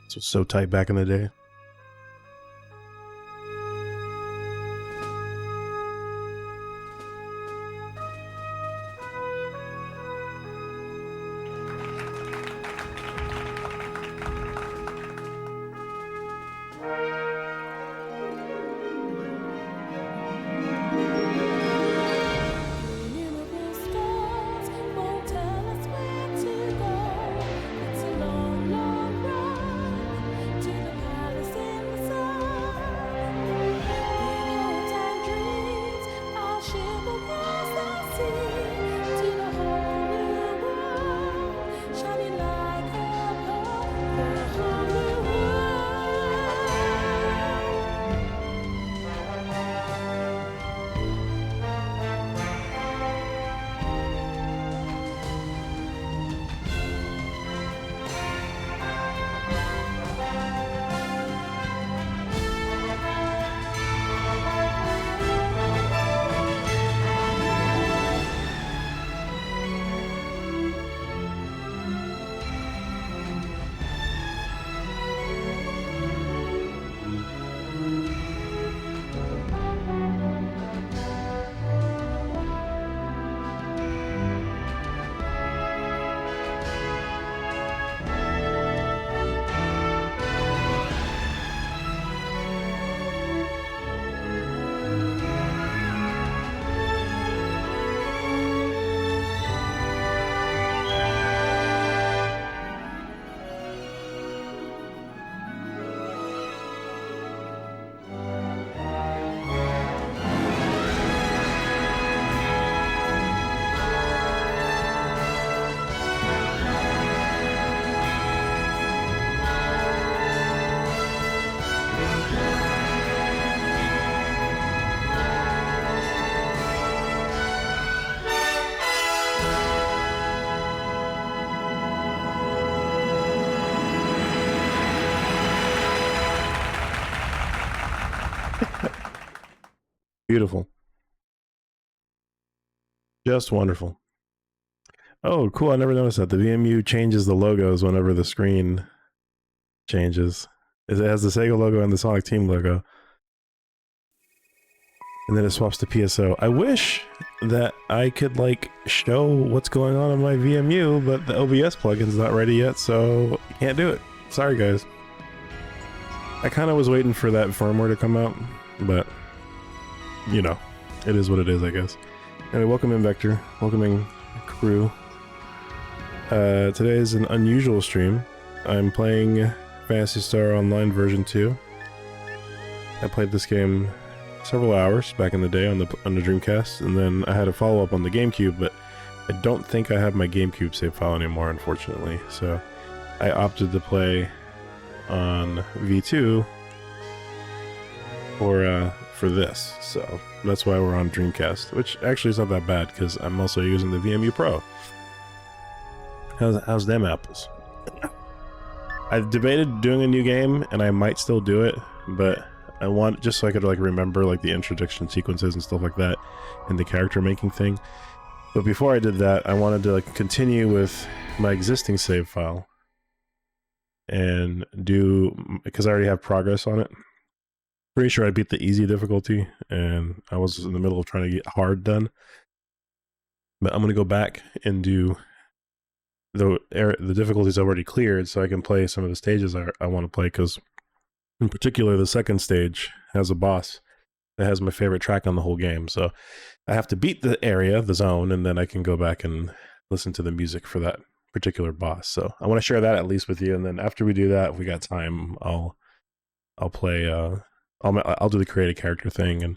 So it's so tight back in the day. Beautiful. Just wonderful. Oh, cool. I never noticed that. The VMU changes the logos whenever the screen changes. It has the Sega logo and the Sonic Team logo. And then it swaps to PSO. I wish that I could, like, show what's going on in my VMU, but the OBS plugin's not ready yet, so I can't do it. Sorry, guys. I kind of was waiting for that firmware to come out, but... you know, it is what it is, I guess. Anyway, welcome in, Vektor. Welcoming crew. Today is an unusual stream. I'm playing Phantasy Star Online version 2. I played this game several hours back in the day on the Dreamcast, and then I had a follow-up on the GameCube, but I don't think I have my GameCube save file anymore, unfortunately. So I opted to play on V2 for this, so that's why we're on Dreamcast, which actually is not that bad because I'm also using the VMU Pro. How's them apples? I've debated doing a new game, and I might still do it, but I want just so I could like remember like the introduction sequences and stuff like that, and the character making thing. But before I did that, I wanted to like continue with my existing save file and do, because I already have progress on it. Pretty sure I beat the easy difficulty, and I was in the middle of trying to get hard done. But I'm going to go back and do the difficulties already cleared so I can play some of the stages I want to play, because in particular the second stage has a boss that has my favorite track on the whole game. So I have to beat the area, the zone, and then I can go back and listen to the music for that particular boss. So I want to share that at least with you, and then after we do that, if we got time, I'll play... I'll do the create a character thing and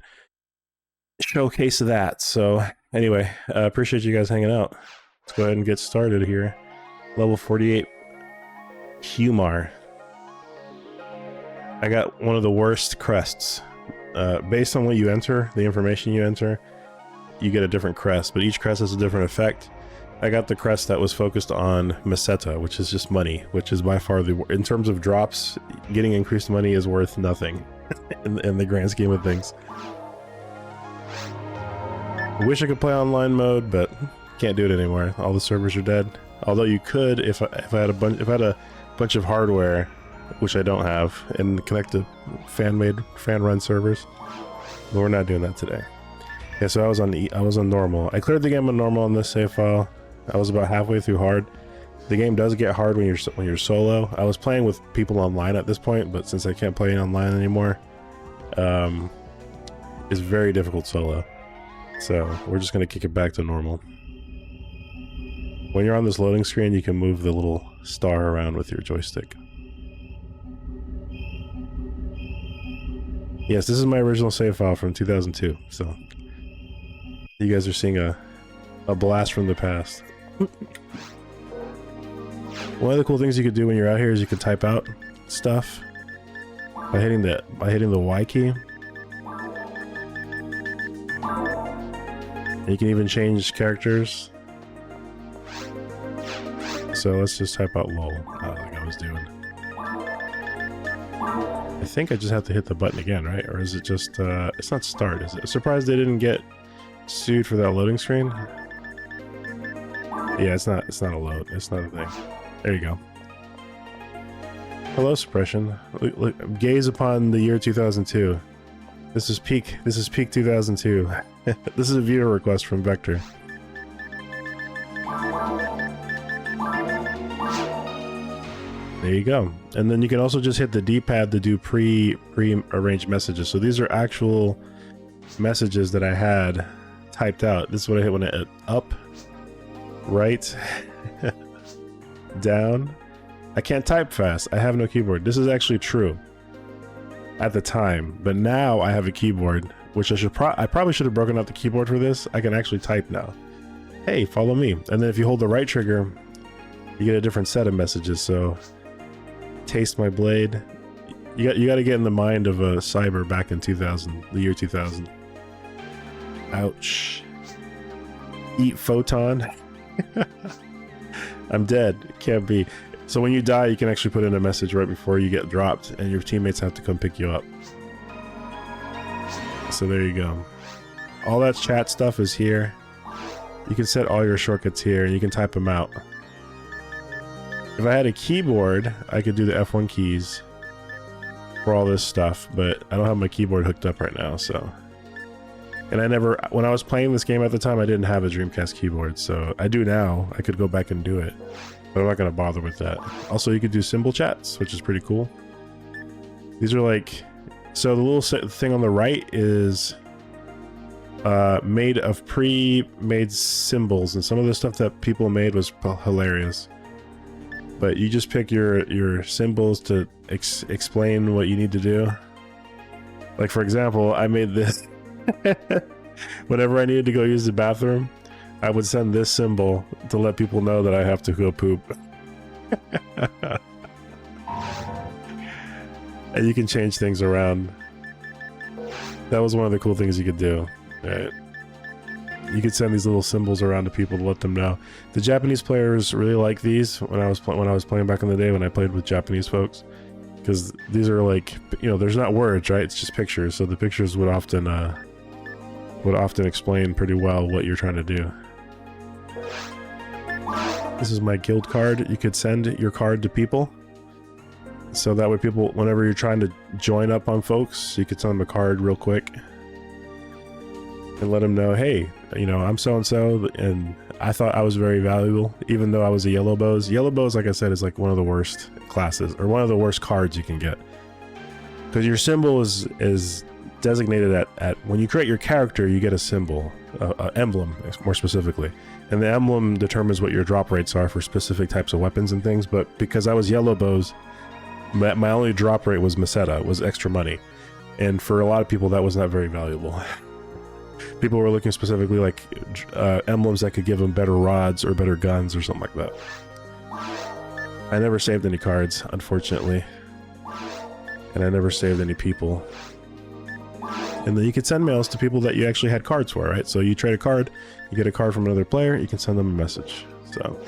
showcase that. So anyway, appreciate you guys hanging out. Let's go ahead and get started here. Level 48 Humar. I got one of the worst crests. Based on what you enter, the information you enter, you get a different crest, but each crest has a different effect. I got the crest that was focused on Meseta, which is just money, which is by far in terms of drops, getting increased money is worth nothing in the grand scheme of things. I wish I could play online mode, but can't do it anymore. All the servers are dead. Although you could, if I had a bunch of hardware which I don't have, and connect to fan-run servers. But we're not doing that today. Yeah, so I was on normal. I cleared the game on normal on this save file. I was about halfway through hard. The game does get hard when you're solo. I was playing with people online at this point, but since I can't play online anymore, it's very difficult solo. So we're just gonna kick it back to normal. When you're on this loading screen, you can move the little star around with your joystick. Yes, this is my original save file from 2002, so you guys are seeing a blast from the past. One of the cool things you could do when you're out here is you can type out stuff by hitting the Y key. And you can even change characters. So let's just type out LOL, like I was doing. I think I just have to hit the button again, right? Or is it just, it's not start, is it? Surprised they didn't get sued for that loading screen. Yeah, it's not a load, it's not a thing. There you go. Hello, suppression. Look, gaze upon the year 2002. This is peak 2002. This is a viewer request from Vektor. There you go. And then you can also just hit the D-pad to do pre-arranged messages. So these are actual messages that I had typed out. This is what I hit when I hit up, right, down. I can't type fast. I have no keyboard. This is actually true at the time, but now I have a keyboard, which I probably should have broken out the keyboard for this. I can actually type now. Hey, follow me. And then if you hold the right trigger, you get a different set of messages. So taste my blade. You got to get in the mind of a cyber back in 2000, the year 2000. Ouch. Eat photon. I'm dead. It can't be. So when you die, you can actually put in a message right before you get dropped, and your teammates have to come pick you up. So there you go. All that chat stuff is here. You can set all your shortcuts here, and you can type them out. If I had a keyboard, I could do the F1 keys for all this stuff, but I don't have my keyboard hooked up right now, so... And I never... When I was playing this game at the time, I didn't have a Dreamcast keyboard, so I do now. I could go back and do it, but I'm not going to bother with that. Also, you could do symbol chats, which is pretty cool. These are like... So the little thing on the right is made of pre-made symbols, and some of the stuff that people made was hilarious. But you just pick your symbols to explain what you need to do. Like, for example, I made this... Whenever I needed to go use the bathroom, I would send this symbol to let people know that I have to go poop. And you can change things around. That was one of the cool things you could do. Right? You could send these little symbols around to people to let them know. The Japanese players really like these when I was playing back in the day when I played with Japanese folks, because these are like, you know, there's not words, right? It's just pictures. So the pictures would often explain pretty well what you're trying to do. This is my guild card. You could send your card to people. So that way people, whenever you're trying to join up on folks, you could send them a card real quick. And let them know, hey, you know, I'm so-and-so, and I thought I was very valuable, even though I was a yellow bows. Yellow bows, like I said, is like one of the worst classes, or one of the worst cards you can get. Because your symbol is designated at when you create your character, you get a symbol, emblem more specifically, and the emblem determines what your drop rates are for specific types of weapons and things. But because I was yellow bows, my only drop rate was meseta, was extra money, and for a lot of people that was not very valuable. People were looking specifically like emblems that could give them better rods or better guns or something like that. I never saved any cards, unfortunately, and I never saved any people. And then you could send mails to people that you actually had cards for, right? So you trade a card, you get a card from another player, you can send them a message. So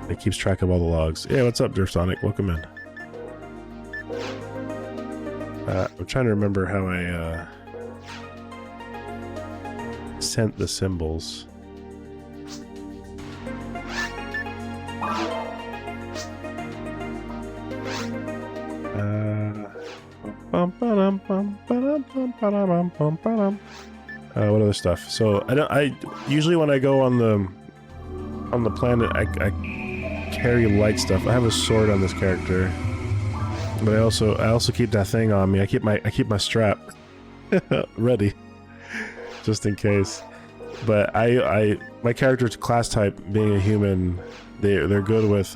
it keeps track of all the logs. Hey, what's up, Durf Sonic? Welcome in. I'm trying to remember how I sent the symbols. What other stuff? So I usually when I go on the planet, I carry light stuff. I have a sword on this character, but I also keep that thing on me. I keep my strap ready, just in case. But my character's class type, being a human, they're good with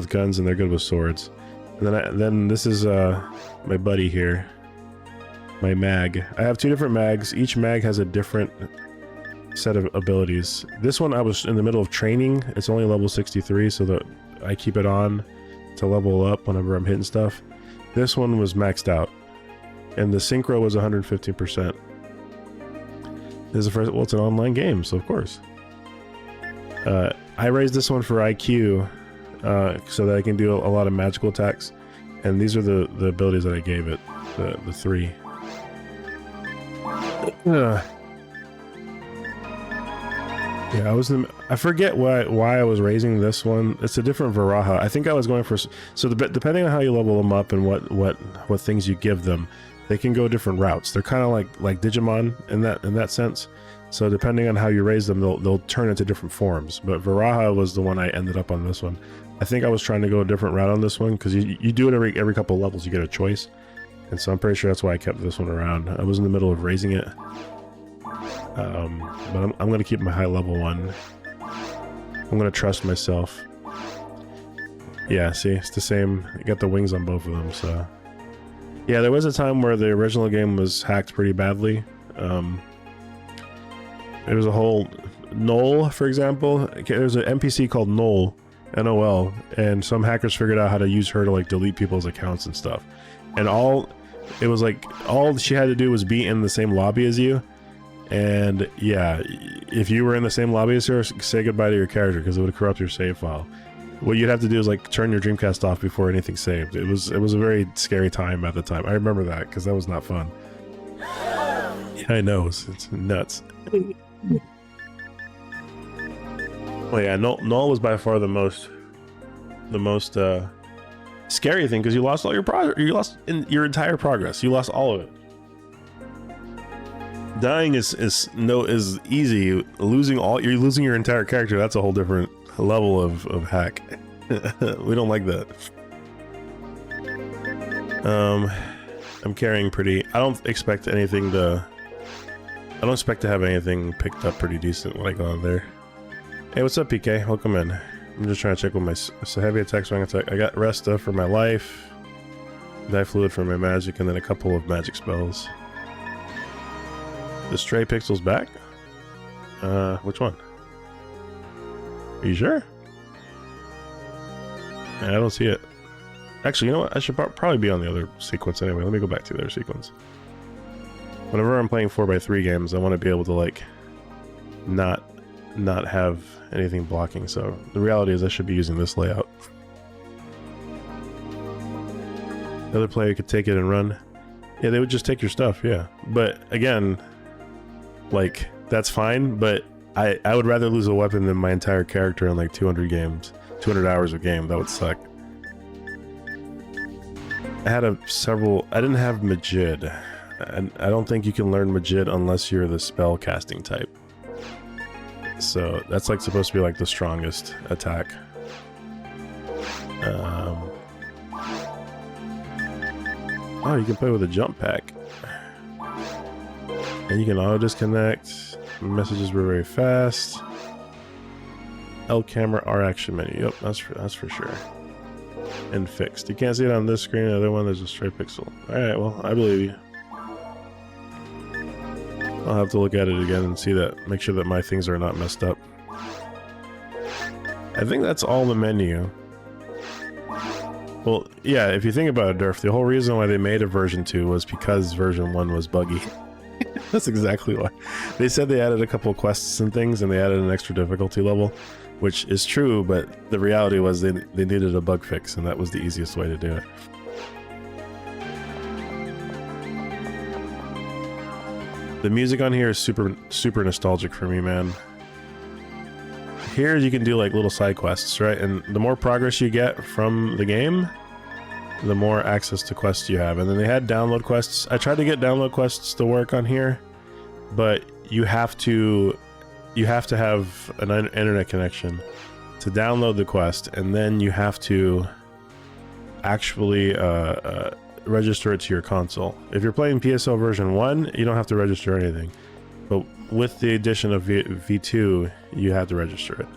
guns and they're good with swords. And then this is my buddy here, my mag. I have 2 different mags. Each mag has a different set of abilities. This one I was in the middle of training. It's only level 63, so that I keep it on to level up whenever I'm hitting stuff. This one was maxed out, and the synchro was 115%. This is the first. Well, it's an online game, so of course. I raised this one for IQ, so that I can do a lot of magical attacks, and these are the abilities that I gave it. The 3. Yeah, I forget why I was raising this one. It's a different Varaha. I think I was going for depending on how you level them up and what things you give them, they can go different routes. They're kind of like Digimon in that sense. So depending on how you raise them, they'll turn into different forms. But Varaha was the one I ended up on this one. I think I was trying to go a different route on this one because you do it every couple of levels. You get a choice, and so I'm pretty sure that's why I kept this one around. I was in the middle of raising it. But I'm gonna keep my high level one. I'm gonna trust myself. Yeah, see, it's the same. I got the wings on both of them, so. Yeah, there was a time where the original game was hacked pretty badly. There was a whole Null, for example. There's an NPC called Null, NOL, and some hackers figured out how to use her to like delete people's accounts and stuff. And all she had to do was be in the same lobby as you. And yeah, if you were in the same lobby as her, say goodbye to your character because it would corrupt your save file. What you'd have to do is like turn your Dreamcast off before anything saved. It was a very scary time at the time. I remember that because that was not fun. Yeah, I know, it's nuts. Well, yeah, Null was by far the most scary thing because you lost all your you lost your entire progress. You lost all of it. Dying is easy. You're losing your entire character. That's a whole different level of hack. We don't like that. I'm carrying pretty. I don't expect to have anything picked up pretty decent when I go on there. Hey, what's up, PK? Welcome in. I'm just trying to check with my heavy attack, strong attack. I got Resta for my life, Die Fluid for my magic, and then a couple of magic spells. The Stray Pixel's back? Which one? Are you sure? I don't see it. Actually, you know what? I should probably be on the other sequence anyway. Let me go back to the other sequence. Whenever I'm playing 4x3 games, I want to be able to, like, not have anything blocking. So the reality is I should be using this layout. The other player could take it and run. Yeah, they would just take your stuff, yeah. But again, like, that's fine, but I would rather lose a weapon than my entire character in like 200 hours of game. That would suck. I didn't have Majid. And I don't think you can learn Majid unless you're the spell casting type. So that's like supposed to be like the strongest attack. Oh, you can play with a jump pack. And you can auto disconnect. Messages were very fast. L camera, R action menu. Yep, that's for sure. And fixed. You can't see it on this screen. The other one, there's a stray pixel. Alright, well, I believe you. I'll have to look at it again and see that, make sure that my things are not messed up. I think that's all the menu. Well, yeah, if you think about it, Durf, the whole reason why they made a version 2 was because version 1 was buggy. That's exactly why. They said they added a couple quests and things, and they added an extra difficulty level, which is true, but the reality was they needed a bug fix, and that was the easiest way to do it. The music on here is super nostalgic for me, man. Here you can do like little side quests, right? And the more progress you get from the game, the more access to quests you have. And then they had download quests. I tried to get download quests to work on here, but you have to have an internet connection to download the quest, and then you have to actually register it to your console. If you're playing PSO version 1, you don't have to register anything. But with the addition of V2, you have to register it.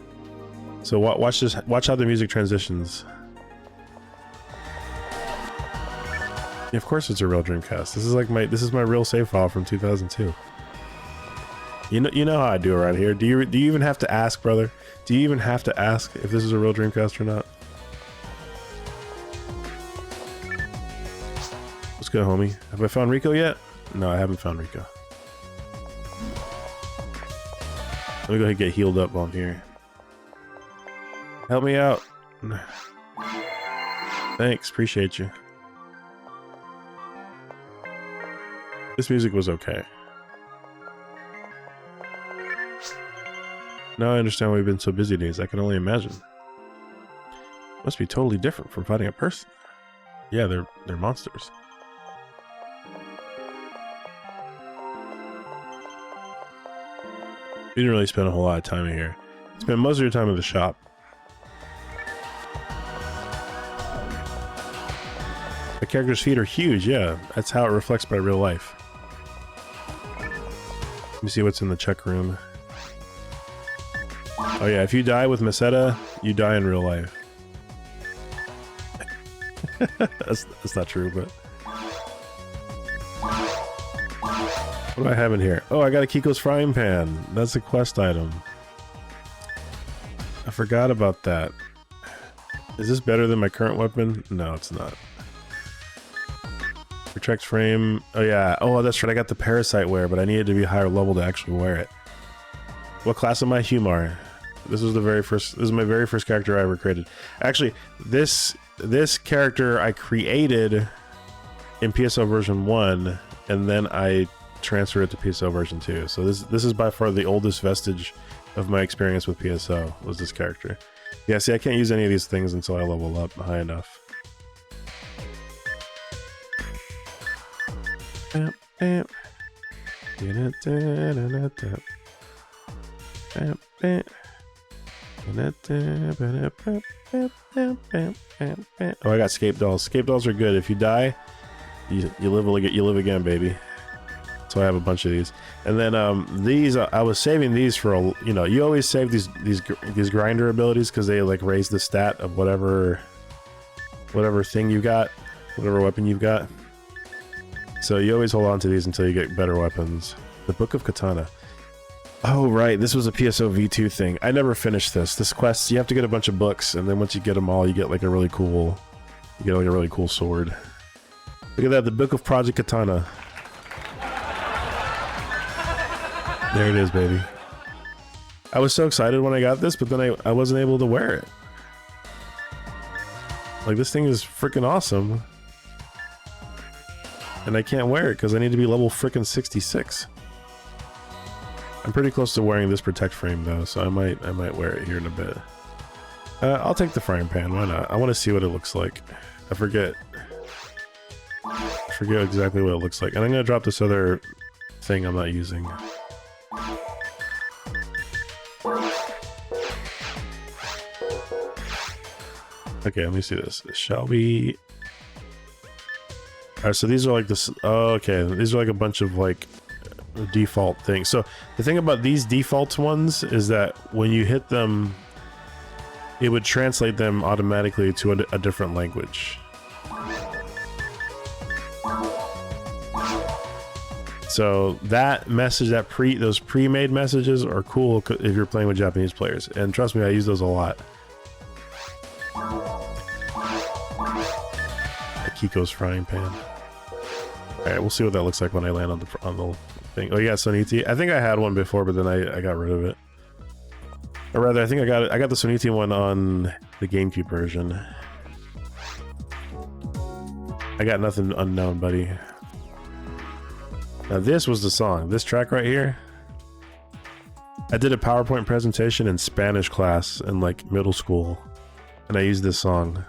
So watch this. Watch how the music transitions. Yeah, of course, it's a real Dreamcast. This is my real save file from 2002. You know how I do around here. Do you even have to ask, brother? Do you even have to ask if this is a real Dreamcast or not? What's good, homie? Have I found Rico yet? No, I haven't found Rico. Let me go ahead and get healed up while I'm here. Help me out. Thanks, appreciate you. This music was okay. Now I understand why we've been so busy days. I can only imagine. Must be totally different from fighting a person. Yeah, they're monsters. You didn't really spend a whole lot of time in here. Spend most of your time in the shop. The character's feet are huge, yeah. That's how it reflects by real life. Let me see what's in the check room. Oh yeah, if you die with Meseta, you die in real life. that's not true, but... What do I have in here? Oh, I got a Kiko's frying pan. That's a quest item. I forgot about that. Is this better than my current weapon? No, it's not. Protect frame. Oh yeah. Oh, that's right. I got the parasite wear, but I needed to be higher level to actually wear it. What class am I? Humar. This was the very first. This is my very first character I ever created. Actually, this character I created in PSO version 1, and then I transferred it to PSO version 2. So this is by far the oldest vestige of my experience with PSO, was this character. Yeah, see, I can't use any of these things until I level up high enough. Bam, bam. Bam, bam. Oh, I got scape dolls. Scape dolls are good. If you die, you live again, baby. So I have a bunch of these. And then these I was saving these for a, you always save these grinder abilities because they like raise the stat of whatever thing you got, whatever weapon you've got. So you always hold on to these until you get better weapons. The Book of Katana. Oh right, this was a PSO V2 thing. I never finished this. This quest, you have to get a bunch of books, and then once you get them all, you get like a really cool, sword. Look at that, the Book of Project Katana. There it is, baby. I was so excited when I got this, but then I wasn't able to wear it. Like, this thing is freaking awesome. And I can't wear it because I need to be level freaking 66. I'm pretty close to wearing this protect frame though, so I might wear it here in a bit. I'll take the frying pan, why not? I want to see what it looks like. I forget exactly what it looks like. And I'm gonna drop this other thing I'm not using. Okay, let me see this. Shall we... Alright, so these are like this... Oh, okay, these are like a bunch of like default things. So the thing about these default ones is that when you hit them, it would translate them automatically to a different language. So that message, those pre-made messages are cool if you're playing with Japanese players. And trust me, I use those a lot. Kiko's frying pan. Alright, we'll see what that looks like when I land on the thing. Oh, yeah, Soniti. I think I had one before, but then I got rid of it. Or rather, I think I got the Soniti one on the GameCube version. I got nothing unknown, buddy. Now this was the song. This track right here. I did a PowerPoint presentation in Spanish class in like middle school, and I used this song.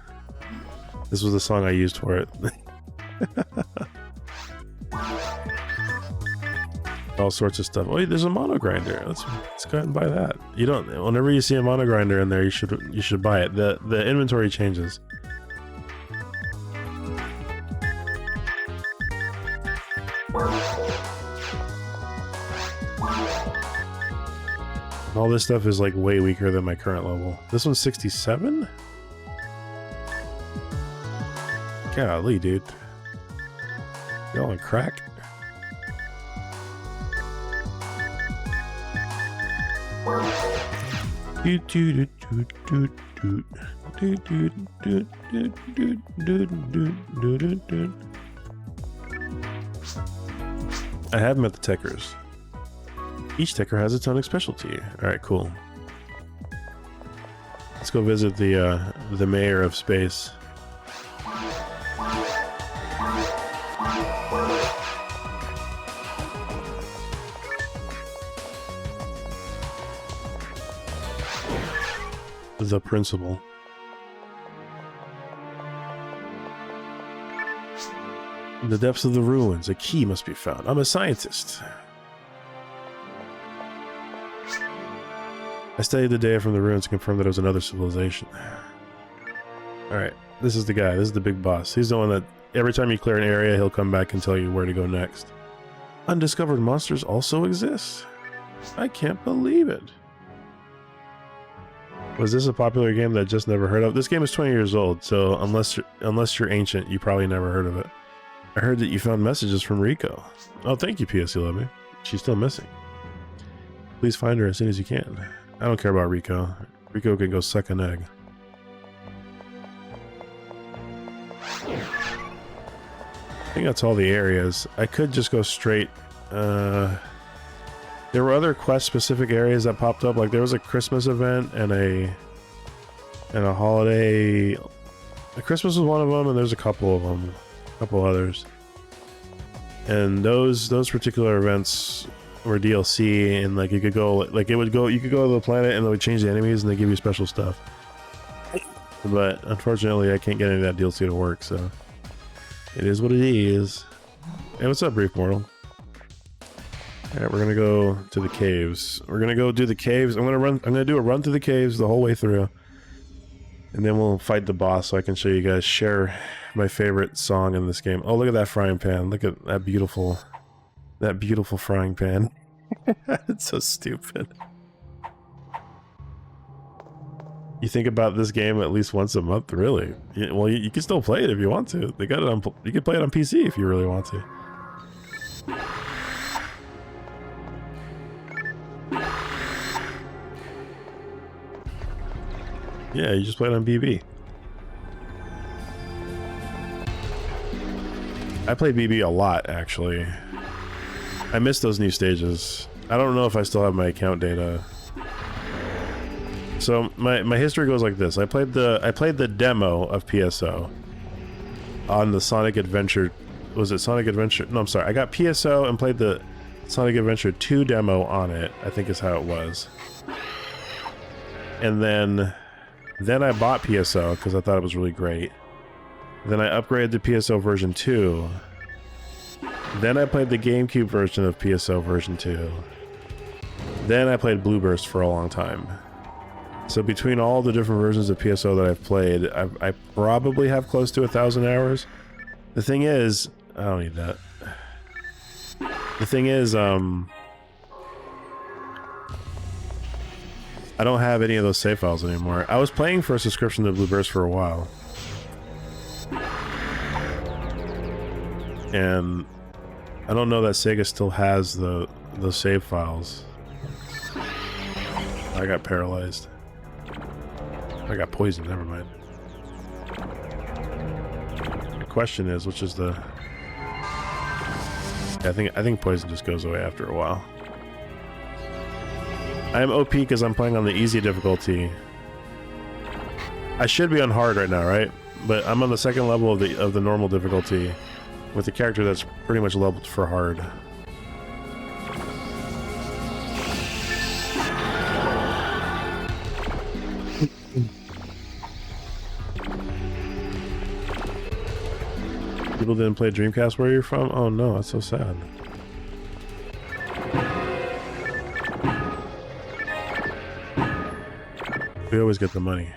This was the song I used for it. All sorts of stuff. Oh, there's a mono grinder. Let's go ahead and buy that. You don't. Whenever you see a mono grinder in there, you should buy it. The inventory changes. All this stuff is like way weaker than my current level. This one's 67? Golly, dude. Y'all on crack? I have met the techers. Each techer has its own specialty. Alright, cool. Let's go visit the mayor of space. The principal. In the depths of the ruins, a key must be found. I'm a scientist. I studied the data from the ruins to confirm that it was another civilization. Alright, this is the guy. This is the big boss. He's the one that every time you clear an area, he'll come back and tell you where to go next. Undiscovered monsters also exist. I can't believe it. Was this a popular game that I just never heard of? This game is 20 years old, so unless you're ancient, you probably never heard of it. I heard that you found messages from Rico. Oh, thank you, PS11. She's still missing. Please find her as soon as you can. I don't care about Rico. Rico can go suck an egg. I think that's all the areas. I could just go straight. There were other quest-specific areas that popped up. Like there was a Christmas event and a holiday. The Christmas was one of them, and there's a couple of them, a couple others. And those particular events were DLC, and like you could go, like you could go to the planet, and they would change the enemies, and they give you special stuff. But unfortunately, I can't get any of that DLC to work, so it is what it is. Hey, what's up, Brief Mortal? Alright, we're gonna go to the caves. We're gonna go do the caves. I'm gonna do a run through the caves the whole way through. And then we'll fight the boss so I can show you guys, share my favorite song in this game. Oh, look at that frying pan. Look at that beautiful frying pan. It's so stupid. You think about this game at least once a month, really? Well, you can still play it if you want to. They got it on. You can play it on PC if you really want to. Yeah, you just play it on BB. I played BB a lot, actually. I missed those new stages. I don't know if I still have my account data. So my history goes like this. I played the demo of PSO on the Sonic Adventure. Was it Sonic Adventure? No, I'm sorry. I got PSO and played the Sonic Adventure 2 demo on it, I think is how it was. And then I bought PSO because I thought it was really great. Then I upgraded to PSO version 2. Then I played the GameCube version of PSO version 2. Then I played Blueburst for a long time. So between all the different versions of PSO that I've played, I probably have close to 1,000 hours. The thing is, I don't need that. The thing is, I don't have any of those save files anymore. I was paying for a subscription to Blueburst for a while. And I don't know that Sega still has those save files. I got paralyzed. I got poisoned, never mind. The question is, which is the... I think poison just goes away after a while. I'm OP because I'm playing on the easy difficulty. I should be on hard right now, right? But I'm on the second level of the normal difficulty with a character that's pretty much leveled for hard. People didn't play Dreamcast where you're from? Oh no, that's so sad. We always get the money.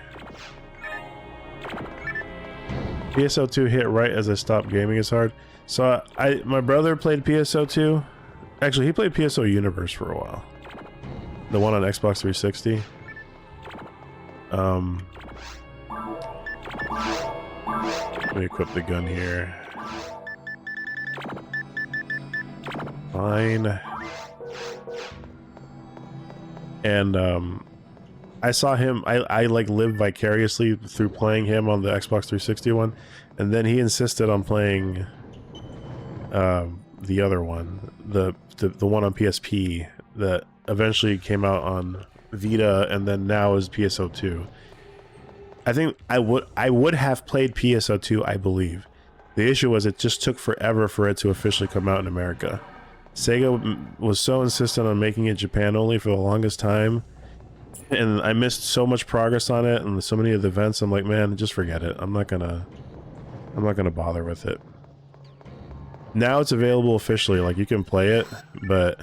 PSO2 hit right as I stopped gaming as hard. So my brother played PSO2. Actually, he played PSO Universe for a while. The one on Xbox 360. Let me equip the gun here. Fine. And I saw him, I like lived vicariously through playing him on the Xbox 360 one, and then he insisted on playing the other one, the one on PSP that eventually came out on Vita and then now is PSO2. I think I would have played PSO2, I believe. The issue was it just took forever for it to officially come out in America. Sega was so insistent on making it Japan only for the longest time, and I missed so much progress on it and so many of the events. I'm like, man, just forget it. I'm not gonna bother with it. Now it's available officially, like you can play it, but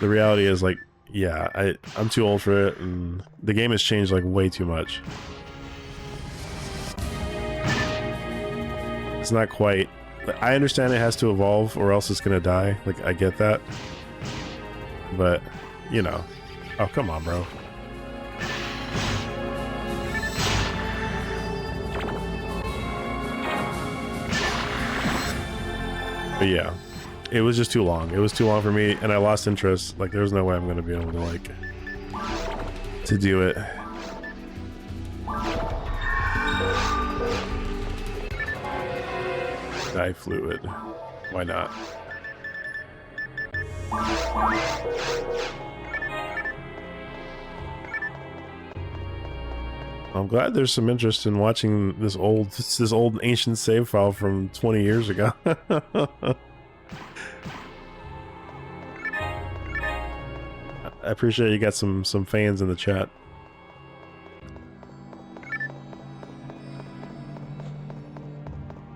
the reality is like, yeah, I'm too old for it, and the game has changed like way too much. It's not quite. I understand it has to evolve or else it's gonna die. Like, I get that. But, you know. Oh, come on, bro. But yeah. It was just too long. It was too long for me, and I lost interest. Like, there's no way I'm gonna be able to, like, to do it. Die fluid. Why not? I'm glad there's some interest in watching this old ancient save file from 20 years ago. I appreciate you got some fans in the chat.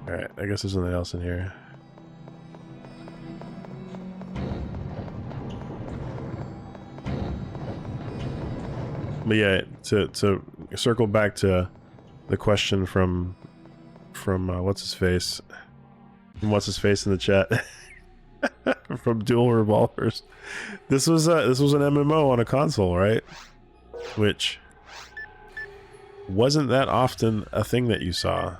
Alright, I guess there's something else in here. But yeah, to circle back to the question from what's his face in the chat. From Dual Revolvers. This was an MMO on a console, right? Which wasn't that often a thing that you saw.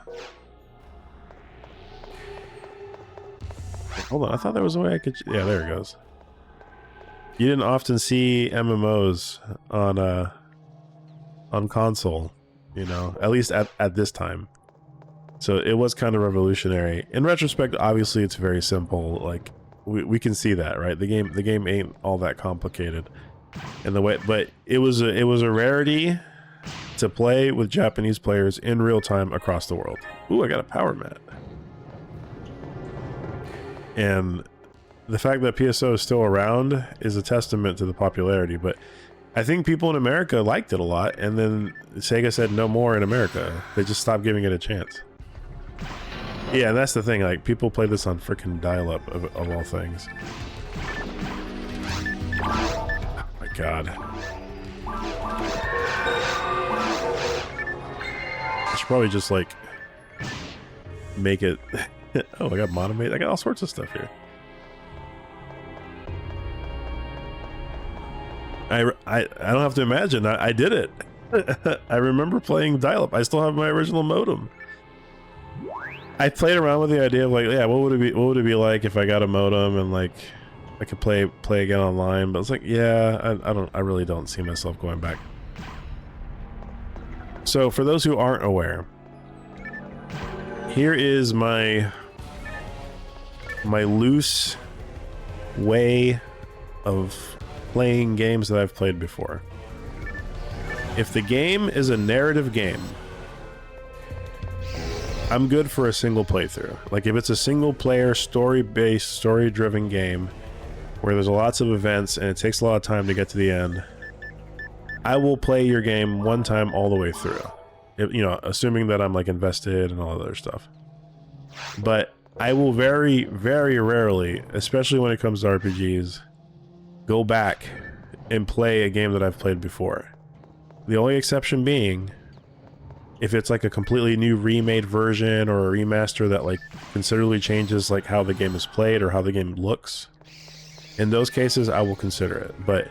Hold on, I thought there was a way I could... Yeah, there it goes. You didn't often see MMOs on console, you know, at least at this time. So it was kind of revolutionary. In retrospect, obviously it's very simple. Like, we can see that, right? The game ain't all that complicated in the way, but it was a rarity to play with Japanese players in real time across the world. Ooh, I got a power mat. And the fact that PSO is still around is a testament to the popularity, but I think people in America liked it a lot, and then Sega said no more in America. They just stopped giving it a chance. Yeah, and that's the thing, like, people play this on frickin' dial-up, of all things. Oh my god. I should probably just, like, make it... Oh, I got Monomate. I got all sorts of stuff here. I don't have to imagine. I did it. I remember playing dial-up. I still have my original modem. I played around with the idea of, like, yeah, what would it be like if I got a modem and, like, I could play again online? But it's like, yeah, I really don't see myself going back. So for those who aren't aware, here is my loose way of playing games that I've played before. If the game is a narrative game, I'm good for a single playthrough. Like, if it's a single player, story-based, story-driven game where there's lots of events and it takes a lot of time to get to the end, I will play your game one time all the way through. You know, assuming that I'm, like, invested and all that other stuff. But I will very, very rarely, especially when it comes to RPGs, go back and play a game that I've played before. The only exception being if it's like a completely new remade version or a remaster that like considerably changes like how the game is played or how the game looks. In those cases, I will consider it. But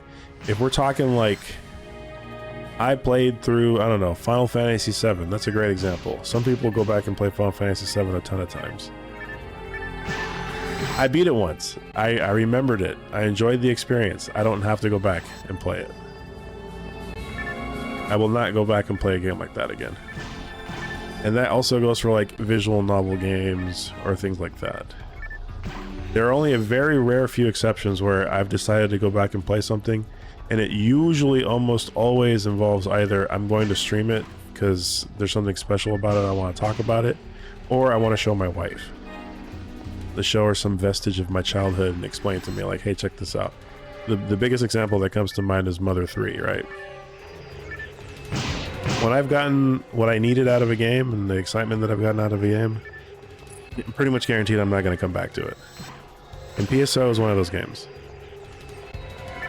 if we're talking like I played through, I don't know, Final Fantasy VII, that's a great example. Some people go back and play Final Fantasy VII a ton of times. I beat it once. I remembered it. I enjoyed the experience. I don't have to go back and play it. I will not go back and play a game like that again. And that also goes for like visual novel games or things like that. There are only a very rare few exceptions where I've decided to go back and play something, and it usually almost always involves either I'm going to stream it because there's something special about it, I want to talk about it, or I want to show my wife. To show her some vestige of my childhood and explain to me like, hey, check this out. The biggest example that comes to mind is Mother 3, right? When I've gotten what I needed out of a game and the excitement that I've gotten out of a game, I'm pretty much guaranteed I'm not going to come back to it. And PSO is one of those games.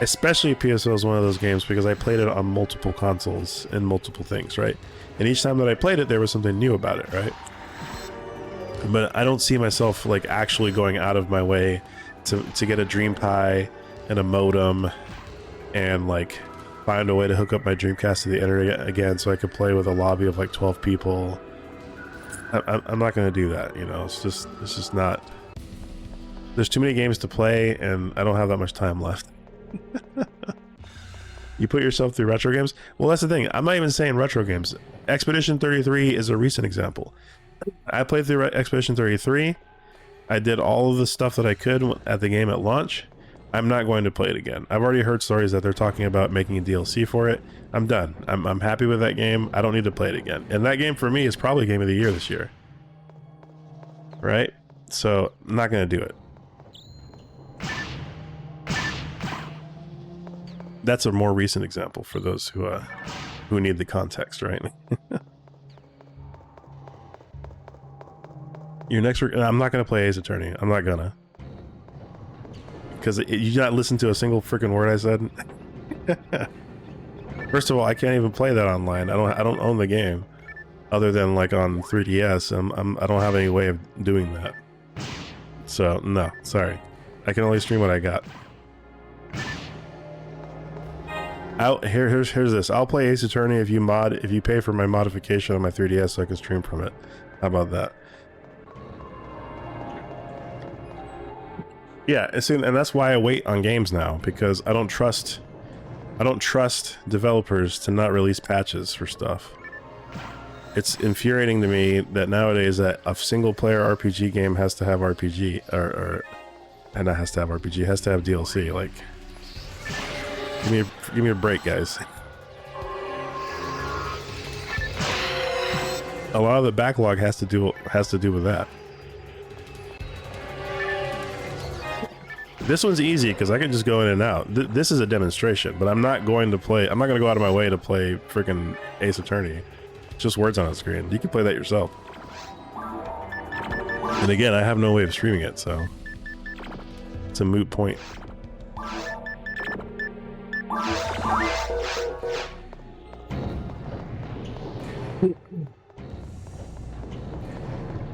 Especially PSO is one of those games because I played it on multiple consoles and multiple things, right? And each time that I played it, there was something new about it, right? But I don't see myself like actually going out of my way to get a Dream Pie and a modem and like find a way to hook up my Dreamcast to the internet again so I could play with a lobby of like 12 people. I'm not going to do that, you know. It's just not. There's too many games to play and I don't have that much time left. You put yourself through retro games? Well, that's the thing. I'm not even saying retro games. Expedition 33 is a recent example. I played through Expedition 33. I did all of the stuff that I could at the game at launch. I'm not going to play it again. I've already heard stories that they're talking about making a DLC for it. I'm done. I'm happy with that game. I don't need to play it again. And that game for me is probably Game of the Year this year. Right? So, I'm not going to do it. That's a more recent example for those who need the context, right? Your next... I'm not going to play Ace Attorney. I'm not gonna. Because you not listen to a single freaking word I said. First of all, I can't even play that online. I don't own the game, other than like on 3DS. I don't have any way of doing that. So no, sorry. I can only stream what I got. Here's this. I'll play Ace Attorney if you pay for my modification on my 3DS so I can stream from it. How about that? Yeah, and that's why I wait on games now, because I don't trust developers to not release patches for stuff. It's infuriating to me that nowadays that a single player RPG game has to have RPG and not has to have RPG, has to have DLC. Like, give me a break, guys. A lot of the backlog has to do with that. This one's easy because I can just go in and out. This is a demonstration, but I'm not going to play. I'm not going to go out of my way to play freaking Ace Attorney. It's just words on a screen. You can play that yourself. And again, I have no way of streaming it, so it's a moot point.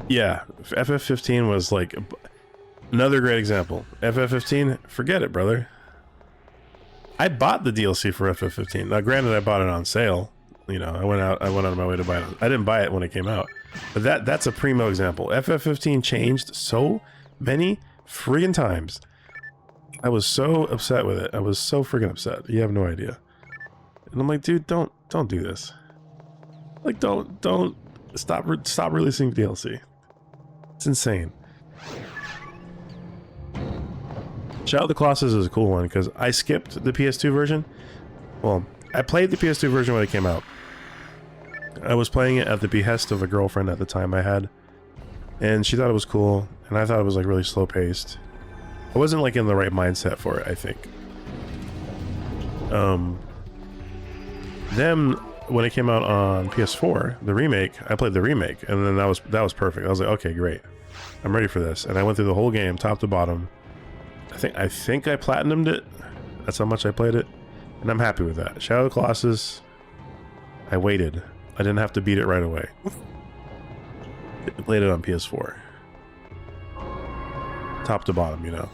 Yeah, FF15 was like another great example. FF15, forget it, brother. I bought the DLC for FF15. Now, granted, I bought it on sale. You know, I went out of my way to buy it. I didn't buy it when it came out. But that's a primo example. FF15 changed so many friggin' times. I was so upset with it. I was so friggin' upset. You have no idea. And I'm like, dude, don't do this. Like, don't stop releasing DLC. It's insane. Shadow of the Colossus is a cool one because I skipped the PS2 version. Well, I played the PS2 version when it came out. I was playing it at the behest of a girlfriend at the time I had, and she thought it was cool, and I thought it was like really slow paced. I wasn't like in the right mindset for it, I think. Then when it came out on PS4, the remake, I played the remake, and then that was perfect. I was like, okay, great. I'm ready for this. And I went through the whole game, top to bottom. I think I platinumed it. That's how much I played it. And I'm happy with that. Shadow of the Colossus, I waited. I didn't have to beat it right away. I played it on PS4. Top to bottom, you know.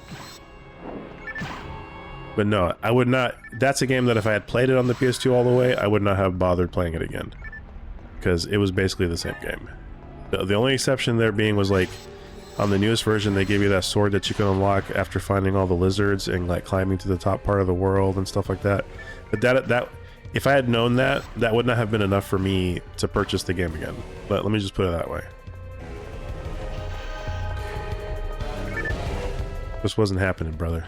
But no, I would not... That's a game that if I had played it on the PS2 all the way, I would not have bothered playing it again. Because it was basically the same game. The only exception there being was like, on the newest version, they gave you that sword that you can unlock after finding all the lizards and like climbing to the top part of the world and stuff like that. But that if I had known that, that would not have been enough for me to purchase the game again. But let me just put it that way. This wasn't happening, brother.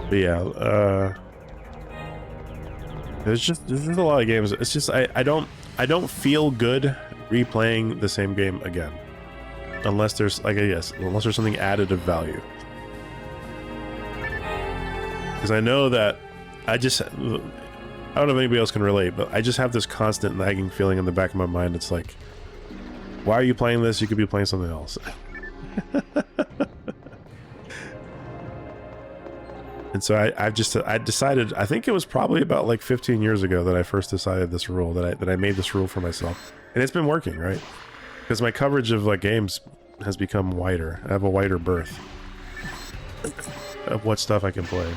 But yeah, there's a lot of games. It's just I don't feel good replaying the same game again, unless there's unless there's something added of value. Because I know that I don't know if anybody else can relate, but I just have this constant nagging feeling in the back of my mind. It's like, why are you playing this? You could be playing something else. And so I decided, I think it was probably about like 15 years ago that I first decided this rule, that I made this rule for myself. And it's been working, right? Because my coverage of like games has become wider. I have a wider berth of what stuff I can play.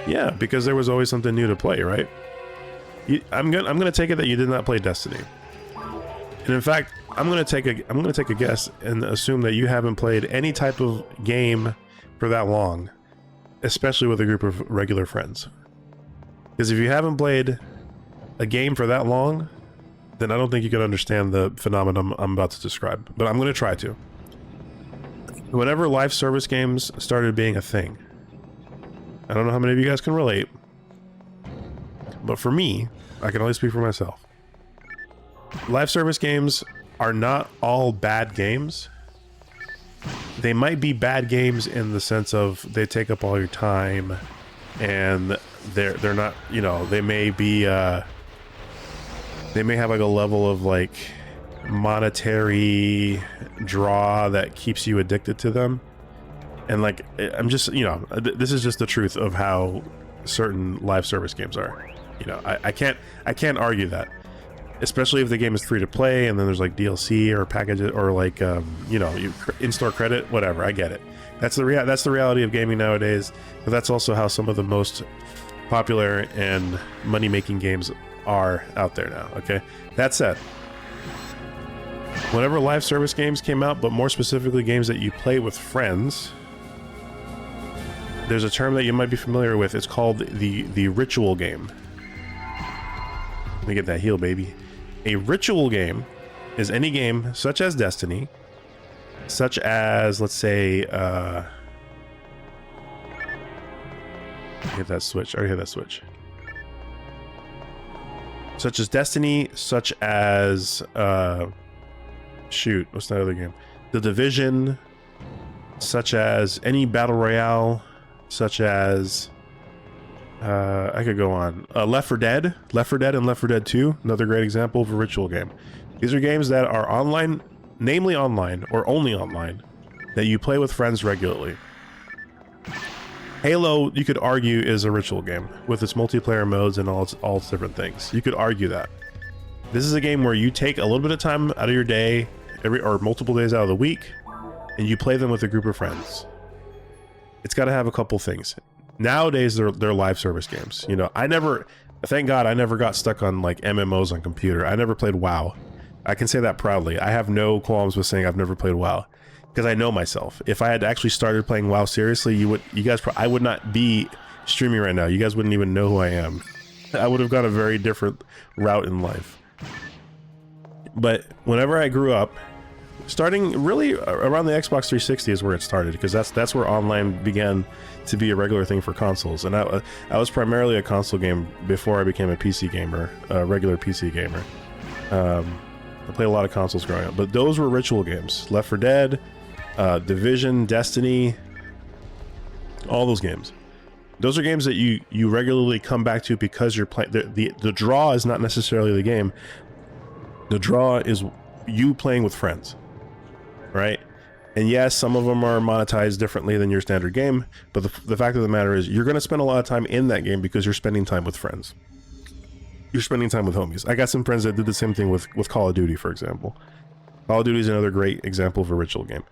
Yeah, because there was always something new to play, right? I'm gonna take it that you did not play Destiny. And in fact, I'm gonna take a guess and assume that you haven't played any type of game for that long. Especially with a group of regular friends. Because if you haven't played a game for that long, then I don't think you can understand the phenomenon I'm about to describe. But I'm going to try to. Whenever live service games started being a thing, I don't know how many of you guys can relate, but for me, I can only speak for myself. Live service games are not all bad games. They might be bad games in the sense of they take up all your time, and they're not, you know, they may be they may have like a level of like monetary draw that keeps you addicted to them. And like, I'm just, you know, this is just the truth of how certain live service games are. You know, I can't argue that. Especially if the game is free to play and then there's like DLC or packages or like you know, you in-store credit, whatever. I get it. That's the reality of gaming nowadays. But that's also how some of the most popular and money-making games are out there now. Okay. That said, whenever live service games came out, but more specifically games that you play with friends, there's a term that you might be familiar with. It's called the ritual game. Let me get that heal, baby. A ritual game is any game such as Destiny, such as, let's say, hit that switch. I already hit that switch. Such as Destiny, such as, shoot, what's that other game? The Division, such as any Battle Royale, such as... I could go on. Left 4 Dead and Left 4 Dead 2, another great example of a ritual game. These are games that are online, namely online, or only online, that you play with friends regularly. Halo, you could argue, is a ritual game, with its multiplayer modes and all its different things. You could argue that. This is a game where you take a little bit of time out of your day, or multiple days out of the week, and you play them with a group of friends. It's got to have a couple things. Nowadays, they're live service games. You know, thank God I never got stuck on like MMOs on computer. I never played WoW. I can say that proudly. I have no qualms with saying I've never played WoW, because I know myself. If I had actually started playing WoW seriously, I would not be streaming right now. You guys wouldn't even know who I am. I would have gone a very different route in life. But whenever I grew up, starting really around the Xbox 360 is where it started, because that's where online began to be a regular thing for consoles. And I was primarily a console game before I became a PC gamer, a regular PC gamer. I played a lot of consoles growing up, but those were ritual games. Left 4 Dead, Division, Destiny, all those games. Those are games that you regularly come back to because you're playing. The draw is not necessarily the game. The draw is you playing with friends, right? And yes, some of them are monetized differently than your standard game, but the fact of the matter is you're going to spend a lot of time in that game because you're spending time with friends. You're spending time with homies. I got some friends that did the same thing with Call of Duty, for example. Call of Duty is another great example of a ritual game.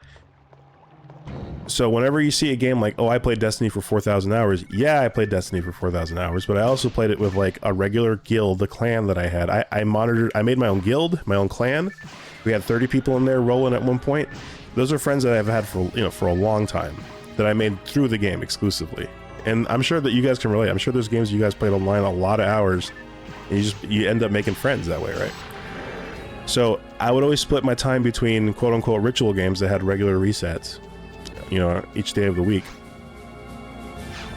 So whenever you see a game like, oh, I played Destiny for 4,000 hours. Yeah, I played Destiny for 4,000 hours, but I also played it with like a regular guild, the clan that I had. I made my own guild, my own clan. We had 30 people in there rolling at one point. Those are friends that I've had for, you know, for a long time that I made through the game exclusively. And I'm sure that you guys can relate. I'm sure there's games you guys played online a lot of hours and you end up making friends that way, right? So I would always split my time between quote unquote ritual games that had regular resets, you know, each day of the week.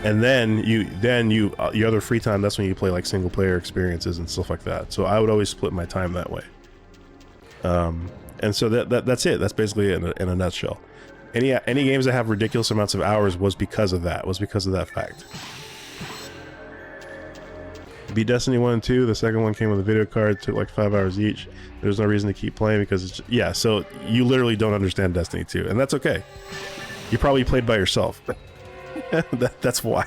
And then your other free time, that's when you play like single player experiences and stuff like that. So I would always split my time that way. And so that's it. That's basically it in a nutshell. Any games that have ridiculous amounts of hours was because of that fact. Beat Destiny 1 and 2. The second one came with a video card, took like 5 hours each. There's no reason to keep playing because it's just, yeah, so you literally don't understand Destiny 2, and that's okay. You probably played by yourself. That's why.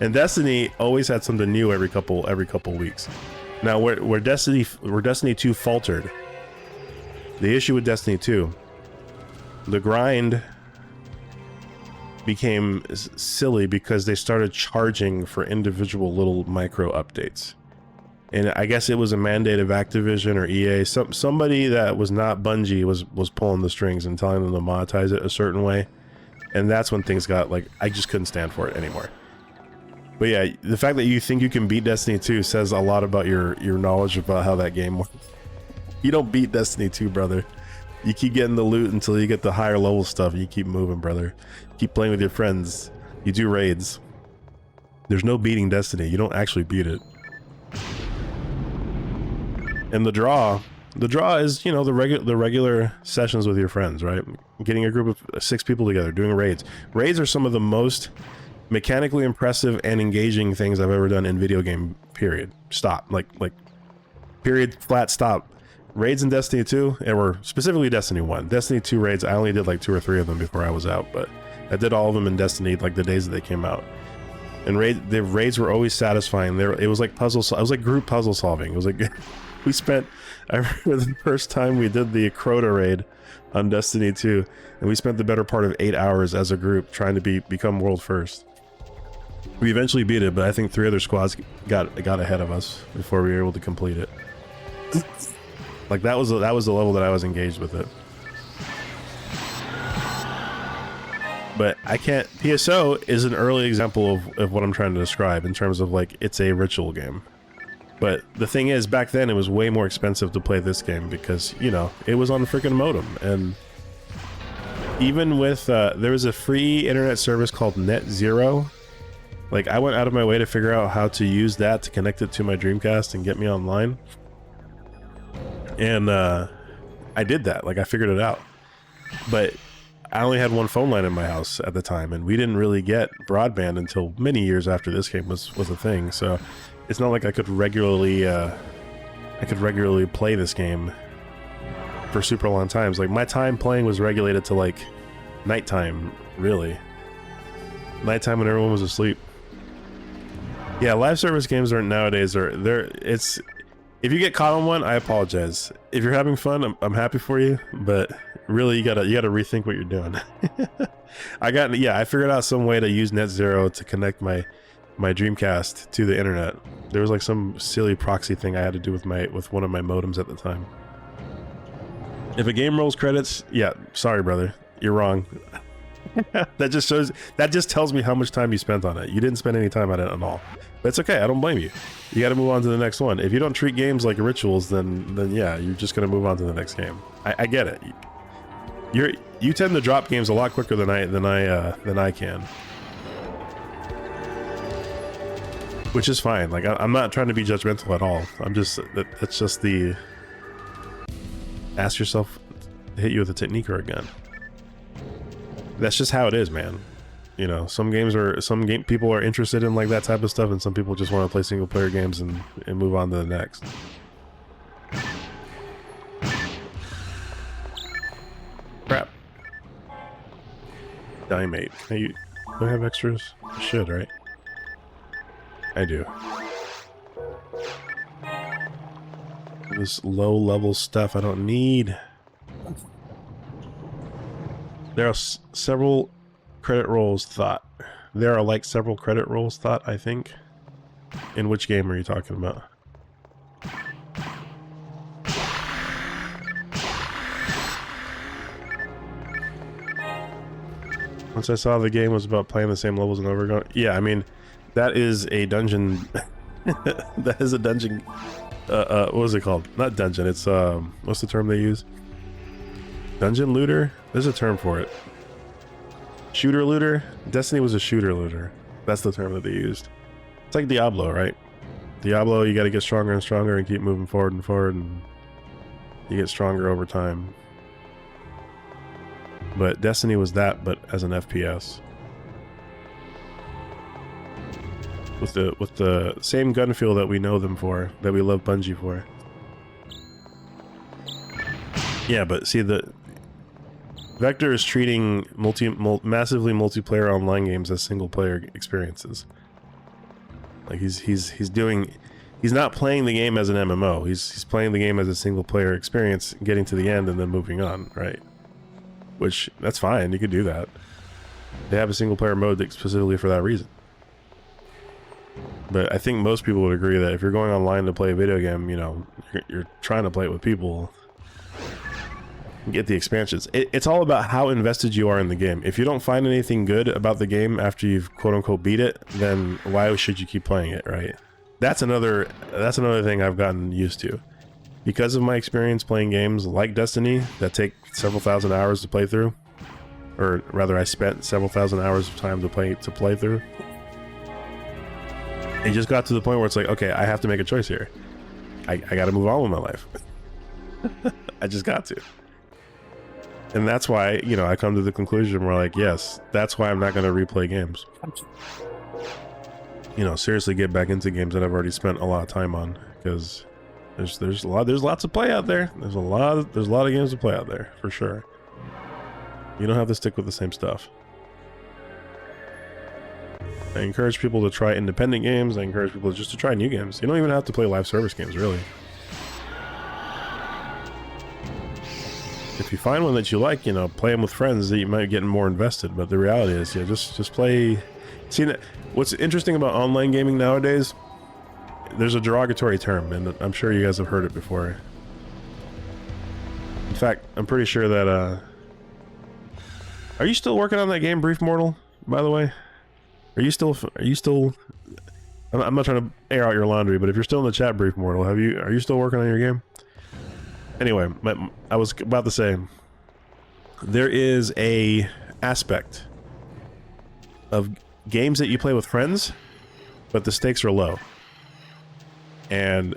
And Destiny always had something new every couple weeks. Now where Destiny 2 faltered, the issue with Destiny 2, the grind became silly because they started charging for individual little micro updates. And I guess it was a mandate of Activision or EA. Somebody that was not Bungie was pulling the strings and telling them to monetize it a certain way. And that's when things got like, I just couldn't stand for it anymore. But yeah, the fact that you think you can beat Destiny 2 says a lot about your knowledge about how that game works. You don't beat Destiny 2, brother. You keep getting the loot until you get the higher level stuff and you keep moving, brother. Keep playing with your friends. You do raids. There's no beating Destiny. You don't actually beat it. And the draw is, you know, the regular sessions with your friends, right? Getting a group of 6 people together, doing raids. Raids are some of the most mechanically impressive and engaging things I've ever done in video game, period. Stop. Like period, flat stop. Raids in Destiny 2, and were specifically Destiny 1. Destiny 2 raids, I only did like 2 or 3 of them before I was out, but I did all of them in Destiny like the days that they came out. And the raids were always satisfying. It was like it was like group puzzle solving. It was like I remember the first time we did the Crota raid on Destiny 2, and we spent the better part of 8 hours as a group trying to become world first. We eventually beat it, but I think 3 other squads got ahead of us before we were able to complete it. Like that was the level that I was engaged with it. But I can't. PSO is an early example of what I'm trying to describe in terms of like it's a ritual game. But the thing is, back then it was way more expensive to play this game because, you know, it was on the freaking modem. And even with there was a free internet service called Net Zero. Like I went out of my way to figure out how to use that to connect it to my Dreamcast and get me online. And I did that. Like I figured it out. But I only had one phone line in my house at the time, and we didn't really get broadband until many years after this game was a thing. So it's not like I could regularly play this game for super long times. Like my time playing was regulated to like nighttime, really. Nighttime when everyone was asleep. Yeah, live service games nowadays if you get caught on one, I apologize. If you're having fun, I'm happy for you, but really you gotta rethink what you're doing. I figured out some way to use Net Zero to connect my Dreamcast to the internet. There was like some silly proxy thing I had to do with one of my modems at the time. If a game rolls credits, yeah, sorry brother, you're wrong. That just tells me how much time you spent on it. You didn't spend any time on it at all. But it's okay, I don't blame you. You gotta move on to the next one. If you don't treat games like rituals, then yeah, you're just gonna move on to the next game. I get it. You tend to drop games a lot quicker than I can. Which is fine. Like I'm not trying to be judgmental at all. I'm just that's just the ask yourself to hit you with a technique or a gun. That's just how it is, man. You know, some people are interested in like that type of stuff, and some people just want to play single player games and move on to the next. Crap. Diamate. Hey, do I have extras? I should, right? I do. This low level stuff I don't need. There are several credit rolls thought. There are like several credit rolls thought, I think. In which game are you talking about? Once I saw the game was about playing the same levels and over again. Yeah, I mean, that is a dungeon. That is a dungeon. What was it called? Not dungeon. It's what's the term they use? Dungeon looter? There's a term for it. Shooter looter? Destiny was a shooter looter. That's the term that they used. It's like Diablo, right? Diablo, you got to get stronger and stronger and keep moving forward and forward, and you get stronger over time. But Destiny was that, but as an FPS. With the same gun feel that we know them for, that we love Bungie for. Yeah, but see, the Vektor is treating massively multiplayer online games as single player experiences. Like he's not playing the game as an MMO. He's playing the game as a single player experience, getting to the end and then moving on, right? Which, that's fine, you could do that. They have a single player mode specifically for that reason. But I think most people would agree that if you're going online to play a video game, you know, you're trying to play it with people, get the expansions. It's all about how invested you are in the game. If you don't find anything good about the game after you've quote-unquote beat it, then why should you keep playing it, right? That's another thing I've gotten used to. Because of my experience playing games like Destiny that take several thousand hours to play through, or rather I spent several thousand hours of time to play through, it just got to the point where it's like, okay, I have to make a choice here. I gotta move on with my life. I just got to. And that's why, you know, I come to the conclusion where, like, yes, that's why I'm not going to replay games. You know, seriously get back into games that I've already spent a lot of time on, because there's lots of play out there. There's a lot of games to play out there, for sure. You don't have to stick with the same stuff. I encourage people to try independent games. I encourage people just to try new games. You don't even have to play live service games, really. If you find one that you like, you know, play them with friends that you might get more invested. But the reality is, yeah, just play. See, what's interesting about online gaming nowadays, there's a derogatory term, and I'm sure you guys have heard it before. In fact, I'm pretty sure that, are you still working on that game, Brief Mortal, by the way? Are you still, I'm not trying to air out your laundry, but if you're still in the chat, Brief Mortal, are you still working on your game? Anyway, I was about to say, there is a aspect of games that you play with friends, but the stakes are low. And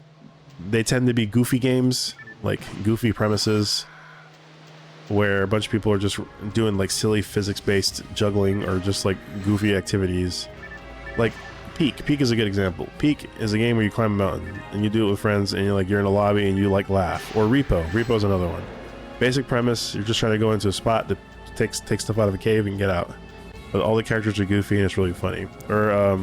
they tend to be goofy games, like goofy premises, where a bunch of people are just doing like silly physics-based juggling or just like goofy activities. Like Peak. Peak is a good example. Peak is a game where you climb a mountain and you do it with friends and you're in a lobby and you like laugh. Or Repo. Repo's another one. Basic premise, you're just trying to go into a spot to take stuff out of a cave and get out. But all the characters are goofy and it's really funny. Or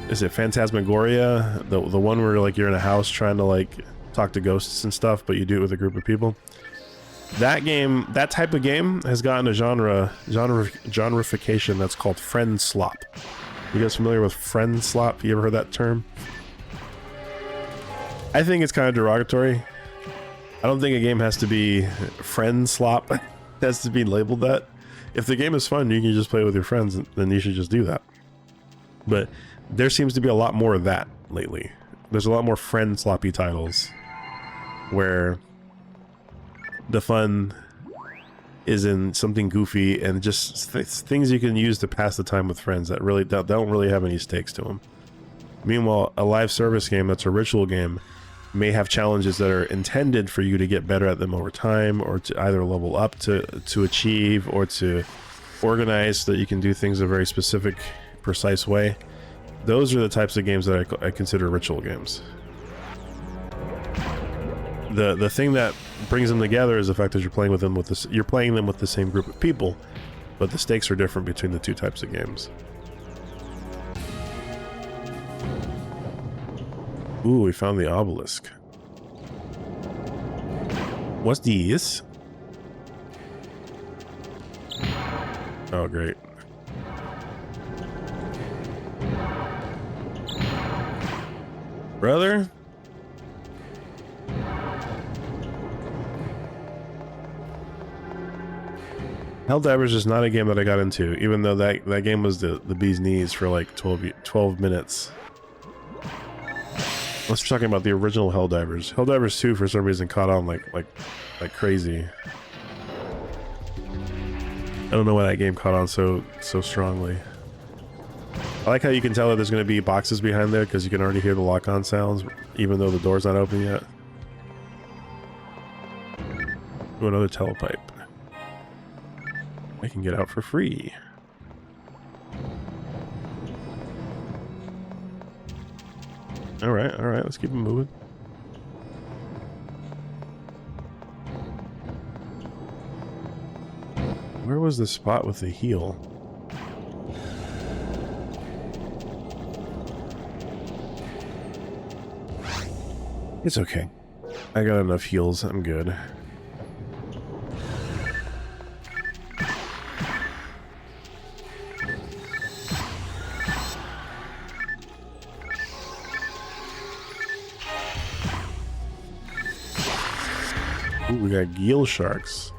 is it Phantasmagoria? The one where like you're in a house trying to like talk to ghosts and stuff, but you do it with a group of people. That game, that type of game has gotten a genreification that's called friend slop. You guys familiar with friend slop? You ever heard that term? I think it's kind of derogatory. I don't think a game has to be friend slop. It has to be labeled that. If the game is fun, you can just play with your friends, then you should just do that. But there seems to be a lot more of that lately. There's a lot more friend sloppy titles where the fun is in something goofy and just things you can use to pass the time with friends that really don't really have any stakes to them. Meanwhile, a live service game that's a ritual game may have challenges that are intended for you to get better at them over time, or to either level up to achieve, or to organize so that you can do things a very specific, precise way. Those are the types of games that I consider ritual games. The thing that brings them together is the fact that you're playing them with the same group of people, but the stakes are different between the two types of games. Ooh, we found the obelisk. What's this? Oh, great. Brother? Helldivers is not a game that I got into, even though that game was the bee's knees for like 12 minutes. Let's talking about the original Helldivers. Helldivers 2 for some reason caught on like crazy. I don't know why that game caught on so strongly. I like how you can tell that there's going to be boxes behind there because you can already hear the lock-on sounds, even though the door's not open yet. Ooh, another telepipe. I can get out for free. Alright, let's keep it moving. Where was the spot with the heel? It's okay. I got enough heals, I'm good. Ooh, we got gill sharks.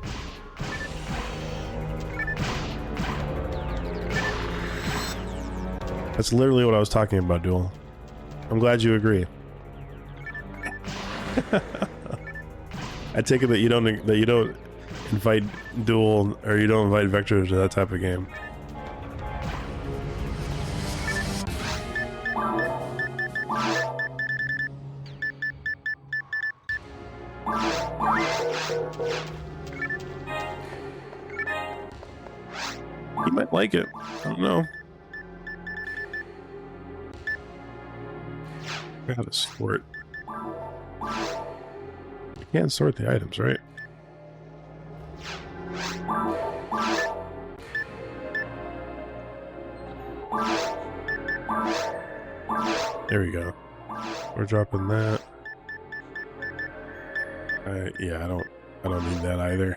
That's literally what I was talking about, Duel. I'm glad you agree. I take it that you don't invite Duel, or you don't invite Vektor to that type of game. He might like it. I don't know. I gotta sort. You can't sort the items, right? There we go. We're dropping that. Yeah, I don't need that either.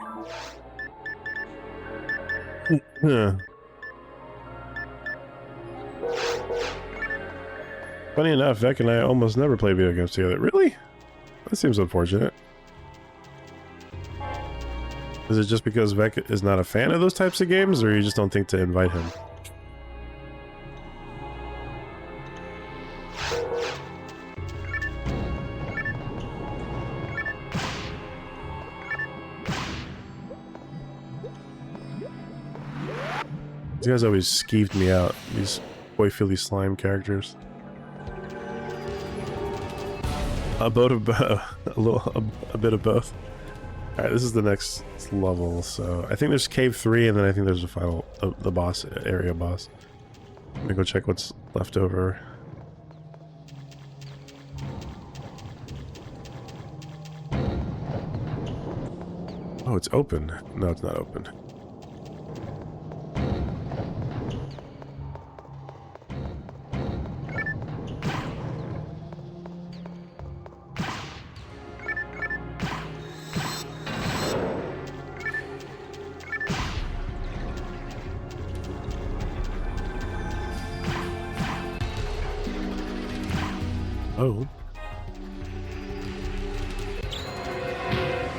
Yeah. Funny enough, Vek and I almost never play video games together. Really? That seems unfortunate. Is it just because Vek is not a fan of those types of games, or you just don't think to invite him? These guys always skeeved me out, these boy Philly slime characters. A bit of both. Alright, this is the next level, so I think there's cave 3, and then I think there's a final, the boss, area boss. Let me go check what's left over. Oh, it's open. No, it's not open. Oh.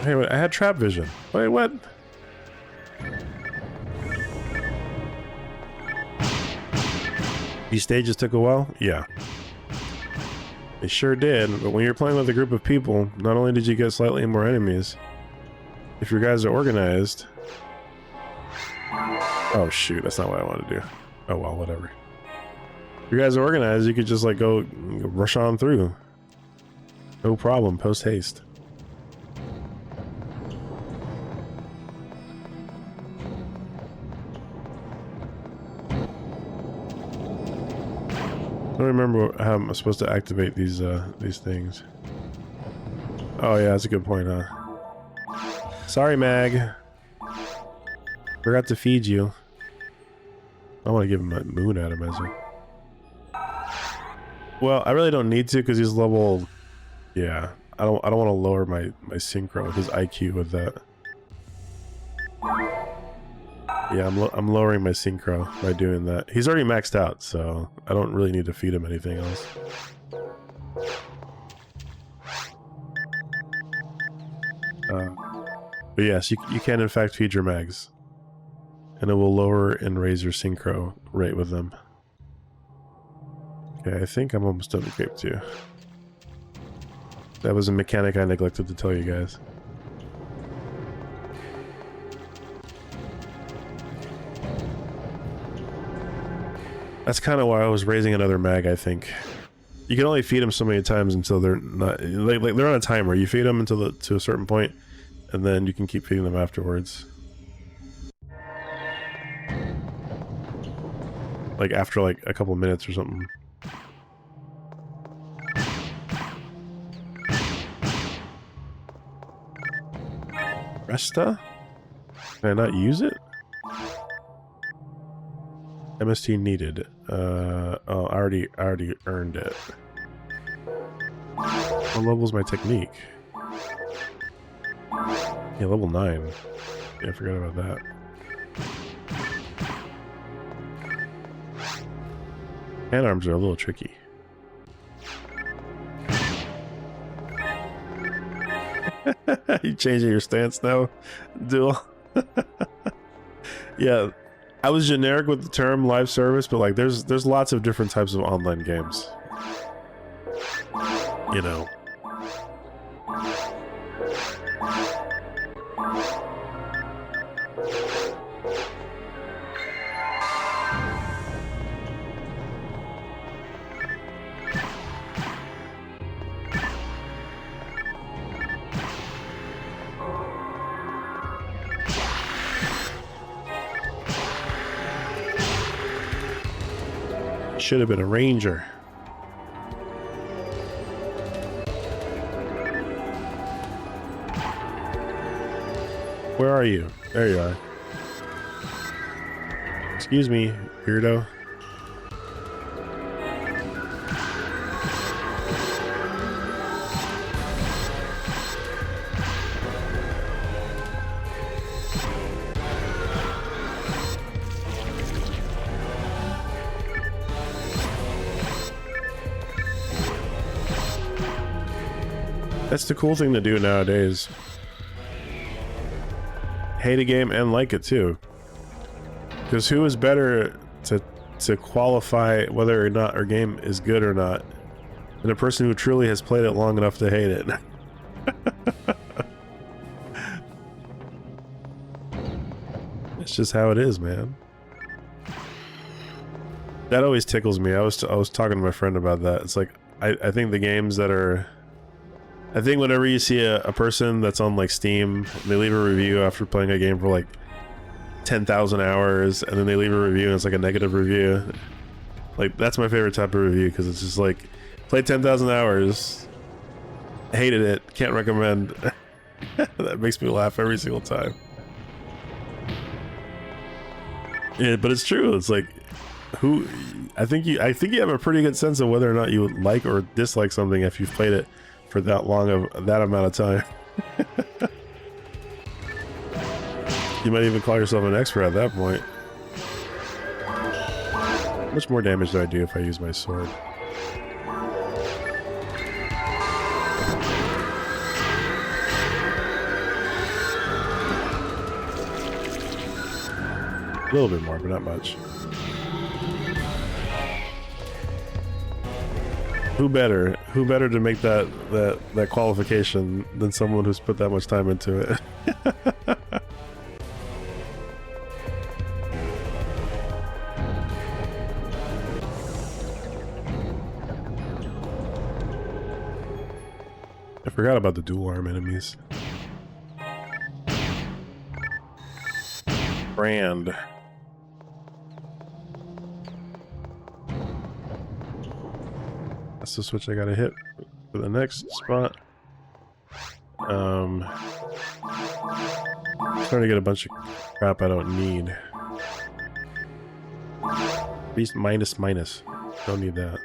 Hey, wait, I had trap vision. Wait, what? These stages took a while? Yeah. They sure did, but when you're playing with a group of people, not only did you get slightly more enemies, if your guys are organized... Oh shoot, that's not what I want to do. Oh well, whatever. If you guys are organized, you could just like go rush on through. No problem. Post haste. I don't remember how I'm supposed to activate these things. Oh yeah, that's a good point, huh? Sorry, Mag. Forgot to feed you. I want to give him a moon atomizer. Well, I really don't need to because he's level. Yeah, I don't want to lower my synchro, his IQ with that. Yeah, I'm lowering my synchro by doing that. He's already maxed out, so I don't really need to feed him anything else. But yes, you can in fact feed your mags, and it will lower and raise your synchro rate with them. Okay, I think I'm almost done with Grape 2. That was a mechanic I neglected to tell you guys. That's kind of why I was raising another mag, I think. You can only feed them so many times until they're not... Like they're on a timer. You feed them until to a certain point, and then you can keep feeding them afterwards. Like after like a couple minutes or something. Resta? Can I not use it? MST needed. Oh, I already earned it. What level's my technique? Yeah, level 9. Yeah, I forgot about that. Hand arms are a little tricky. You changing your stance now, Duel? Yeah. I was generic with the term live service, but like there's lots of different types of online games. You know. Should have been a ranger. Where are you? There you are. Excuse me, weirdo. That's the cool thing to do nowadays. Hate a game and like it too. Because who is better to qualify whether or not our game is good or not than a person who truly has played it long enough to hate it? It's just how it is, man. That always tickles me. I was talking to my friend about that. It's like I think the games that are... I think whenever you see a person that's on like Steam, and they leave a review after playing a game for like 10,000 hours, and then they leave a review and it's like a negative review, like that's my favorite type of review, because it's just like, played 10,000 hours, hated it, can't recommend. That makes me laugh every single time. Yeah, but it's true. It's like, I think you have a pretty good sense of whether or not you would like or dislike something if you've played it for that long of that amount of time. You might even call yourself an expert at that point. How much more damage do I do if I use my sword? A little bit more, but not much. Who better to make that qualification than someone who's put that much time into it? I forgot about the dual arm enemies. Brand. That's the switch I gotta hit for the next spot. I'm trying to get a bunch of crap I don't need. Beast minus. Don't need that.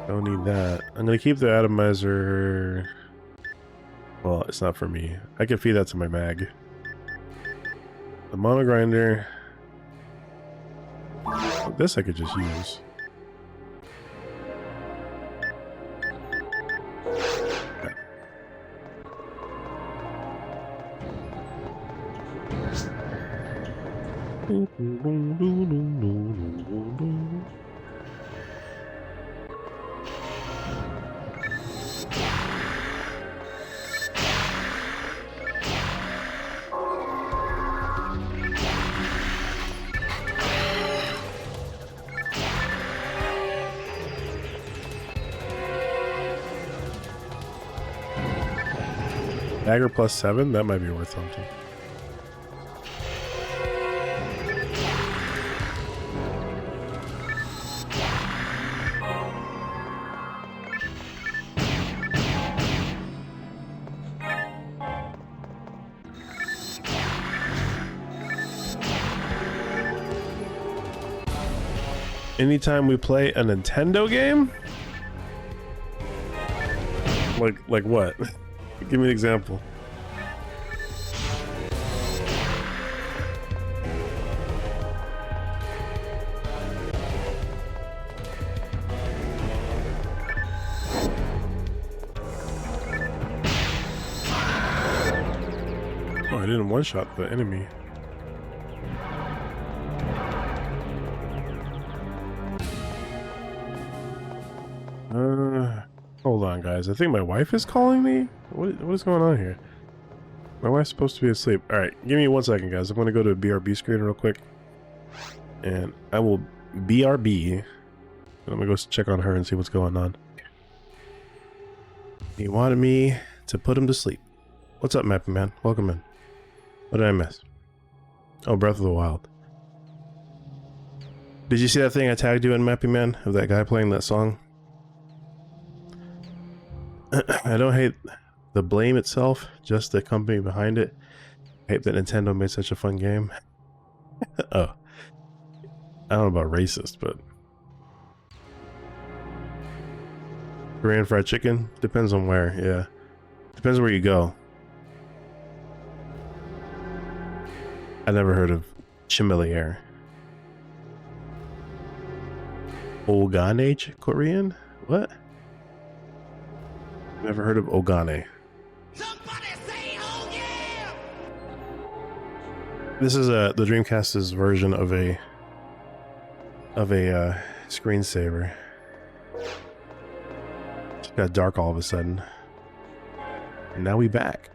Don't need that. I'm gonna keep the atomizer. Well, it's not for me. I can feed that to my mag. The mono grinder. This I could just use. Dagger plus 7? That might be worth something. Anytime we play a Nintendo game? Like what? Give me an example. Oh, I didn't one-shot the enemy. Hold on, guys. I think my wife is calling me? What is going on here? My wife's supposed to be asleep. Alright, give me 1 second, guys. I'm going to go to a BRB screen real quick. And I will BRB. And I'm going to go check on her and see what's going on. He wanted me to put him to sleep. What's up, Mappy Man? Welcome in. What did I miss? Oh, Breath of the Wild. Did you see that thing I tagged you in, Mappy Man? Of that guy playing that song? I don't hate the blame itself, just the company behind it. I hate that Nintendo made such a fun game. Oh. I don't know about racist, but... Korean fried chicken? Depends on where, yeah. Depends where you go. I never heard of chimelier. Ogane Korean? What? Never heard of Ogane. Somebody say, oh yeah! This is the Dreamcast's version of a screensaver. It got dark all of a sudden. And now we back.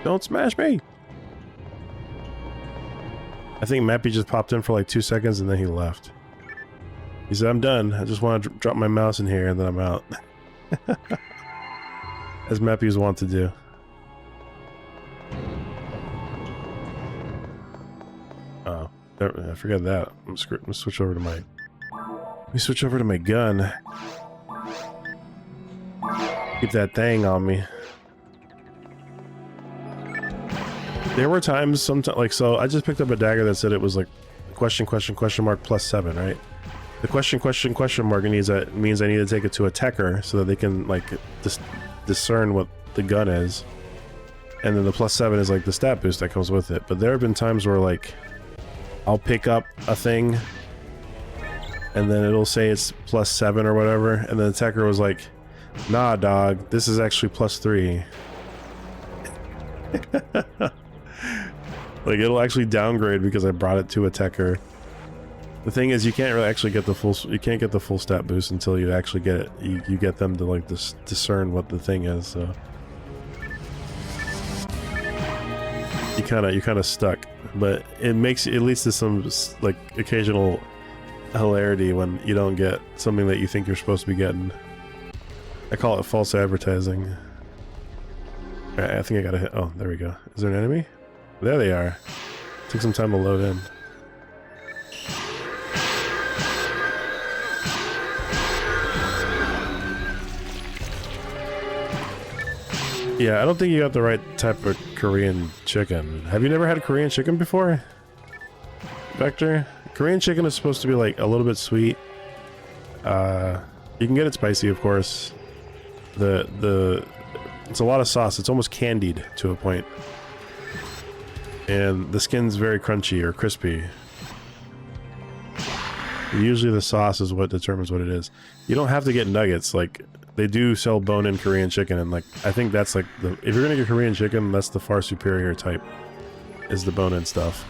Don't smash me! I think Mappy just popped in for like 2 seconds and then he left. He said, I'm done. I just want to drop my mouse in here and then I'm out. As Mappy's want to do. Oh, I forgot that. I'm gonna switch over to my... Let me switch over to my gun. Keep that thing on me. There were times, sometimes, like, so I just picked up a dagger that said it was like question mark plus 7, right? The question mark means I need to take it to a techer so that they can like discern what the gun is, and then the plus 7 is like the stat boost that comes with it. But there have been times where like I'll pick up a thing and then it'll say it's plus 7 or whatever, and then the techer was like, nah dog, this is actually plus 3. Like, it'll actually downgrade because I brought it to a techer. The thing is, you can't really actually get the full, you can't get the full stat boost until you actually get it. You get them to like discern what the thing is, so. You you're kind of stuck. But it leads to some like occasional hilarity when you don't get something that you think you're supposed to be getting. I call it false advertising. Alright, I think I gotta hit. Oh, there we go. Is there an enemy? There they are. Took some time to load in. Yeah, I don't think you got the right type of Korean chicken. Have you never had Korean chicken before? Vektor? Korean chicken is supposed to be like a little bit sweet. You can get it spicy, of course. It's a lot of sauce. It's almost candied to a point. And the skin's very crunchy or crispy. Usually the sauce is what determines what it is. You don't have to get nuggets. Like, they do sell bone-in Korean chicken, and like, I think that's like if you're gonna get Korean chicken, that's the far superior type, is the bone-in stuff.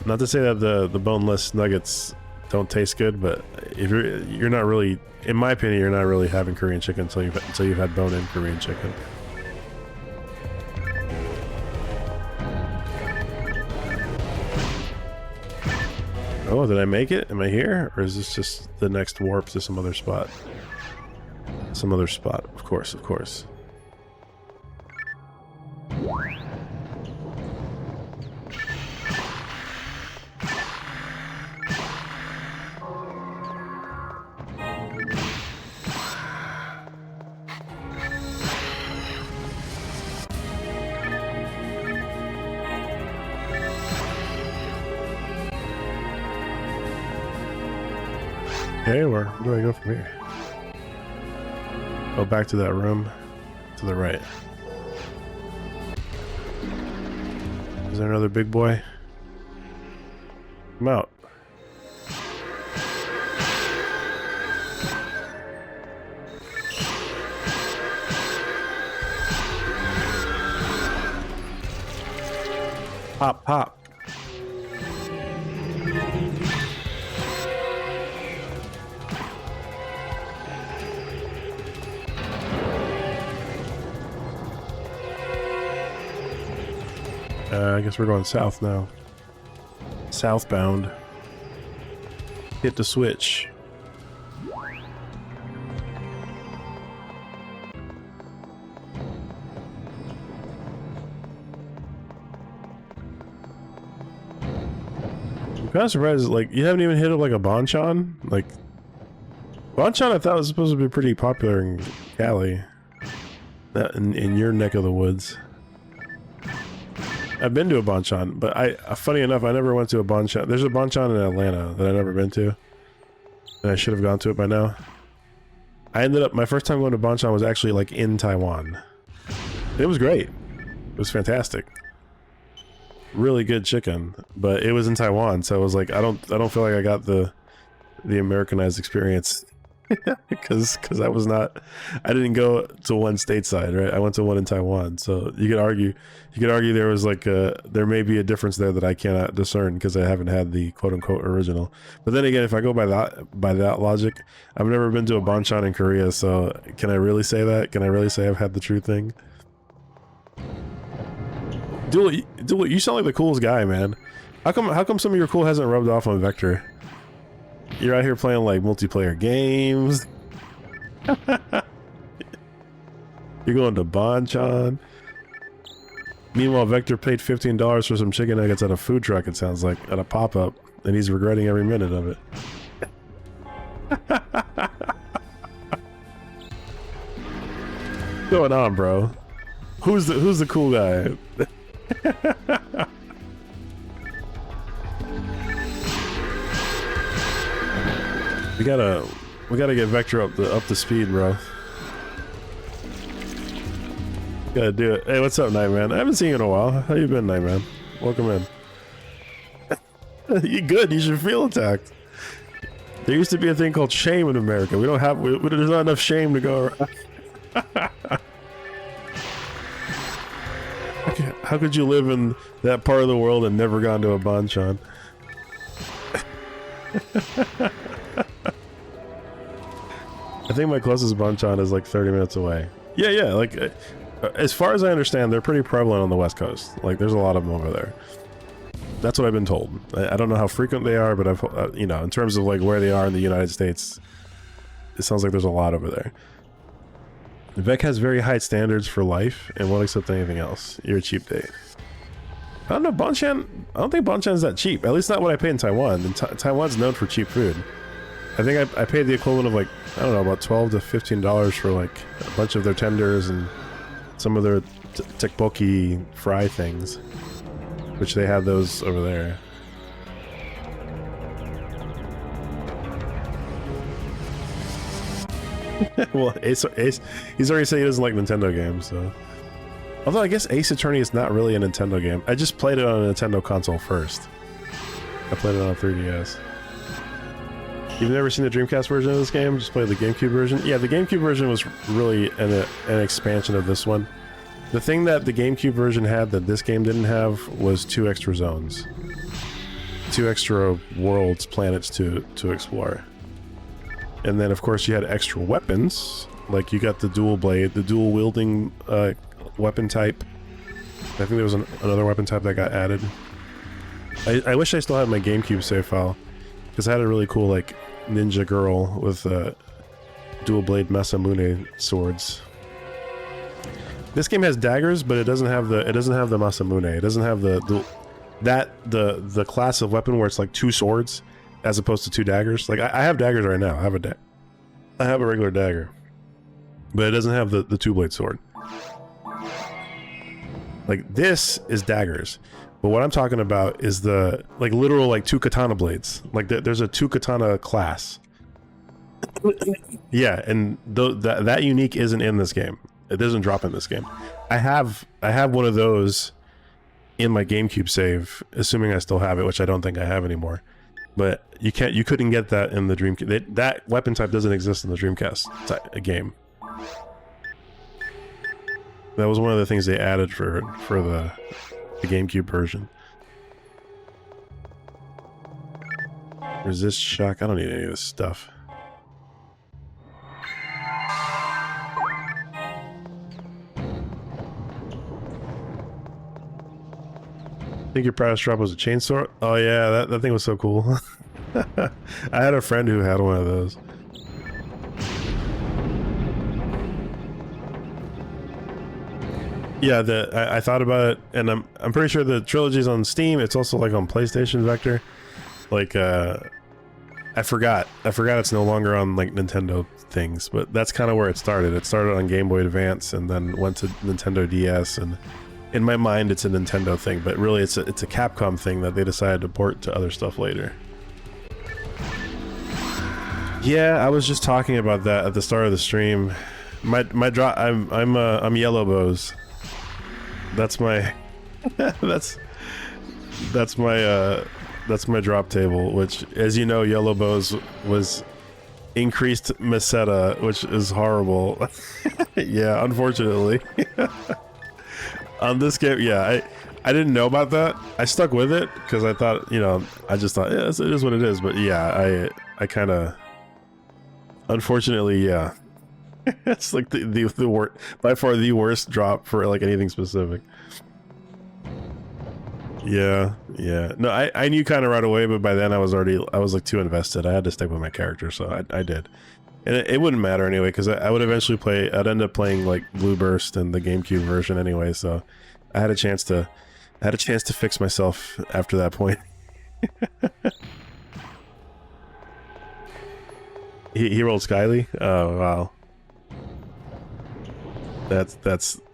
Not to say that the boneless nuggets don't taste good, but if you're not really, in my opinion, you're not really having Korean chicken until you've had bone-in Korean chicken. Oh, did I make it? Am I here? Or is this just the next warp to some other spot? Some other spot, of course, of course. Okay, where do I go from here? Oh, back to that room. To the right. Is there another big boy? Come out. Pop, pop. I guess we're going south now. Southbound. Hit the switch. I'm kind of surprised, like, you haven't even hit it like a Bonchon? Like, Bonchon I thought was supposed to be pretty popular in Cali. In your neck of the woods. I've been to a Bonchon, but funny enough, I never went to a Bonchon. There's a Bonchon in Atlanta that I've never been to. And I should have gone to it by now. I ended up, my first time going to Bonchon was actually like in Taiwan. It was great. It was fantastic. Really good chicken, but it was in Taiwan, so I was like, I don't feel like I got the Americanized experience. because I didn't go to one stateside, right? I went to one in Taiwan, so you could argue there was like there may be a difference there that I cannot discern because I haven't had the quote-unquote original. But then again, if I go by that logic, I've never been to a Bonchon in Korea, so can I really say that? Can I really say I've had the true thing? Duel, you sound like the coolest guy, man. How come some of your cool hasn't rubbed off on Vektor? You're out here playing like multiplayer games. You're going to Bonchon. Meanwhile, Vektor paid $15 for some chicken nuggets at a food truck, it sounds like, at a pop-up, and he's regretting every minute of it. What's going on, bro? Who's the cool guy? We gotta get Vektor up to speed, bro. Gotta do it. Hey, what's up, Nightman? I haven't seen you in a while. How you been, Nightman? Welcome in. You good? You should feel attacked. There used to be a thing called shame in America. We don't have. There's not enough shame to go around. How could you live in that part of the world and never gone to a Bonchon? I think my closest Bonchon is like 30 minutes away. Yeah, like As far as I understand, they're pretty prevalent on the West Coast. Like, there's a lot of them over there. That's what I've been told. I don't know how frequent they are, but I've, you know, in terms of like where they are in the United States, it sounds like there's a lot over there. Vec has very high standards for life and won't accept anything else. You're a cheap date. I don't know, Bonchan. I don't think Bonchan's that cheap. At least not what I pay in Taiwan. And Taiwan's known for cheap food. I think I paid the equivalent of like, I don't know, about $12 to $15 for like a bunch of their tenders and some of their tteokbokki fry things, which they have those over there. Well, Ace, he's already said he doesn't like Nintendo games, so. Although I guess Ace Attorney is not really a Nintendo game. I just played it on a Nintendo console first. I played it on a 3DS. You've never seen the Dreamcast version of this game? Just played the GameCube version? Yeah, the GameCube version was really an expansion of this one. The thing that the GameCube version had that this game didn't have was 2 extra zones. 2 extra worlds, planets to explore. And then, of course, you had extra weapons. Like, you got the dual blade, the dual wielding weapon type. I think there was another weapon type that got added. I wish I still had my GameCube save file, because I had a really cool, like, ninja girl with dual blade Masamune swords. This game has daggers, but it doesn't have the Masamune. It doesn't have the class of weapon where it's like 2 swords as opposed to 2 daggers. Like, I have daggers right now. I have a regular dagger, but it doesn't have the 2-blade sword. Like, this is daggers, but what I'm talking about is the like literal like 2 katana blades. Like there's a 2 katana class. Yeah, and that unique isn't in this game. It doesn't drop in this game. I have one of those in my GameCube save, assuming I still have it, which I don't think I have anymore. But you couldn't get that in the Dreamcast. That weapon type doesn't exist in the Dreamcast game. That was one of the things they added for the GameCube version. Resist shock. I don't need any of this stuff. I think your proudest drop was a chainsaw? Oh yeah, that thing was so cool. I had a friend who had one of those. Yeah, I thought about it, and I'm pretty sure the trilogy's on Steam. It's also like on PlayStation Vektor. Like I forgot it's no longer on like Nintendo things, but that's kind of where it started. It started on Game Boy Advance and then went to Nintendo DS, and in my mind it's a Nintendo thing, but really it's a Capcom thing that they decided to port to other stuff later. Yeah, I was just talking about that at the start of the stream. My drop, I'm Yellow Bows. That's my that's my drop table, which, as you know, Yellow Bows was increased Meseta, which is horrible. Yeah, unfortunately. On this game, yeah, I didn't know about that. I stuck with it because I thought, you know, I just thought, yeah, it is what it is. But yeah, I kind of, unfortunately, yeah. It's like the worst, by far the worst drop for like anything specific. Yeah. No, I knew kind of right away, but by then I was like too invested. I had to stick with my character, so I did. And it wouldn't matter anyway, because I would eventually I'd end up playing like Blue Burst and the GameCube version anyway, so I had a chance to fix myself after that point. he rolled Skyly? Oh wow.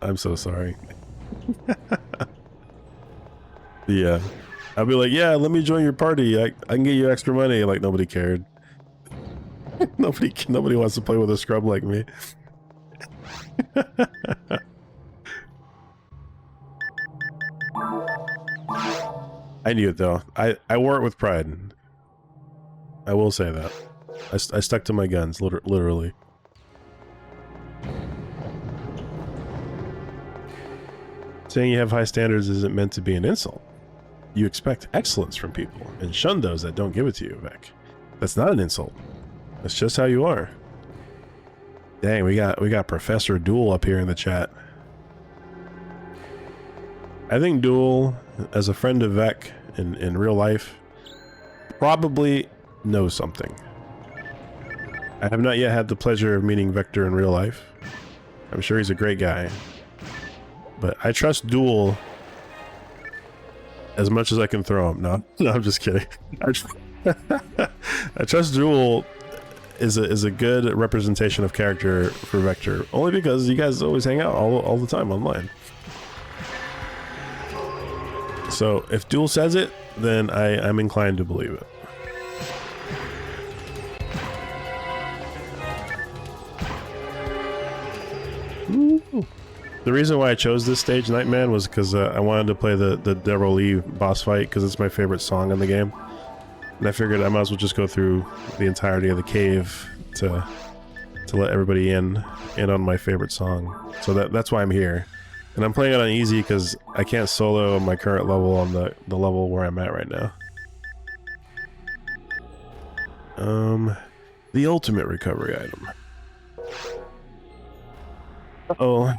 I'm so sorry. Yeah. I'll be like, yeah, let me join your party. I can get you extra money. Like, nobody cared. Nobody wants to play with a scrub like me. I knew it though. I wore it with pride. I will say that. I stuck to my guns, literally. Saying you have high standards isn't meant to be an insult. You expect excellence from people and shun those that don't give it to you, Vec. That's not an insult. That's just how you are. Dang, we got Professor Duel up here in the chat. I think Duel, as a friend of Vec in real life, probably knows something. I have not yet had the pleasure of meeting Vektor in real life. I'm sure he's a great guy. But I trust Duel as much as I can throw him. No, I'm just kidding. I trust Duel is a good representation of character for Vektor, only because you guys always hang out all the time online. So if Duel says it, then I'm inclined to believe it. Ooh. The reason why I chose this stage, Nightman, was because I wanted to play the Devil Lee boss fight because it's my favorite song in the game. And I figured I might as well just go through the entirety of the cave to let everybody in on my favorite song. So that's why I'm here. And I'm playing it on easy because I can't solo my current level on the level where I'm at right now. The ultimate recovery item. Uh-oh.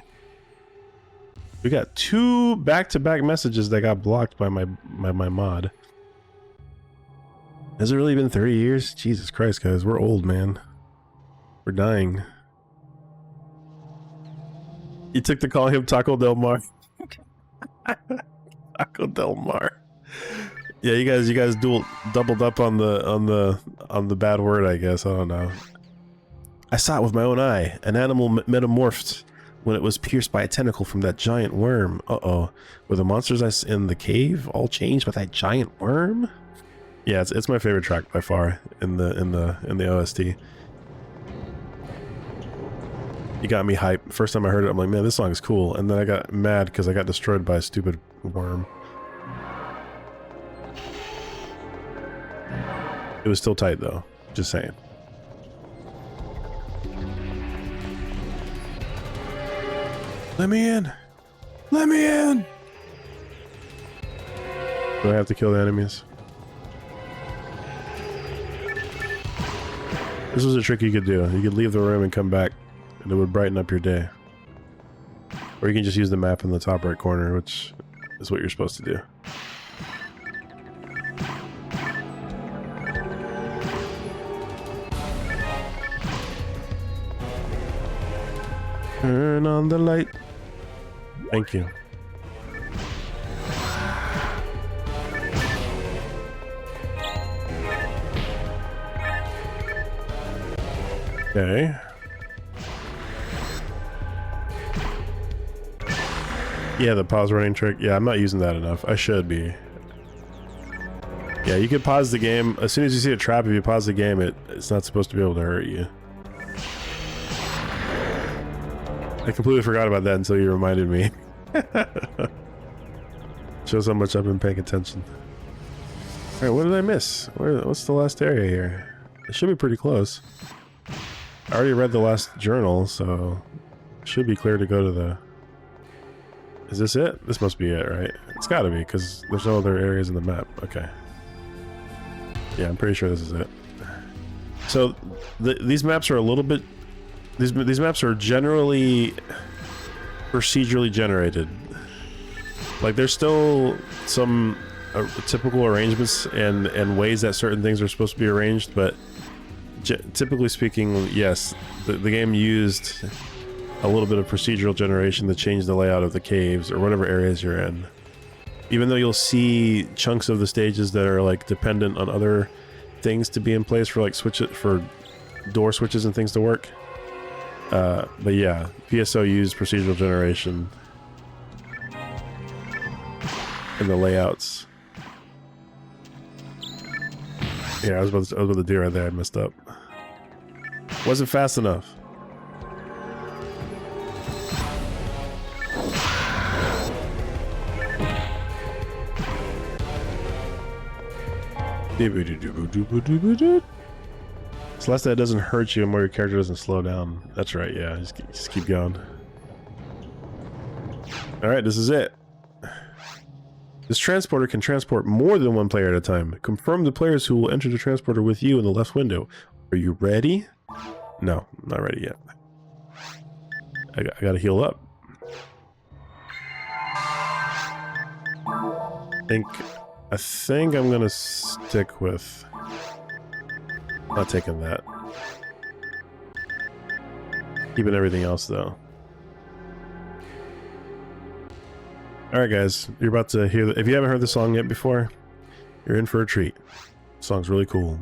We got 2 back-to-back messages that got blocked by my mod. Has it really been 30 years? Jesus Christ, guys, we're old, man. We're dying. You took to call him Taco Del Mar. Taco Del Mar. Yeah, you guys doubled up on the bad word, I guess. I don't know. I saw it with my own eye. An animal metamorphed when it was pierced by a tentacle from that giant worm. Uh-oh. Were the monsters in the cave all changed by that giant worm? Yeah, it's my favorite track by far in the OST. You got me hyped. First time I heard it, I'm like, man, this song is cool. And then I got mad because I got destroyed by a stupid worm. It was still tight though. Just saying. Let me in! Let me in! Do I have to kill the enemies? This was a trick you could do. You could leave the room and come back, and it would brighten up your day. Or you can just use the map in the top right corner, which is what you're supposed to do. Turn on the light. Thank you. Okay. Yeah, the pause running trick. Yeah, I'm not using that enough. I should be. Yeah, you can pause the game. As soon as you see a trap, if you pause the game, it's not supposed to be able to hurt you. I completely forgot about that until you reminded me. Shows how much I've been paying attention. Alright, what did I miss? What's the last area here? It should be pretty close. I already read the last journal, so it should be clear to go to the... Is this it? This must be it, right? It's gotta be, because there's no other areas in the map. Okay. Yeah, I'm pretty sure this is it. So, these maps are a little bit... These maps are generally procedurally generated. Like, there's still some typical arrangements and ways that certain things are supposed to be arranged, but typically speaking, yes, the game used a little bit of procedural generation to change the layout of the caves or whatever areas you're in. Even though you'll see chunks of the stages that are like dependent on other things to be in place for like for door switches and things to work. But yeah, PSO used procedural generation in the layouts. Yeah, I was about to do right there. I messed up. Wasn't fast enough. It's less that it doesn't hurt you and more your character doesn't slow down. That's right, yeah. Just keep going. Alright, this is it. This transporter can transport more than one player at a time. Confirm the players who will enter the transporter with you in the left window. Are you ready? No, I'm not ready yet. I gotta heal up. I think I'm gonna stick with not taking that. Keeping everything else though. Alright guys, you're about to hear if you haven't heard the song yet before, you're in for a treat. The song's really cool.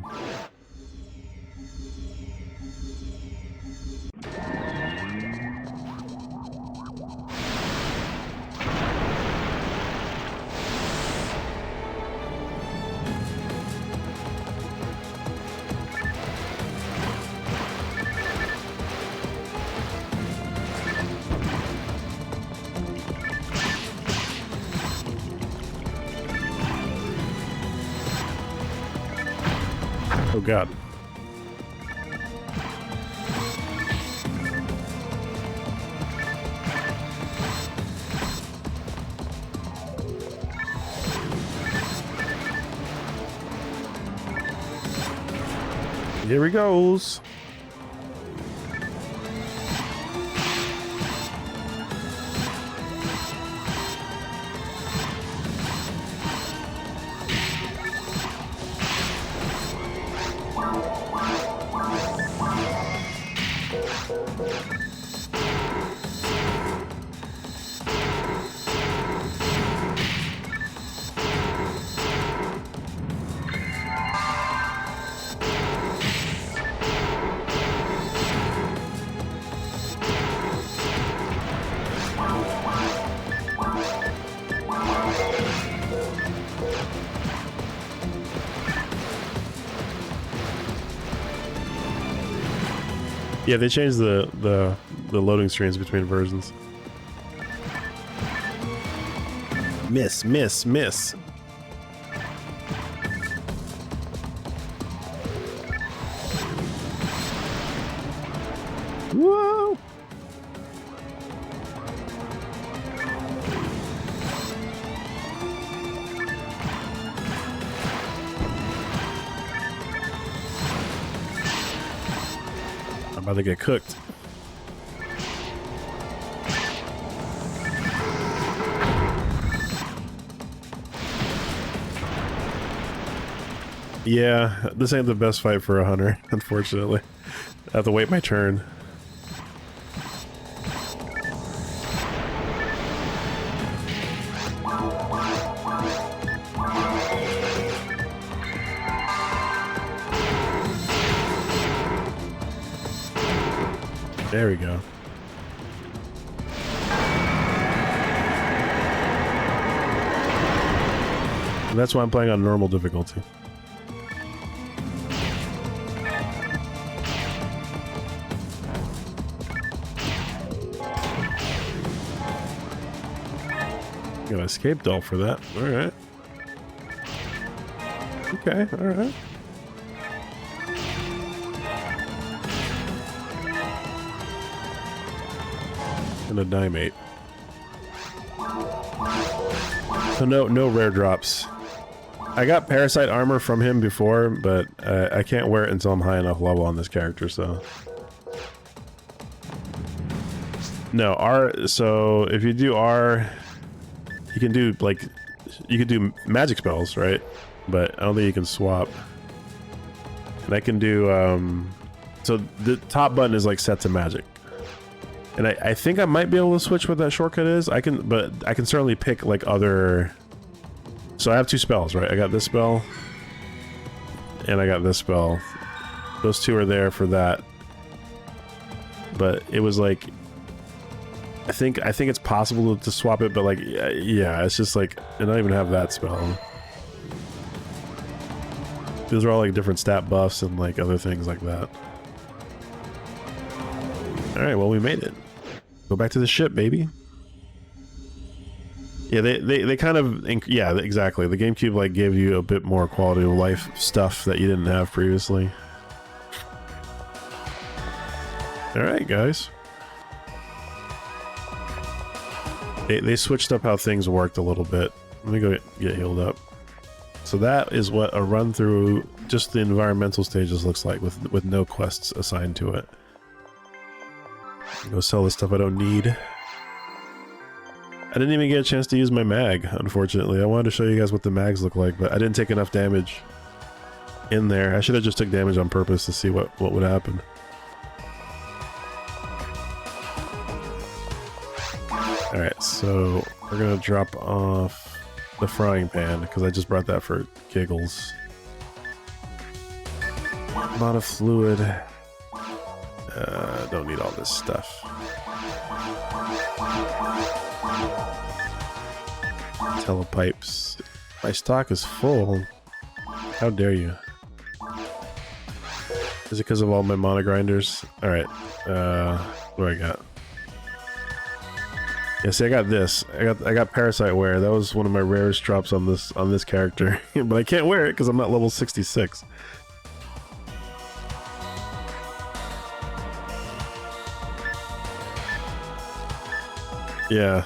Oh god. Here he goes. Yeah, they changed the loading screens between versions. Miss, miss, miss. Whoa! I'm about to get cooked. Yeah, this ain't the best fight for a hunter, unfortunately. I have to wait my turn. There we go. And that's why I'm playing on normal difficulty. Got an escape doll for that. Alright. Okay, alright. And a Dimate. So no rare drops. I got Parasite armor from him before, but I can't wear it until I'm high enough level on this character, so... No, R... So, if you do R... You can do, like... You can do magic spells, right? But I don't think you can swap. And I can do, So, the top button is, like, set to magic. And I think I might be able to switch what that shortcut is. But I can certainly pick, like, other... So I have two spells, right? I got this spell, and I got this spell. Those two are there for that. But it was like, I think it's possible to swap it, but like, yeah, it's just like, I don't even have that spell. Those are all like different stat buffs and like other things like that. All right, well, we made it. Go back to the ship, baby. Yeah, they kind of, yeah, exactly. The GameCube like gave you a bit more quality of life stuff that you didn't have previously. All right, guys. They switched up how things worked a little bit. Let me go get healed up. So that is what a run through just the environmental stages looks like with no quests assigned to it. Go sell the stuff I don't need. I didn't even get a chance to use my mag, unfortunately. I wanted to show you guys what the mags look like, but I didn't take enough damage in there. I should have just took damage on purpose to see what would happen. Alright, so we're gonna drop off the frying pan, because I just brought that for giggles. A lot of fluid. Don't need all this stuff. Telepipes. My stock is full. How dare you? Is it because of all my monogrinders? Alright. What do I got? Yeah, see, I got this. I got Parasite Wear. That was one of my rarest drops on this character. But I can't wear it because I'm not level 66. Yeah,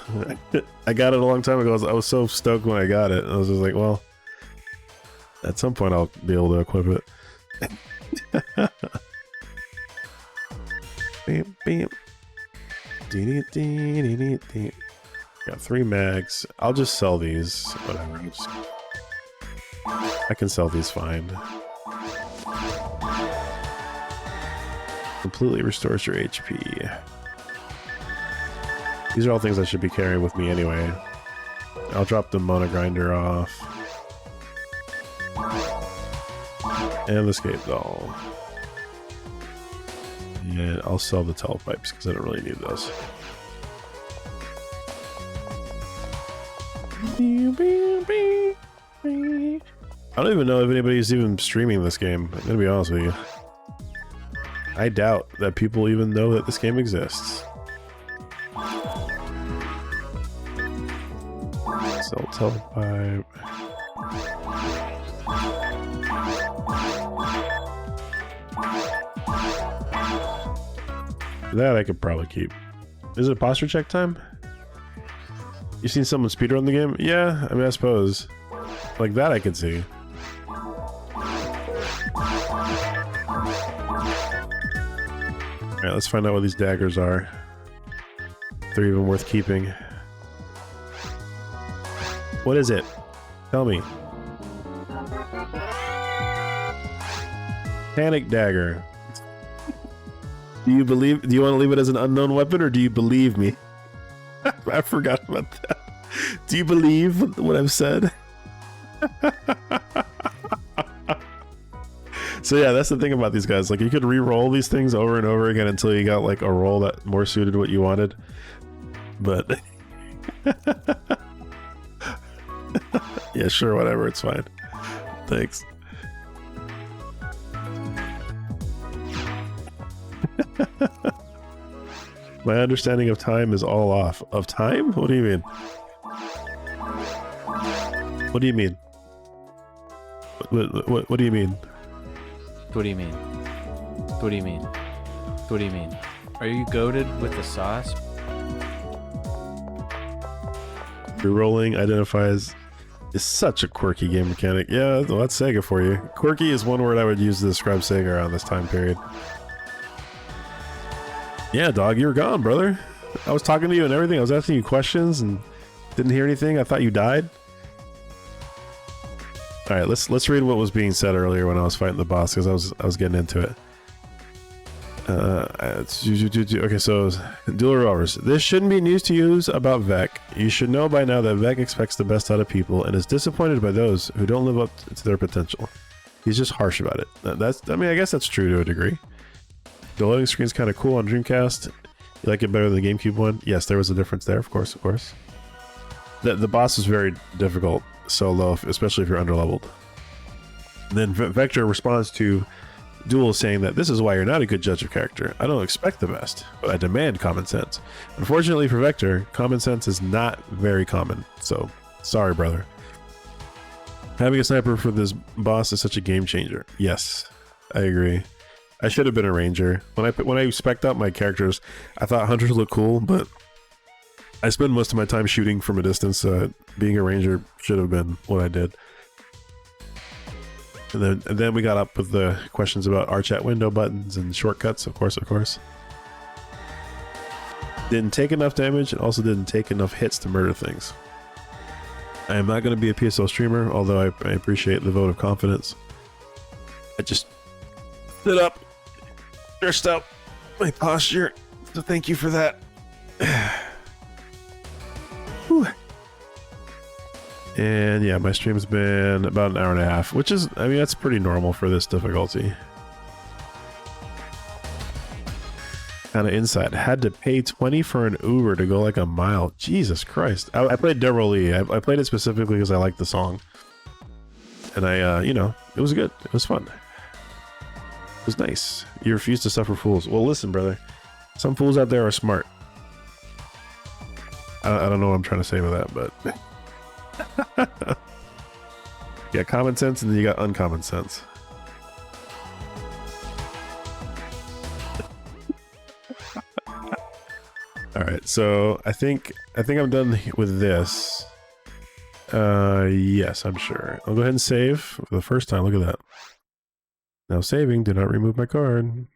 I got it a long time ago. I was so stoked when I got it. I was just like, well, at some point I'll be able to equip it. Bam, bam. Got 3 mags. I'll just sell these. Whatever. I can sell these fine. Completely restores your HP. These are all things I should be carrying with me anyway. I'll drop the monogrinder off. And the escape doll. And I'll sell the telepipes because I don't really need those. I don't even know if anybody's even streaming this game. I'm gonna be honest with you. I doubt that people even know that this game exists. Sell telepipe. That I could probably keep. Is it posture check time? You seen someone speedrun the game? Yeah, I mean, I suppose. Like that I could see. Alright, let's find out what these daggers are. If they're even worth keeping. What is it? Tell me. Panic dagger. Do you want to leave it as an unknown weapon, or do you believe me? I forgot about that. Do you believe what I've said? So yeah, that's the thing about these guys. Like, you could re-roll these things over and over again until you got like a roll that more suited what you wanted. But yeah, sure, whatever, it's fine. Thanks. My understanding of time is all off. Of time? What do you mean? What do you mean? What do you mean? What do you mean? What do you mean? What do you mean? Are you goated with the sauce? Rerolling identifies is such a quirky game mechanic. Yeah, well, that's Sega for you. Quirky is one word I would use to describe Sega around this time period. Yeah, dog, you were gone, brother. I was talking to you and everything. I was asking you questions and didn't hear anything. I thought you died. All right, let's read what was being said earlier when I was fighting the boss, because I was getting into it. Okay, so Dual Revolvers. This shouldn't be news to you about Vek. You should know by now that Vek expects the best out of people and is disappointed by those who don't live up to their potential. He's just harsh about it. I mean, I guess that's true to a degree. The loading screen's kind of cool on Dreamcast. You like it better than the GameCube one? Yes, there was a difference there, of course. The boss is very difficult solo, especially if you're underleveled. And then Vektor responds to Duel saying that this is why you're not a good judge of character. I don't expect the best, but I demand common sense. Unfortunately for Vektor, common sense is not very common, so sorry, brother. Having a sniper for this boss is such a game changer. Yes, I agree. I should have been a ranger. When I spec'd out my characters, I thought hunters looked cool, but I spend most of my time shooting from a distance. Being a ranger should have been what I did. And then we got up with the questions about our chat window buttons and shortcuts, of course. Didn't take enough damage and also didn't take enough hits to murder things. I am not going to be a PSL streamer, although I appreciate the vote of confidence. I just stood up, dressed up my posture, so thank you for that. Whew. And yeah, my stream's been about an hour and a half, which is, I mean, that's pretty normal for this difficulty. Kind of insight. Had to pay 20 for an Uber to go like a mile. Jesus Christ. I played Devil Lee. I played it specifically because I liked the song. And I, you know, it was good. It was fun. It was nice. You refuse to suffer fools. Well, listen, brother. Some fools out there are smart. I don't know what I'm trying to say with that, but... you got common sense and then you got uncommon sense. All right, so I think I'm done with this. Yes, I'm sure. I'll go ahead and save for the first time. Look at that. Now saving. Do not remove my card.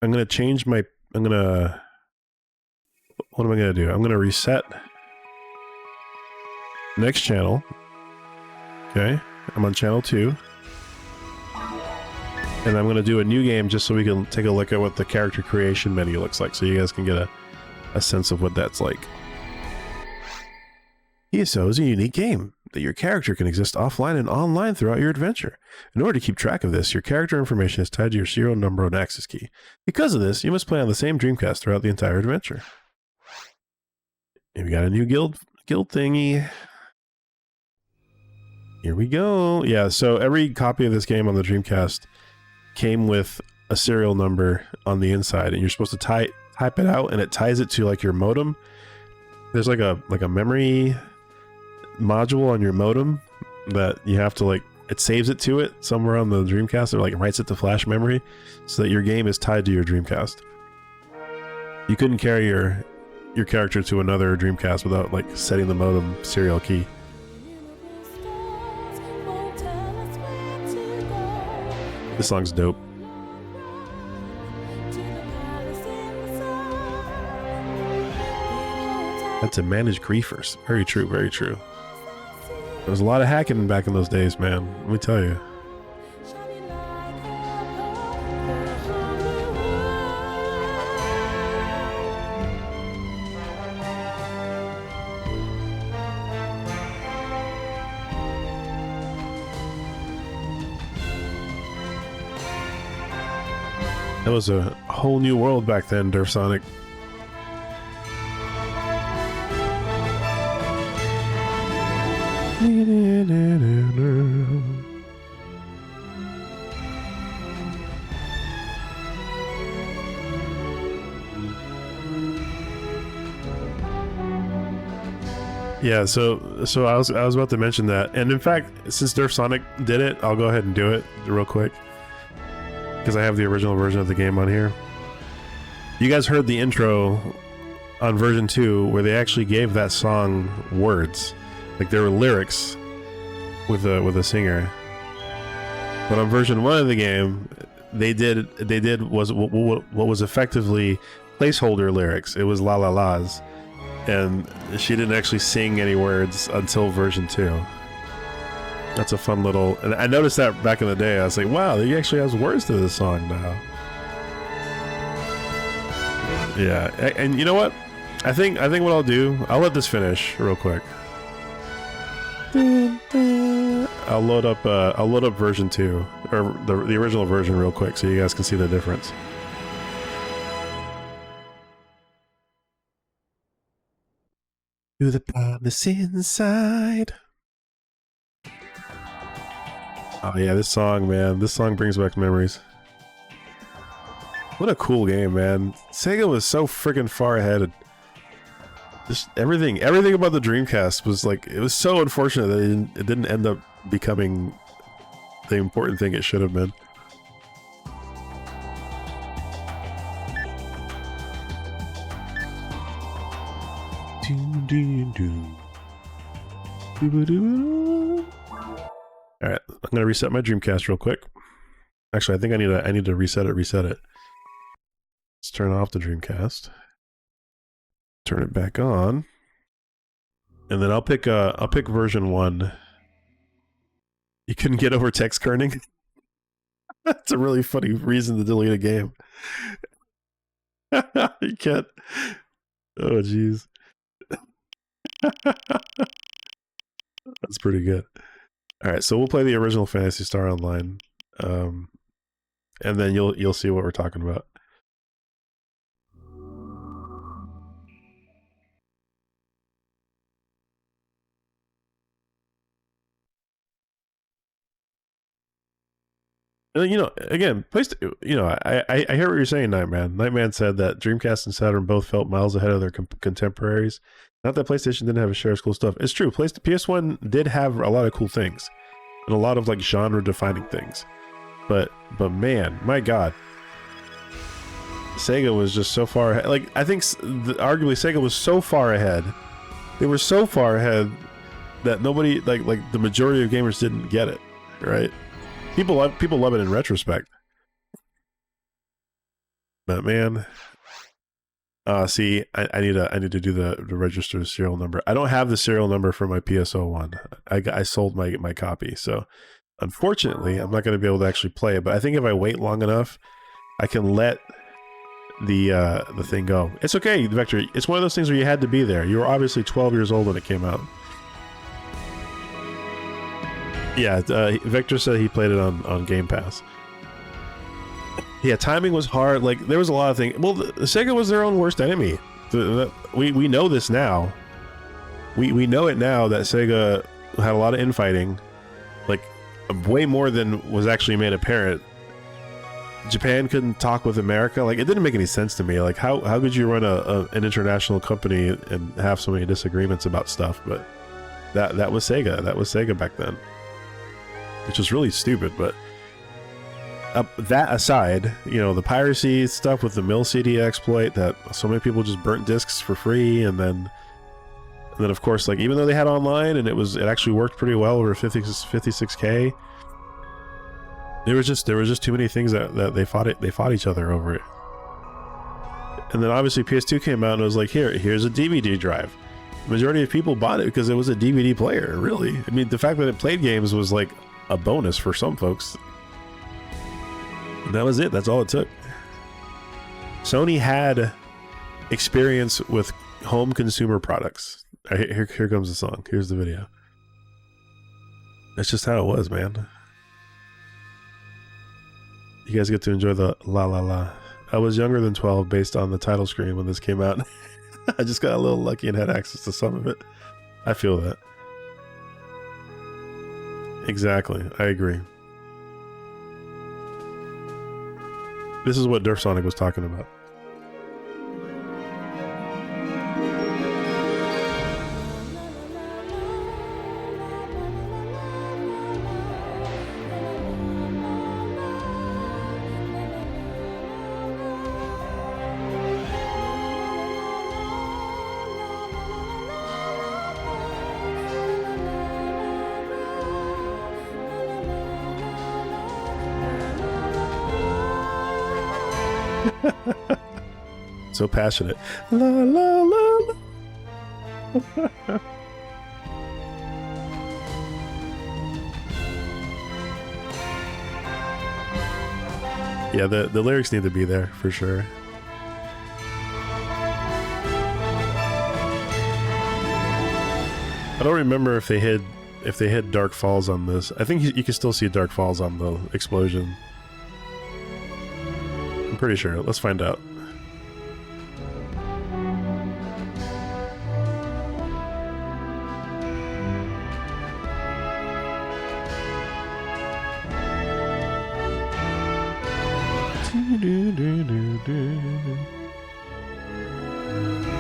I'm gonna change my. What am I gonna do? I'm gonna reset. Next channel. Okay, I'm on channel 2. And I'm going to do a new game just so we can take a look at what the character creation menu looks like, so you guys can get a sense of what that's like. ESO is a unique game that your character can exist offline and online throughout your adventure. In order to keep track of this, your character information is tied to your serial number and access key. Because of this, you must play on the same Dreamcast throughout the entire adventure. And we got a new guild thingy. Here we go. Yeah, so every copy of this game on the Dreamcast came with a serial number on the inside, and you're supposed to type it out, and it ties it to like your modem. There's like a memory module on your modem that you have to like, it saves it to it somewhere on the Dreamcast, or like writes it to flash memory so that your game is tied to your Dreamcast. You couldn't carry your character to another Dreamcast without like setting the modem serial key. This song's dope. Had to manage griefers. Very true, very true. There was a lot of hacking back in those days, man. Let me tell you. That was a whole new world back then, Derf Sonic. Yeah, so I was about to mention that, and in fact, since Derf Sonic did it, I'll go ahead and do it real quick. Because I have the original version of the game on here. You guys heard the intro on version 2 where they actually gave that song words. Like there were lyrics with a singer. But on version 1 of the game, what was effectively placeholder lyrics. It was la la la's. And she didn't actually sing any words until version 2. That's a fun little, and I noticed that back in the day. I was like, wow, he actually has words to this song now. Yeah, and you know what? I think what I'll do, I'll let this finish real quick. I'll load up version 2, or the original version real quick so you guys can see the difference. To the promise inside. Oh yeah, this song, man. This song brings back memories. What a cool game, man. Sega was so freaking far ahead. Just everything about the Dreamcast was like, it was so unfortunate that it didn't end up becoming the important thing it should have been. All right, I'm gonna reset my Dreamcast real quick. Actually, I think I need to reset it. Let's turn off the Dreamcast. Turn it back on. And then I'll pick version 1. You couldn't get over text kerning? That's a really funny reason to delete a game. You can't. Oh, jeez. That's pretty good. All right, so we'll play the original Phantasy Star Online, and then you'll see what we're talking about. And, you know, again, I hear what you're saying, Nightman. Nightman said that Dreamcast and Saturn both felt miles ahead of their contemporaries. Not that PlayStation didn't have a share of cool stuff. It's true. PS1 did have a lot of cool things, and a lot of like genre-defining things. But man, my God, Sega was just so far ahead. Like, I think arguably Sega was so far ahead. They were so far ahead that nobody, like the majority of gamers didn't get it, right? People love it in retrospect. But man, see, I need to do the register serial number. I don't have the serial number for my PSO1. I sold my copy, so unfortunately, I'm not going to be able to actually play it. But I think if I wait long enough, I can let the thing go. It's okay, Vektor. It's one of those things where you had to be there. You were obviously 12 years old when it came out. Yeah, Vektor said he played it on Game Pass. Yeah, timing was hard. Like, there was a lot of things. Well, Sega was their own worst enemy. We know this now. We know it now that Sega had a lot of infighting. Like, way more than was actually made apparent. Japan couldn't talk with America. Like, it didn't make any sense to me. Like, how could you run an international company and have so many disagreements about stuff? But that was Sega. That was Sega back then. Which was really stupid, but that aside, you know, the piracy stuff with the mill CD exploit that so many people just burnt discs for free, and then of course, like, even though they had online and it actually worked pretty well over 56K, there was just too many things that they fought each other over it. And then obviously PS2 came out and it was like, here's a DVD drive. The majority of people bought it because it was a DVD player, really. I mean, the fact that it played games was like a bonus for some folks. And that was it. That's all it took. Sony had experience with home consumer products. Here comes the song. Here's the video. That's just how it was, man. You guys get to enjoy the la la la. I was younger than 12 based on the title screen when this came out. I just got a little lucky and had access to some of it. I feel that. Exactly. I agree. This is what Derf Sonic was talking about. So passionate. La la la. Yeah, the lyrics need to be there for sure. I don't remember if they hid Dark Falls on this. I think you can still see Dark Falls on the explosion. I'm pretty sure. Let's find out.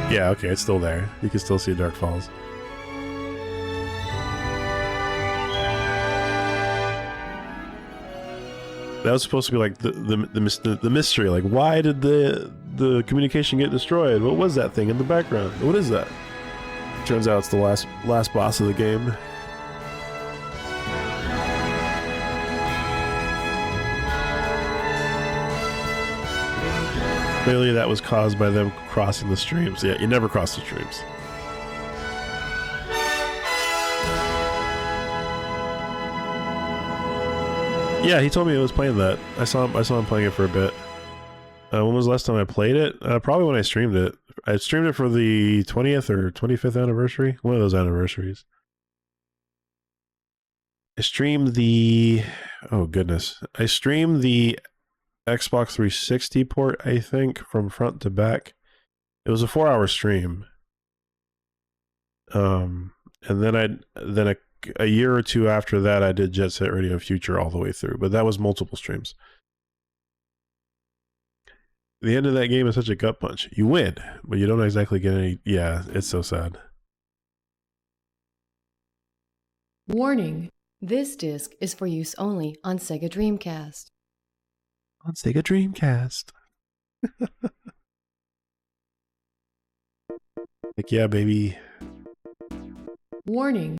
Yeah, okay, it's still there. You can still see Dark Falls. That was supposed to be like the mystery. Like, why did the communication get destroyed? What was that thing in the background? What is that? Turns out it's the last boss of the game. Clearly that was caused by them crossing the streams. Yeah, you never cross the streams. Yeah, he told me he was playing that. I saw him playing it for a bit. When was the last time I played it? Probably when I streamed it. I streamed it for the 20th or 25th anniversary. One of those anniversaries. I streamed the... Oh, goodness. I streamed the Xbox 360 port, I think, from front to back. It was a 4-hour stream. And then a year or two after that, I did Jet Set Radio Future all the way through. But that was multiple streams. The end of that game is such a gut punch. You win, but you don't exactly get any... Yeah, it's so sad. Warning. This disc is for use only on Sega Dreamcast. On Sega Dreamcast. Like, yeah, baby. Warning.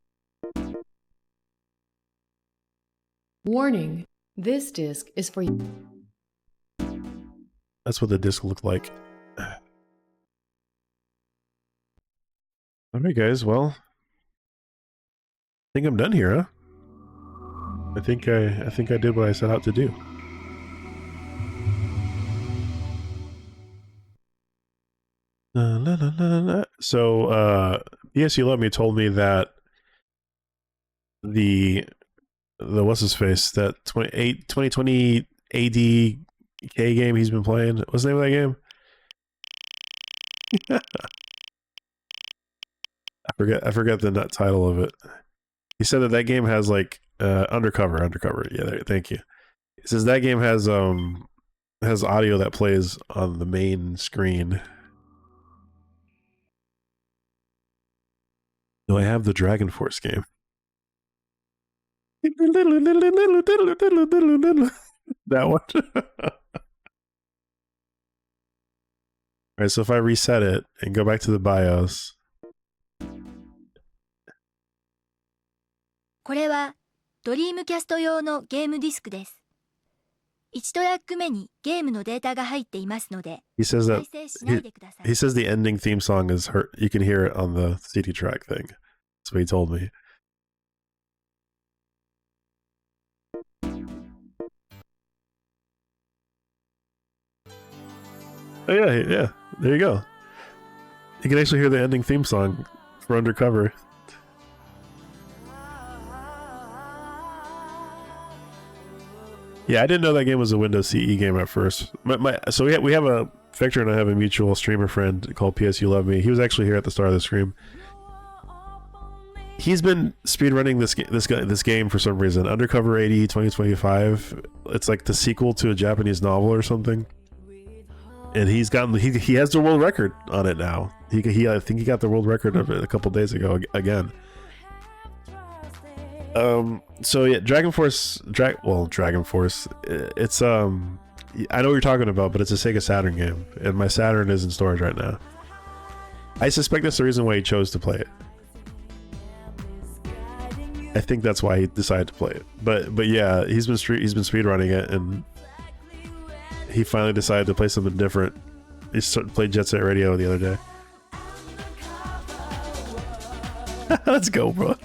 Warning. This disc is for... That's what the disc looked like. Alright guys, well, I think I'm done here, huh? I think I did what I set out to do. La, la, la, la, la. So, Yes You Love Me told me that the what's his face, that 2020 ADK game he's been playing. What's the name of that game? I forget the title of it. He said that game has like undercover. Yeah, thank you. He says that game has audio that plays on the main screen. Do I have the Dragon Force game? That one. Alright, so if I reset it and go back to the BIOS. これはドリームキャスト用のゲームディスクです 1トラック目にゲームのデータが入っていますので He says that 再生しないでください he says the ending theme song is hurt. You can hear it on the CD track thing. That's what he told me. Oh yeah. There you go. You can actually hear the ending theme song for Undercover. Yeah, I didn't know that game was a Windows CE game at first. So we have a Vektor and I have a mutual streamer friend called PS You Love Me. He was actually here at the start of the stream. He's been speedrunning this game for some reason. Undercover 80 2025. It's like the sequel to a Japanese novel or something. And he has the world record on it now. I think he got the world record of it a couple days ago again. So yeah, Dragon Force. It's I know what you're talking about, but it's a Sega Saturn game, and my Saturn is in storage right now. I suspect that's the reason why he chose to play it. I think that's why he decided to play it. But yeah, he's been speedrunning it, and he finally decided to play something different. He played Jet Set Radio the other day. Let's go, bro.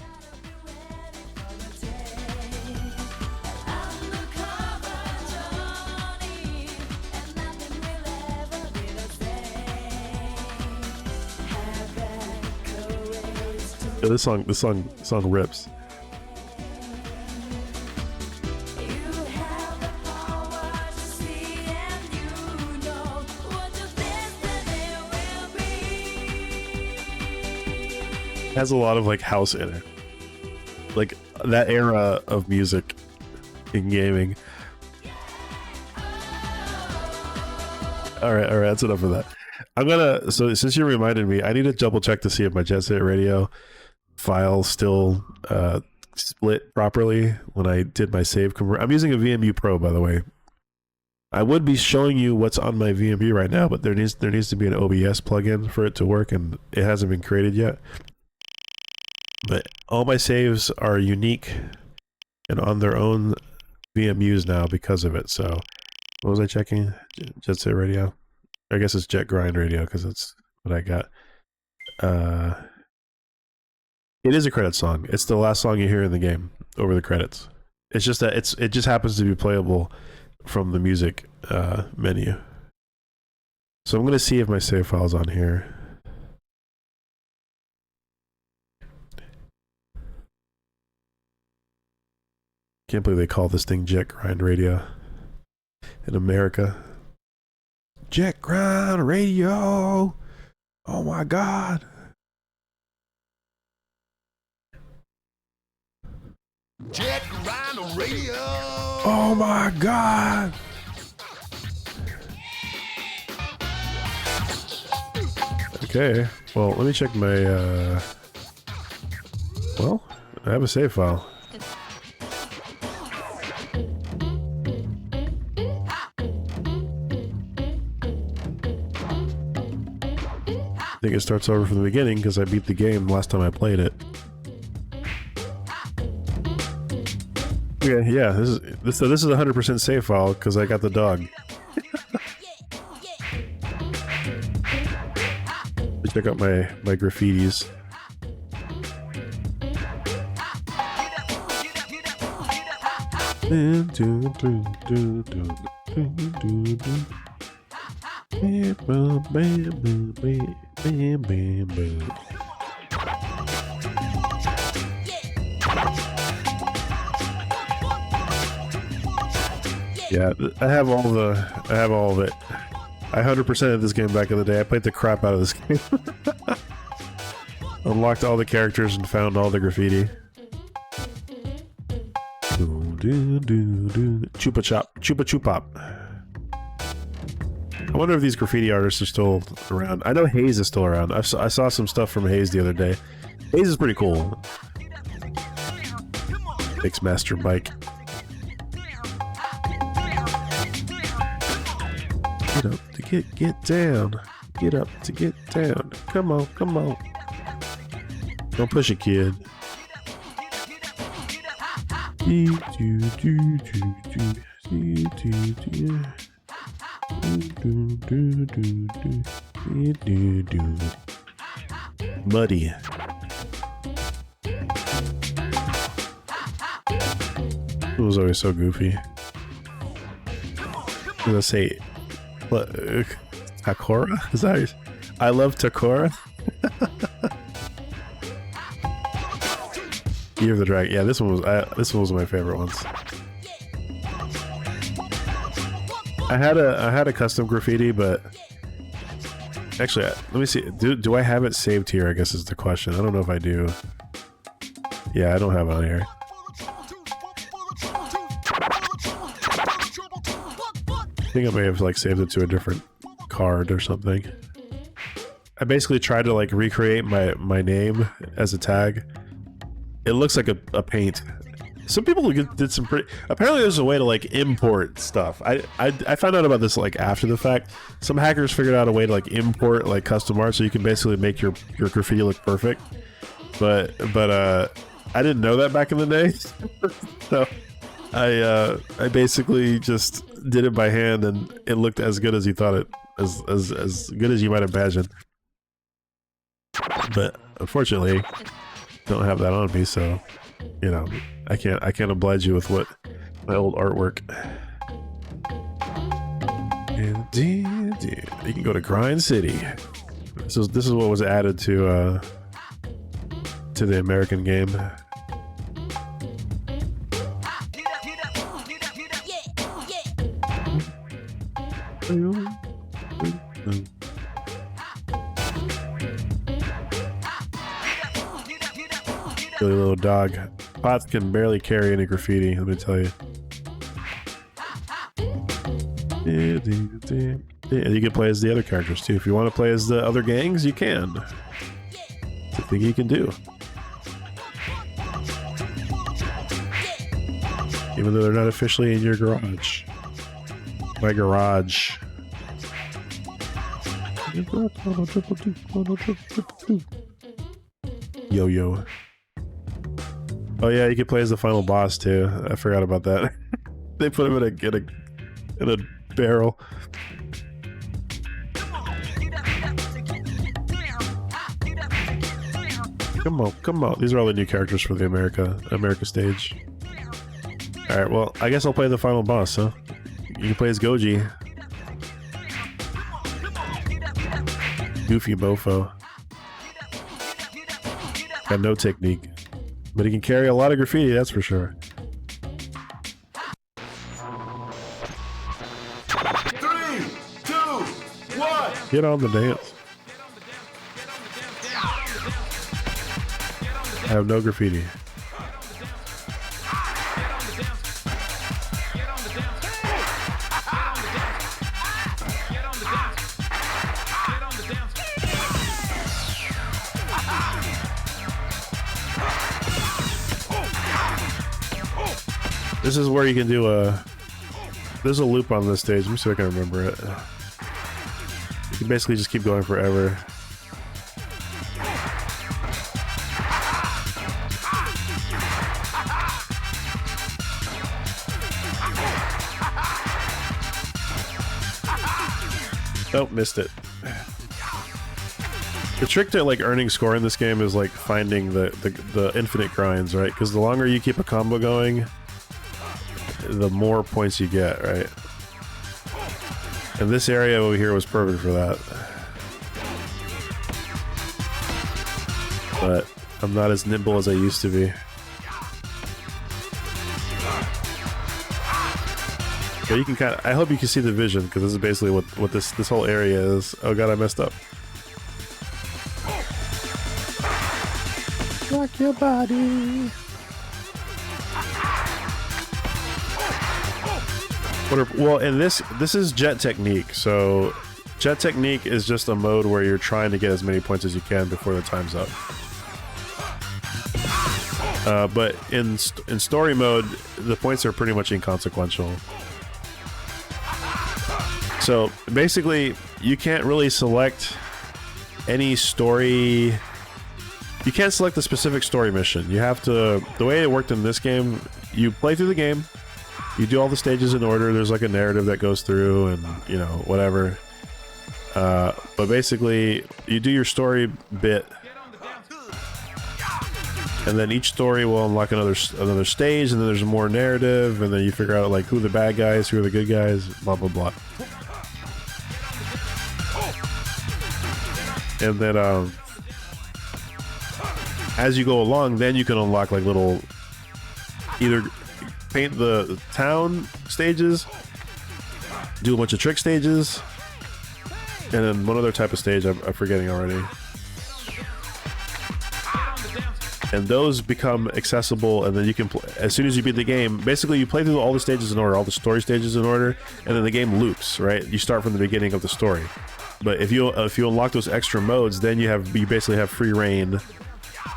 Yeah, this song rips. Has a lot of like house in it, like that era of music in gaming. All right, that's enough of that. So since you reminded me, I need to double check to see if my Jet Set Radio file still split properly when I did my save convert. I'm using a VMU Pro, by the way. I would be showing you what's on my VMU right now, but there needs to be an OBS plugin for it to work, and it hasn't been created yet. But all my saves are unique and on their own VMUs now because of it. So what was I checking? Jet Set Radio. I guess it's Jet Grind Radio because that's what I got. It is a credit song. It's the last song you hear in the game over the credits. It's just that it just happens to be playable from the music menu. So I'm gonna see if my save file's on here. Can't believe they call this thing Jet Grind Radio in America. Jet Grind Radio. Oh my God. Jet Grind Radio. Oh my God. Okay. Well, let me check my well, I have a save file. I think it starts over from the beginning because I beat the game last time I played it. Okay, yeah, this is 100% save file because I got the dog. Check out my graffitis. Yeah, I have all of it. I 100%ed this game back in the day. I played the crap out of this game. Unlocked all the characters and found all the graffiti. Chupa chop, chupa chupop. I wonder if these graffiti artists are still around. I know Haze is still around. I saw some stuff from Haze the other day. Haze is pretty cool. Mixmaster bike. Get up to get down. Get up to get down. Come on, come on. Don't push it, kid. Muddy. It was always so goofy. Let's say Takora? Is that I love Takora? Year of the Dragon. Yeah, this one was my favorite ones. I had a custom graffiti, but actually, let me see. Do I have it saved here? I guess is the question. I don't know if I do. Yeah, I don't have it on here. I think I may have like saved it to a different card or something. I basically tried to like recreate my name as a tag. It looks like a paint. Some people did some pretty. Apparently, there's a way to like import stuff. I found out about this like after the fact. Some hackers figured out a way to like import like custom art, so you can basically make your graffiti look perfect. But I didn't know that back in the day, so I basically just did it by hand, and it looked as good as you thought it, as good as you might imagine. But unfortunately, don't have that on me, so you know I can't oblige you with what my old artwork. Indeed, you can go to Grind City. This is what was added to the American game. Silly little dog. Pots can barely carry any graffiti, let me tell you. And you can play as the other characters too. If you want to play as the other gangs, you can. It's a thing you can do. Even though they're not officially in your garage. My garage. Yo-yo. Oh yeah, you can play as the final boss too. I forgot about that. They put him in a barrel. Come on, come on. These are all the new characters for the America stage. Alright, well, I guess I'll play the final boss, huh? You can play as Goji. Goofy Bofo. Got no technique. But he can carry a lot of graffiti, that's for sure. 3, 2, 1. Get on the dance. I have no graffiti. This is where you can do a... There's a loop on this stage. Let me see if I can remember it. You can basically just keep going forever. Nope, missed it. The trick to like earning score in this game is like finding the infinite grinds, right? Because the longer you keep a combo going, the more points you get, right? And this area over here was perfect for that. But I'm not as nimble as I used to be. But you can kind of, I hope you can see the vision, because this is basically what this whole area is. Oh god, I messed up. Rock your body. Well, and this is Jet Technique. So Jet Technique is just a mode where you're trying to get as many points as you can before the time's up. But in story mode, the points are pretty much inconsequential. So basically, you can't really select any story. You can't select a specific story mission. You have to. The way it worked in this game, you play through the game, you do all the stages in order. There's like a narrative that goes through, and you know whatever. But basically, you do your story bit, and then each story will unlock another stage, and then there's more narrative, and then you figure out like who the bad guys, who are the good guys, blah blah blah. And then as you go along, then you can unlock like little, either paint the town stages, do a bunch of trick stages, and then one other type of stage I'm forgetting already. And those become accessible, and then you can as soon as you beat the game, basically you play through all the stages in order, all the story stages in order, and then the game loops, right? You start from the beginning of the story. But if you unlock those extra modes, then you basically have free reign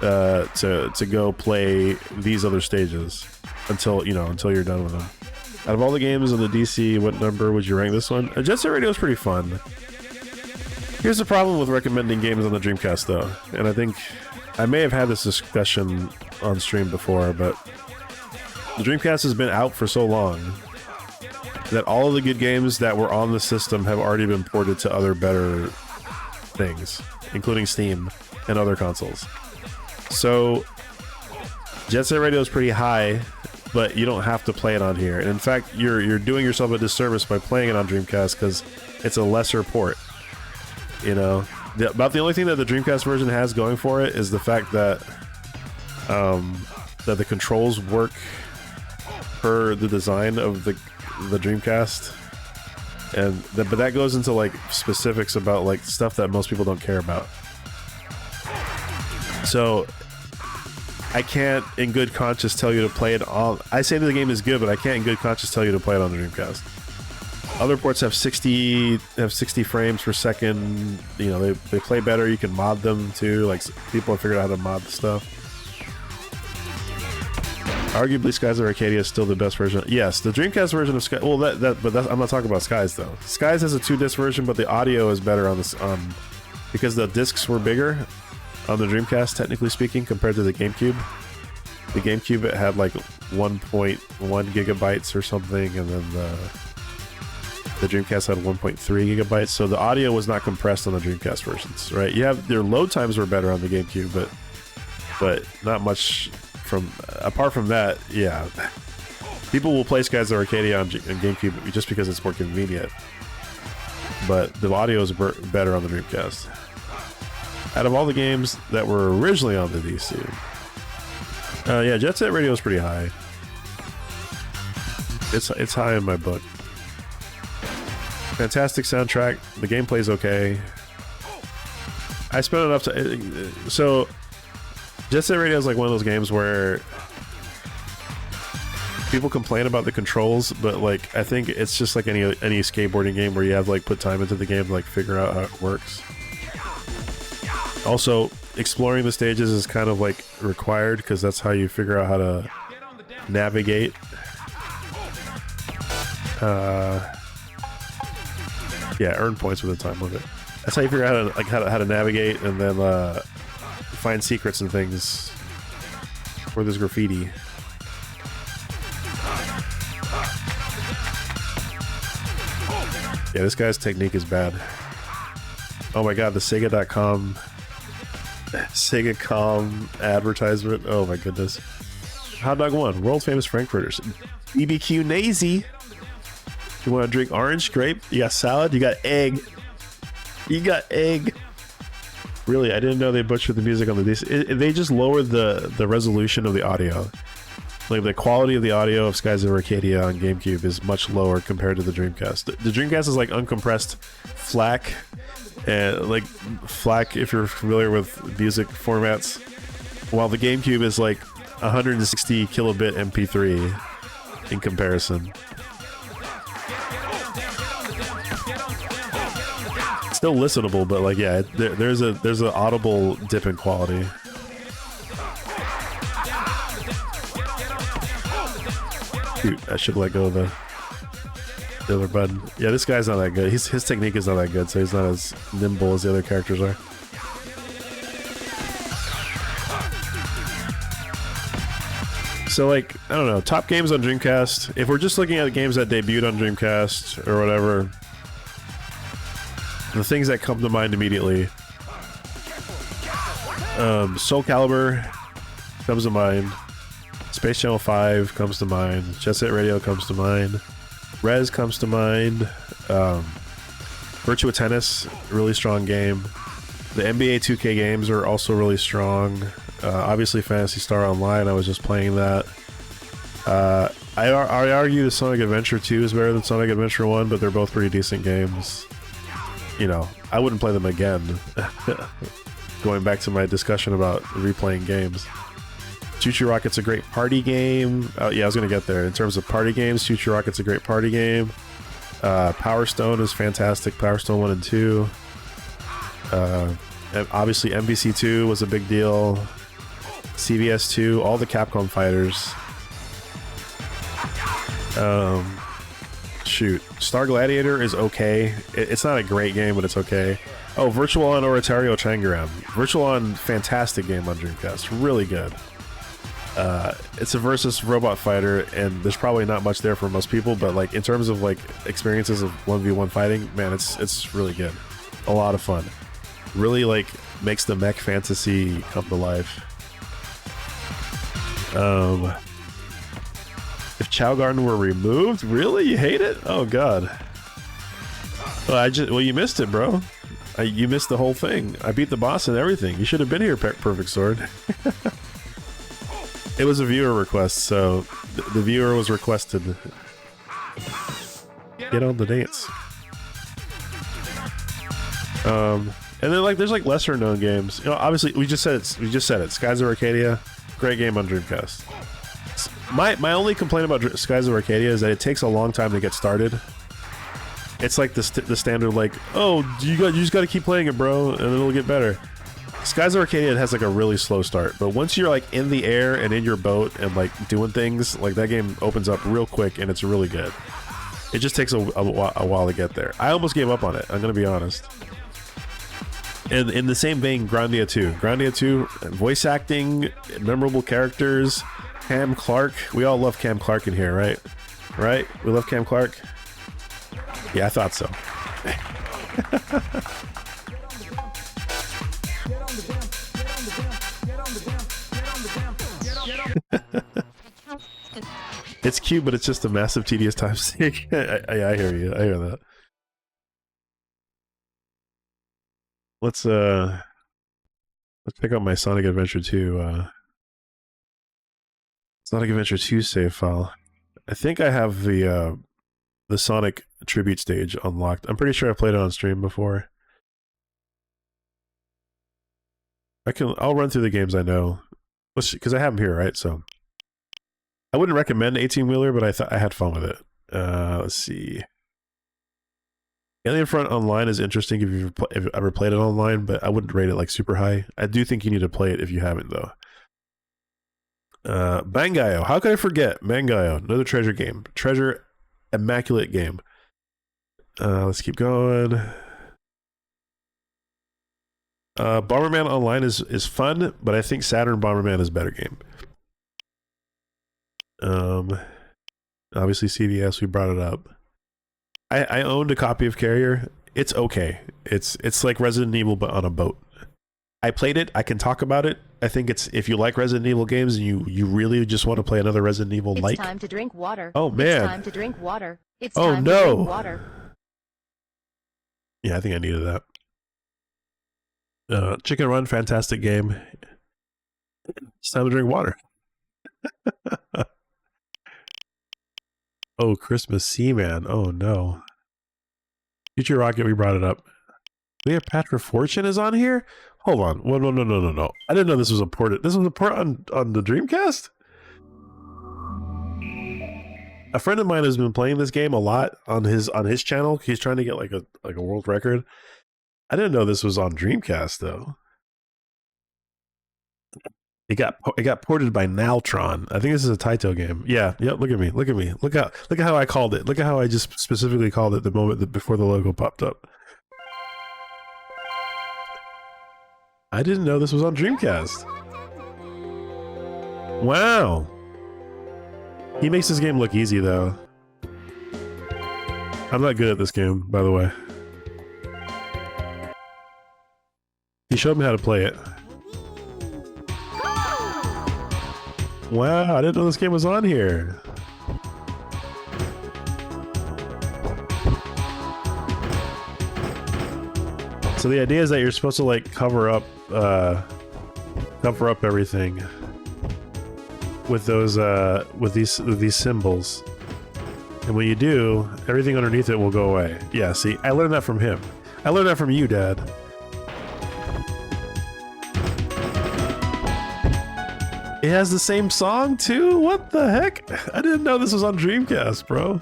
to go play these other stages until you're done with them. Out of all the games in the DC, what number would you rank this one? Jet Set Radio is pretty fun. Here's the problem with recommending games on the Dreamcast, though, and I think I may have had this discussion on stream before, but the Dreamcast has been out for so long that all of the good games that were on the system have already been ported to other better things, including Steam and other consoles. So Jet Set Radio is pretty high, but you don't have to play it on here. And in fact, you're doing yourself a disservice by playing it on Dreamcast because it's a lesser port. You know, about the only thing that the Dreamcast version has going for it is the fact that that the controls work per the design of the Dreamcast, but that goes into like specifics about like stuff that most people don't care about. So I can't in good conscience tell you to play it on. I say the game is good, but I can't in good conscience tell you to play it on the Dreamcast. Other ports have 60 frames per second. You know, they play better. You can mod them too. Like people have figured out how to mod the stuff. Arguably, Skies of Arcadia is still the best version. Yes, the Dreamcast version of Skies. Well, but I'm not talking about Skies though. Skies has a 2-disc version, but the audio is better on this because the discs were bigger on the Dreamcast, technically speaking, compared to the GameCube. The GameCube, it had like 1.1 gigabytes or something, and then the Dreamcast had 1.3 gigabytes. So the audio was not compressed on the Dreamcast versions, right? Their load times were better on the GameCube, but but not much from apart from that. Yeah, people will play Skies of Arcadia on GameCube just because it's more convenient, but the audio is better on the Dreamcast. Out of all the games that were originally on the DC, yeah, Jet Set Radio is pretty high. It's high in my book. Fantastic soundtrack. The gameplay's okay. I spent enough to... So, Jet Set Radio is like one of those games where people complain about the controls, but like I think it's just like any skateboarding game where you have to like put time into the game to like figure out how it works. Also, exploring the stages is kind of like required because that's how you figure out how to navigate. Yeah, earn points with the time with it. That's how you figure out how to navigate and then find secrets and things where there's graffiti. Yeah, this guy's technique is bad. Oh my god, the Sega.com advertisement. Oh my goodness. Hot Dog 1, world famous Frankfurters. BBQ Nazy. You want to drink orange, grape? You got salad? You got egg. You got egg. Really, I didn't know they butchered the music on the DC. They just lowered the resolution of the audio. Like the quality of the audio of Skies of Arcadia on GameCube is much lower compared to the Dreamcast. The Dreamcast is like uncompressed FLAC, and like FLAC if you're familiar with music formats, while the GameCube is like 160 kilobit MP3 in comparison. Still listenable, but like yeah, there's an audible dip in quality. Shoot, I should let go of the other button. Yeah, this guy's not that good. His technique is not that good, so he's not as nimble as the other characters are. So like, I don't know, top games on Dreamcast. If we're just looking at the games that debuted on Dreamcast or whatever, the things that come to mind immediately, Soul Calibur comes to mind. Space Channel 5 comes to mind. Jet Set Radio comes to mind. Rez comes to mind. Virtua Tennis, really strong game. The NBA 2K games are also really strong. Obviously Phantasy Star Online, I was just playing that. I argue the Sonic Adventure 2 is better than Sonic Adventure 1, but they're both pretty decent games. You know, I wouldn't play them again. Going back to my discussion about replaying games. Choo Choo Rocket's a great party game. Yeah, I was gonna get there. In terms of party games, Choo Choo Rocket's a great party game. Power Stone is fantastic. Power Stone 1 and 2. Obviously MVC 2 was a big deal. CVS 2, all the Capcom fighters. Shoot, Star Gladiator is okay. It's not a great game, but it's okay. Oh, Virtual On Oratorio Changaram. Virtual On, fantastic game on Dreamcast. Really good. It's a versus robot fighter, and there's probably not much there for most people, but like in terms of like experiences of 1v1 fighting, man, it's really good. A lot of fun. Really like makes the mech fantasy come to life. If Chow Garden were removed, really? You hate it? Oh god. Well, you missed it, bro. You missed the whole thing. I beat the boss and everything. You should have been here, Perfect Sword. It was a viewer request, so the viewer was requested. Get on the dance. And then like there's like lesser known games. You know, obviously we just said it. Skies of Arcadia, great game on Dreamcast. My only complaint about Skies of Arcadia is that it takes a long time to get started. It's like the standard like, oh, you just got to keep playing it, bro, and it'll get better. Skies of Arcadia has like a really slow start, but once you're like in the air and in your boat and like doing things, like that game opens up real quick and it's really good. It just takes a while to get there. I almost gave up on it, I'm gonna be honest. And in the same vein, Grandia 2. Grandia 2, voice acting, memorable characters, Cam Clark. We all love Cam Clark in here, right? Right? We love Cam Clark? Yeah, I thought so. It's cute, but it's just a massive tedious time sink. I hear you. I hear that. Let's check out my Sonic Adventure 2 Sonic Adventure 2 save file. I think I have the Sonic tribute stage unlocked. I'm pretty sure I played it on stream before. I'll run through the games I know. Because I have them here, right? So I wouldn't recommend 18-wheeler, but I thought I had fun with it. Let's see. Alien Front Online is interesting if you've ever played it online, but I wouldn't rate it like super high. I do think you need to play it if you haven't, though. Bangayo. How could I forget? Bangayo. Another treasure game. Treasure immaculate game. Let's keep going. Bomberman Online is fun, but I think Saturn Bomberman is a better game. Obviously CVS, we brought it up. I owned a copy of Carrier. It's okay. It's like Resident Evil but on a boat. I played it. I can talk about it. I think it's, if you like Resident Evil games and you really just want to play another Resident Evil like. It's time to drink water. Oh man. It's time to drink water. It's oh time no. to drink water. Yeah, I think I needed that. Chicken Run, fantastic game. It's time to drink water. Oh, Christmas Seaman. Oh no. Future Rocket, we brought it up. Cleopatra Fortune is on here? Hold on. Well, no. I didn't know this was a port. This was a port on the Dreamcast? A friend of mine has been playing this game a lot on his channel. He's trying to get like a world record. I didn't know this was on Dreamcast though. It got ported by Naltron. I think this is a Taito game. Yeah, look at me. Look at how I called it. Look at how I just specifically called it the moment before the logo popped up. I didn't know this was on Dreamcast. Wow. He makes this game look easy though. I'm not good at this game, by the way. He showed me how to play it. Wow, I didn't know this game was on here. So the idea is that you're supposed to like cover up everything with those with these symbols. And when you do, everything underneath it will go away. Yeah, see, I learned that from him. I learned that from you, Dad. It has the same song too? What the heck? I didn't know this was on Dreamcast, bro.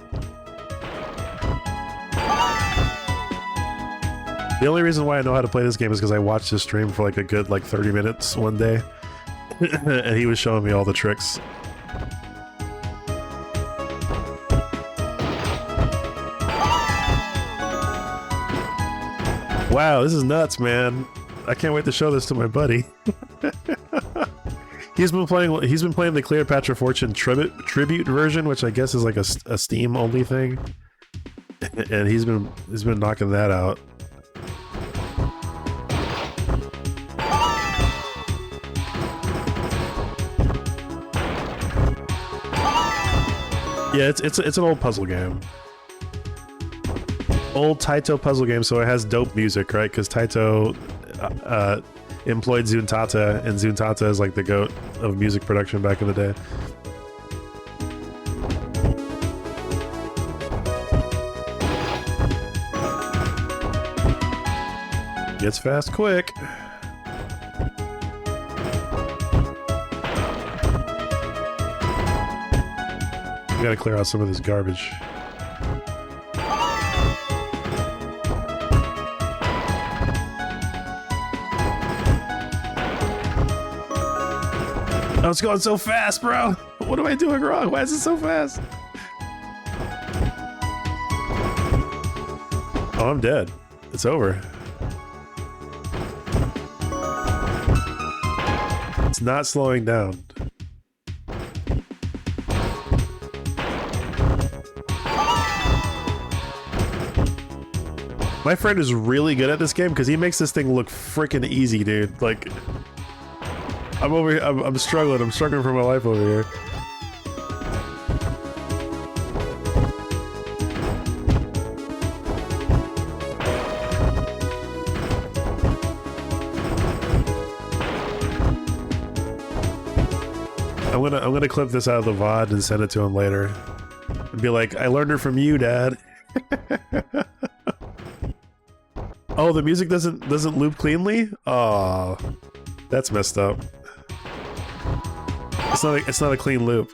The only reason why I know how to play this game is because I watched his stream for like a good 30 minutes one day. And he was showing me all the tricks. Wow, this is nuts, man. I can't wait to show this to my buddy. He's been playing the Cleopatra Fortune tribute version, which I guess is like a Steam only thing. And he's been knocking that out. Yeah, it's an old puzzle game. Old Taito puzzle game, so it has dope music, right? Because Taito employed Zuntata, and Zuntata is like the goat of music production back in the day. Gets fast quick. We gotta clear out some of this garbage. Oh, it's going so fast, bro. What am I doing wrong? Why is it so fast? Oh, I'm dead. It's over. It's not slowing down. My friend is really good at this game because he makes this thing look freaking easy, dude. Like, I'm over here. I'm struggling. I'm struggling for my life over here. I'm gonna clip this out of the VOD and send it to him later. And be like, I learned it from you, Dad. Oh, the music doesn't loop cleanly? Oh, that's messed up. It's not a clean loop.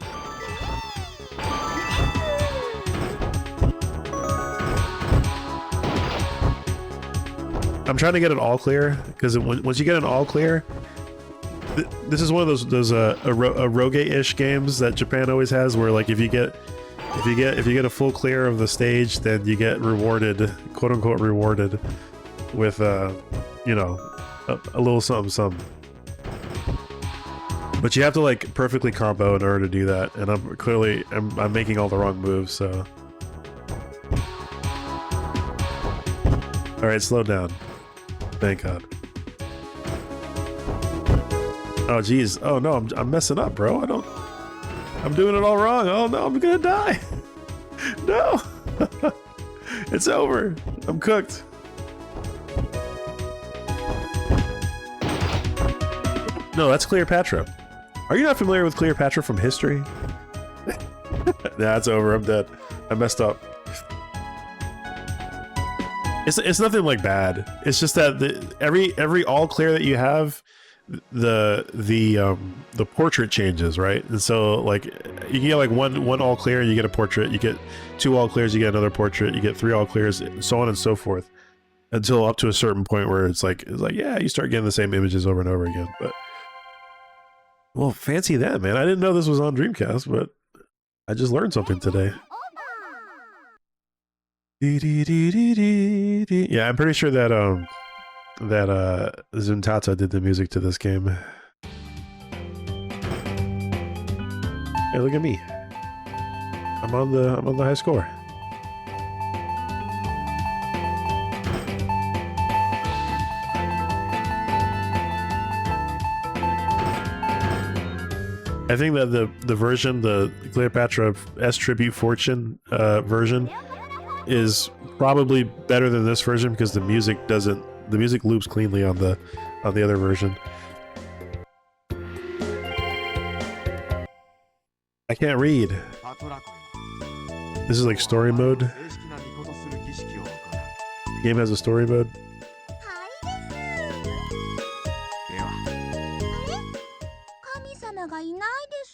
I'm trying to get it all clear because once you get an all clear, this is one of those Roge-ish games that Japan always has, where like if you get a full clear of the stage, then you get rewarded, quote unquote rewarded, with you know, a little something something. But you have to like perfectly combo in order to do that, and I'm making all the wrong moves, so. All right, slow down. Thank God. Oh geez. Oh no, I'm messing up, bro. I'm doing it all wrong. Oh no, I'm gonna die. No. It's over. I'm cooked. No, that's Cleopatra. Are you not familiar with Cleopatra from history? Nah, it's over. I'm dead. I messed up. It's nothing like bad. It's just that every all clear that you have, the portrait changes, right? And so like you can get like one all clear and you get a portrait, you get 2 all clears, you get another portrait, you get 3 all clears, so on and so forth, until up to a certain point where it's like yeah, you start getting the same images over and over again. But well, fancy that, man. I didn't know this was on Dreamcast, but I just learned something today. Yeah, I'm pretty sure that Zuntata did the music to this game. Hey, look at me. I'm on the high score. I think that the version, the Cleopatra S Tribute Fortune version, is probably better than this version because the music loops cleanly on the other version. I can't read. This is like story mode. The game has a story mode.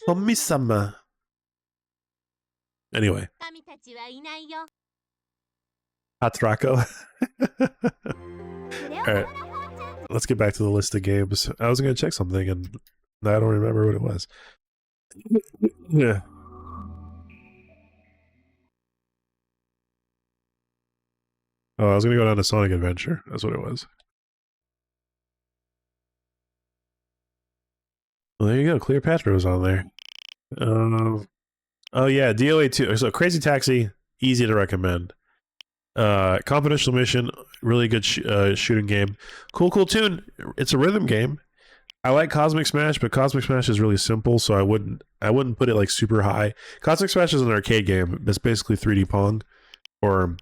Kami-sama. Anyway. Hatrako. Alright. Let's get back to the list of games. I was going to check something and I don't remember what it was. Yeah. Oh, I was going to go down to Sonic Adventure. That's what it was. Well, there you go. Cleopatra was on there. Oh yeah, DOA 2. So Crazy Taxi, easy to recommend. Confidential Mission, really good shooting game. Cool tune. It's a rhythm game. I like Cosmic Smash, but Cosmic Smash is really simple, so I wouldn't put it like super high. Cosmic Smash is an arcade game. It's basically 3D Pong, or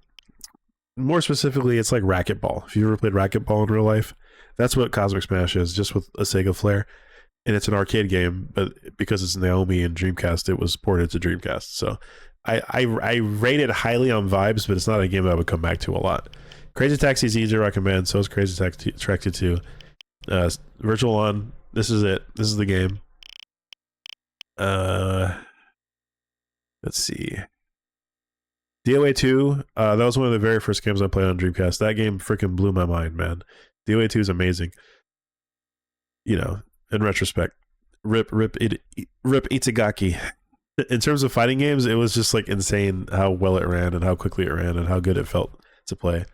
more specifically, it's like racquetball. If you ever played racquetball in real life, that's what Cosmic Smash is, just with a Sega flair. And it's an arcade game, but because it's Naomi and Dreamcast, it was ported to Dreamcast. So I rate it highly on vibes, but it's not a game that I would come back to a lot. Crazy Taxi is easy to recommend, so is Crazy Taxi 2. Virtual On, this is it. This is the game. Let's see. DOA 2, that was one of the very first games I played on Dreamcast. That game freaking blew my mind, man. DOA 2 is amazing. You know, in retrospect, rip Itagaki. In terms of fighting games, it was just like insane how well it ran and how quickly it ran and how good it felt to play.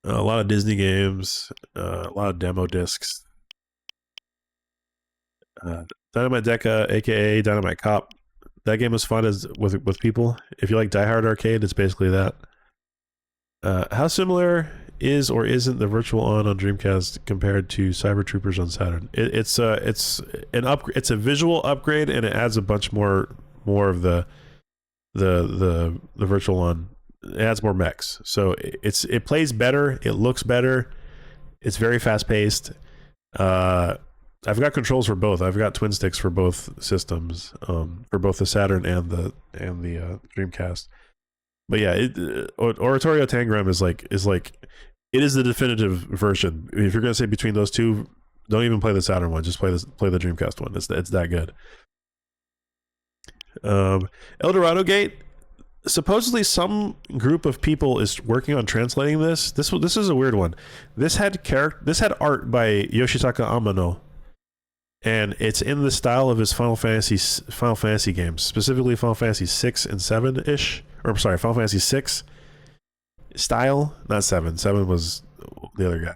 A lot of Disney games, a lot of demo discs. Dynamite Deca, aka Dynamite Cop. That game was fun with people. If you like Die Hard Arcade, it's basically that. How similar is or isn't the Virtual On Dreamcast compared to Cyber Troopers on Saturn? It's a visual upgrade, and it adds a bunch more of the Virtual On. It adds more mechs, so it plays better, it looks better, it's very fast paced. I've got controls for both. I've got twin sticks for both systems, for both the Saturn and the Dreamcast. But yeah, Oratorio Tangram is like it is the definitive version. If you're gonna say between those two, don't even play the Saturn one. Just play the Dreamcast one. It's that good. El Dorado Gate. Supposedly, some group of people is working on translating this. This is a weird one. This had art by Yoshitaka Amano, and it's in the style of his Final Fantasy games, specifically Final Fantasy 6 and 7 ish. Or I'm sorry, Final Fantasy 6 style, not 7. 7 was the other guy.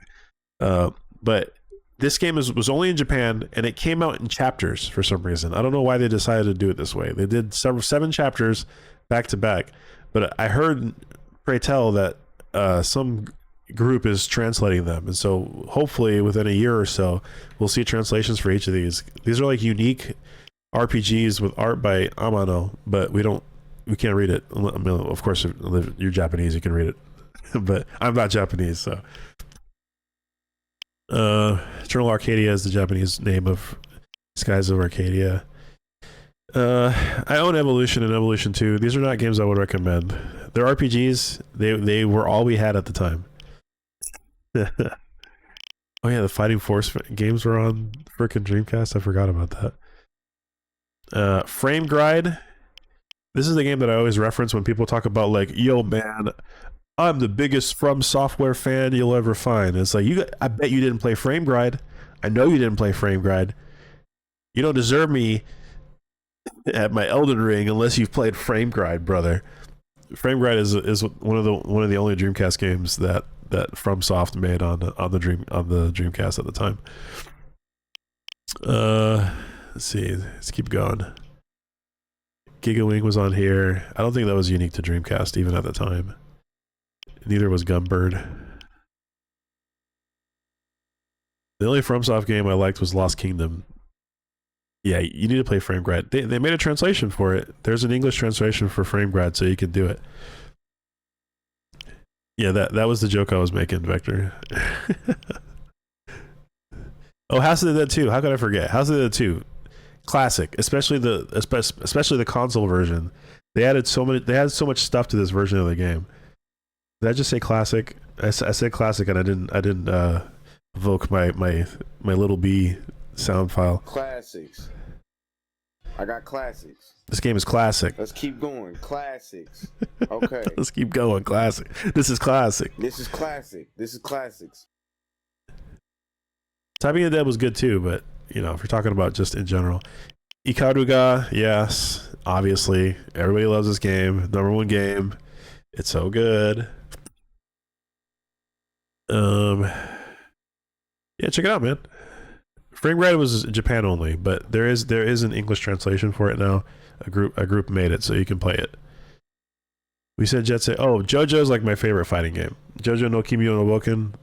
But this game was only in Japan, and it came out in chapters for some reason. I don't know why they decided to do it this way. They did 7 chapters back to back, but I heard, pray tell, that some group is translating them, and so hopefully within a year or so we'll see translations for each of these. These are like unique RPGs with art by Amano, but we can't read it. I mean, of course, if you're Japanese, you can read it, but I'm not Japanese, so. Eternal Arcadia is the Japanese name of Skies of Arcadia. I own Evolution and Evolution 2. These are not games I would recommend. They're RPGs. They were all we had at the time. Oh yeah, the Fighting Force games were on frickin' Dreamcast. I forgot about that. Frame Gride. This is the game that I always reference when people talk about like, yo man, I'm the biggest From Software fan you'll ever find. It's like, I bet you didn't play Frame Gride. I know you didn't play Frame Gride. You don't deserve me at my Elden Ring unless you've played Frame Gride, brother. Frame Gride is one of the only Dreamcast games that FromSoft made on the Dreamcast at the time. Let's see. Let's keep going. Giga Wing was on here. I don't think that was unique to Dreamcast even at the time. Neither was Gumbird. The only FromSoft game I liked was Lost Kingdom. Yeah, you need to play Frame Gride. They made a translation for it. There's an English translation for Frame Gride, so you can do it. Yeah, that was the joke I was making, Vektor. Oh, House of the Dead 2. How could I forget? House of the Dead 2. Classic, especially the console version. They had so much stuff to this version of the game. Did I just say classic? I said classic, and I didn't evoke my little B sound file. Classics. I got classics. This game is classic. Let's keep going. Classics. Okay. Let's keep going. Classic. This is classic. This is classic. This is classics. Typing of the Dead was good too, but you know, if you're talking about just in general. Ikaruga, yes, obviously. Everybody loves this game. #1 game. It's so good. Yeah, check it out, man. Frame Gride was Japan only, but there is an English translation for it now. A group made it, so you can play it. We said Jet Set. Oh, JoJo's like my favorite fighting game. JoJo no Kimi no Boken,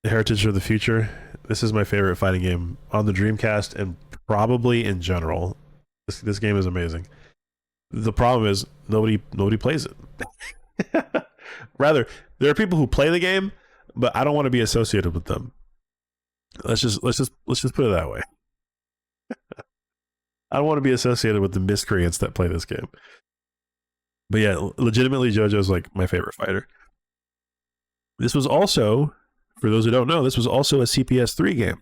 Heritage of the Future. This is my favorite fighting game on the Dreamcast and probably in general. This game is amazing. The problem is nobody plays it. Rather, there are people who play the game, but I don't want to be associated with them. Let's just put it that way. I don't want to be associated with the miscreants that play this game. But yeah, legitimately, JoJo's like my favorite fighter. This was also, for those who don't know, this was also a CPS3 game.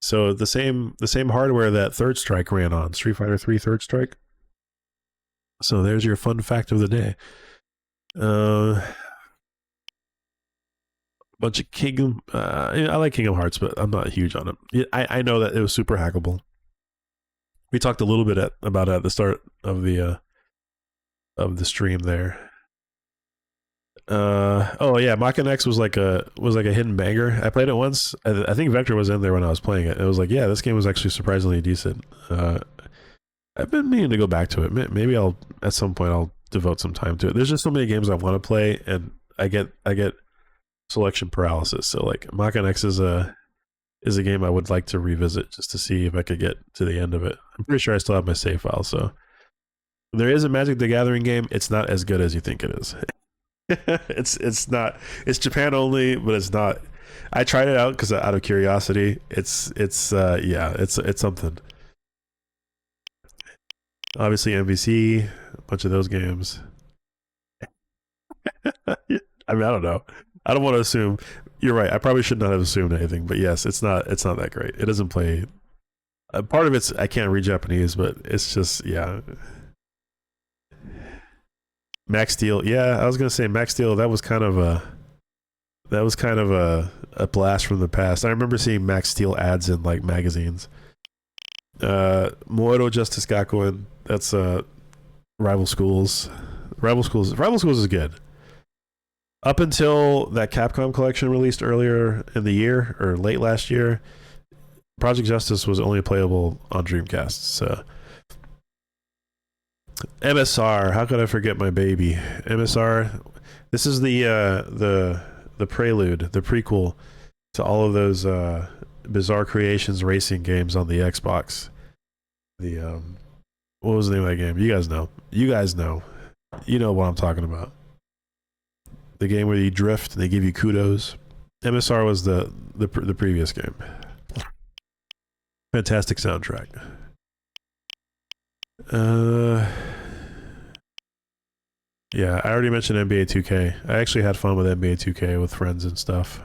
So the same hardware that Third Strike ran on, Street Fighter 3 Third Strike. So there's your fun fact of the day. Bunch of Kingdom. I like Kingdom Hearts, but I'm not huge on it. I know that it was super hackable. We talked a little bit about it at the start of the stream there. Oh yeah, Mach X was like a hidden banger. I played it once. I think Vektor was in there when I was playing it. It was like, yeah, this game was actually surprisingly decent. I've been meaning to go back to it. Maybe at some point I'll devote some time to it. There's just so many games I want to play, and I get selection paralysis. So like Mach X is a game I would like to revisit just to see if I could get to the end of it. I'm pretty sure I still have my save file. So there is a Magic the Gathering game. It's not as good as you think it is. It's not. It's Japan only, but it's not. I tried it out because out of curiosity. It's something. Obviously, NBC, a bunch of those games. I mean, I don't know. I don't want to assume. You're right. I probably should not have assumed anything, but yes, it's not that great. It doesn't play. Part of it's I can't read Japanese, but it's just Max Steel. Yeah, I was gonna say Max Steel. That was kind of a blast from the past. I remember seeing Max Steel ads in like magazines. Moero Justice Gakuen. That's Rival Schools. Rival Schools is good. Up until that Capcom collection released earlier in the year or late last year, Project Justice was only playable on Dreamcast. So MSR, how could I forget my baby? MSR. This is the prelude, the prequel to all of those Bizarre Creations racing games on the Xbox. The what was the name of that game? You guys know. You know what I'm talking about. The game where you drift and they give you kudos. MSR was the previous game. Fantastic soundtrack. Yeah, I already mentioned NBA 2K. I actually had fun with NBA 2K with friends and stuff.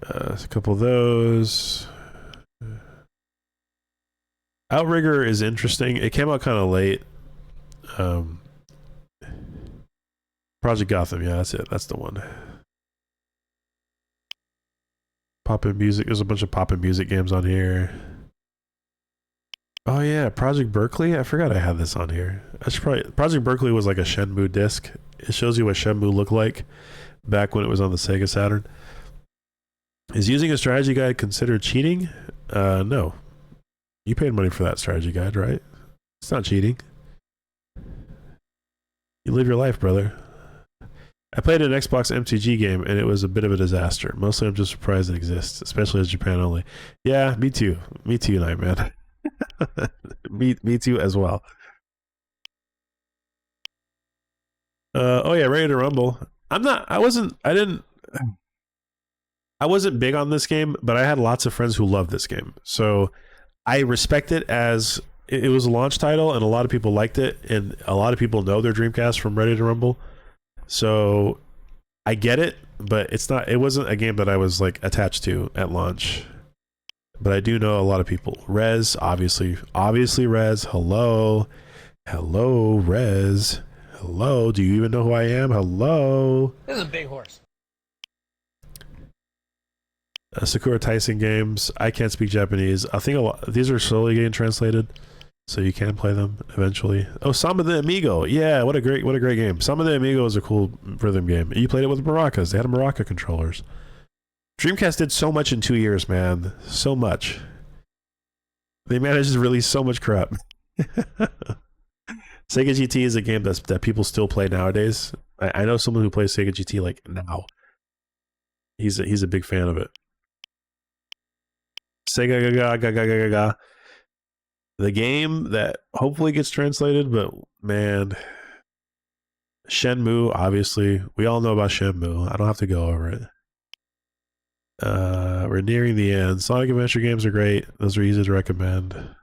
A couple of those. Outrigger is interesting. It came out kind of late. Project Gotham, yeah, that's it. That's the one. Pop-in music. There's a bunch of pop-in music games on here. Oh yeah, Project Berkeley. I forgot I had this on here. Project Berkeley was like a Shenmue disc. It shows you what Shenmue looked like back when it was on the Sega Saturn. Is using a strategy guide considered cheating? No. You paid money for that strategy guide, right? It's not cheating. You live your life, brother. I played an Xbox MTG game and it was a bit of a disaster. Mostly I'm just surprised it exists, especially as Japan only. Yeah, me too. Me too, Nightman. me too as well. Oh yeah, Ready to Rumble. I wasn't big on this game, but I had lots of friends who loved this game. So I respect it as it was a launch title and a lot of people liked it and a lot of people know their Dreamcast from Ready to Rumble. So I get it, but it wasn't a game that I was like attached to at launch. But I do know a lot of people. Rez, obviously Rez. Hello, Rez. Hello, do you even know who I am? Hello. This is a big horse. Sakura Tyson games. I can't speak Japanese. I think these are slowly getting translated, so you can play them eventually. Oh, Samba de Amigo. Yeah, what a great game. Samba de Amigo is a cool rhythm game. You played it with maracas. They had maraca controllers. Dreamcast did so much in 2 years, man. So much. They managed to release so much crap. Sega GT is a game that people still play nowadays. I know someone who plays Sega GT like now. He's a big fan of it. Sega Gaga. The game that hopefully gets translated, but man, Shenmue, obviously. We all know about Shenmue. I don't have to go over it. We're nearing the end. Sonic Adventure games are great. Those are easy to recommend.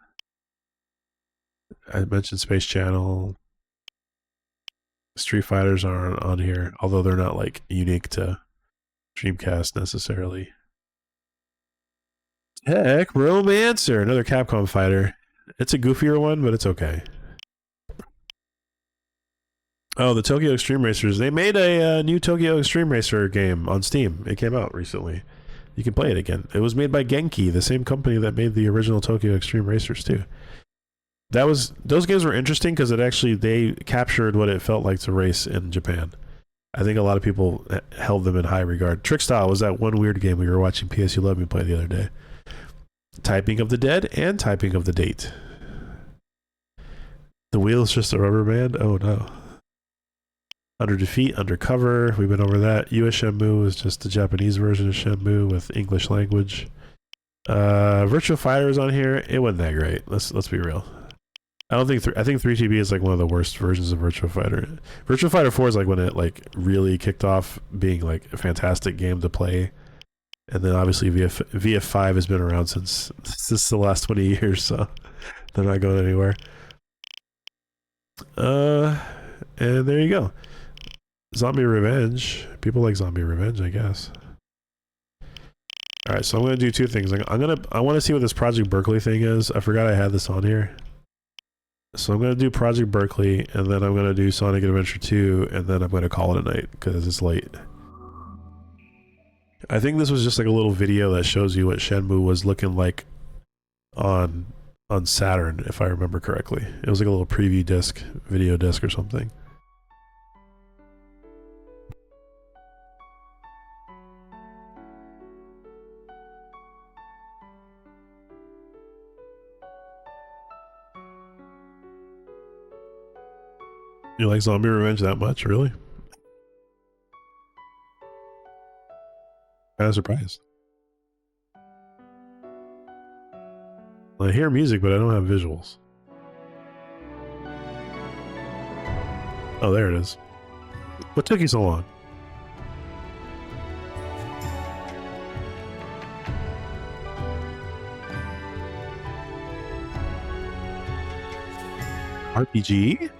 I mentioned Space Channel. Street Fighters are on here, although they're not like unique to Dreamcast necessarily. Tech Romancer, another Capcom fighter. It's a goofier one, but it's okay. Oh, the Tokyo Extreme Racers. They made a new Tokyo Extreme Racer game on Steam. It came out recently. You can play it again. It was made by Genki, the same company that made the original Tokyo Extreme Racers too. Those games were interesting because they captured what it felt like to race in Japan. I think a lot of people held them in high regard. Trickstyle was that one weird game we were watching PSU Love Me play the other day. Typing of the Dead and Typing of the Date. The wheel is just a rubber band? Oh no. Under Defeat, Undercover, we've been over that. US Shenmue is just the Japanese version of Shenmue with English language. Virtua Fighter is on here. It wasn't that great. Let's be real. I think 3TB is like one of the worst versions of Virtua Fighter. Virtua Fighter 4 is like when it like really kicked off being like a fantastic game to play And then obviously VF5 has been around since the last 20 years, so they're not going anywhere. And there you go. Zombie Revenge. People like Zombie Revenge, I guess. All right, so I'm gonna do two things. I want to see what this Project Berkeley thing is. I forgot I had this on here. So I'm gonna do Project Berkeley, and then I'm gonna do Sonic Adventure 2, and then I'm gonna call it a night because it's late. I think this was just like a little video that shows you what Shenmue was looking like on Saturn, if I remember correctly. It was like a little preview disc, video disc or something. You like Zombie Revenge that much, really? Kind of surprised. Well, I hear music, but I don't have visuals. Oh, there it is. What took you so long? RPG?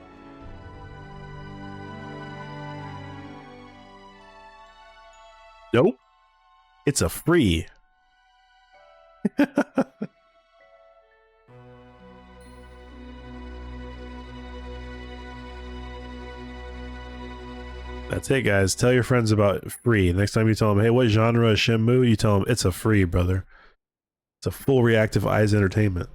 Nope. It's a free. That's it, guys. Tell your friends about free. Next time you tell them, hey, what genre is Shenmue? You tell them, it's a free, brother. It's a full reactive eyes entertainment.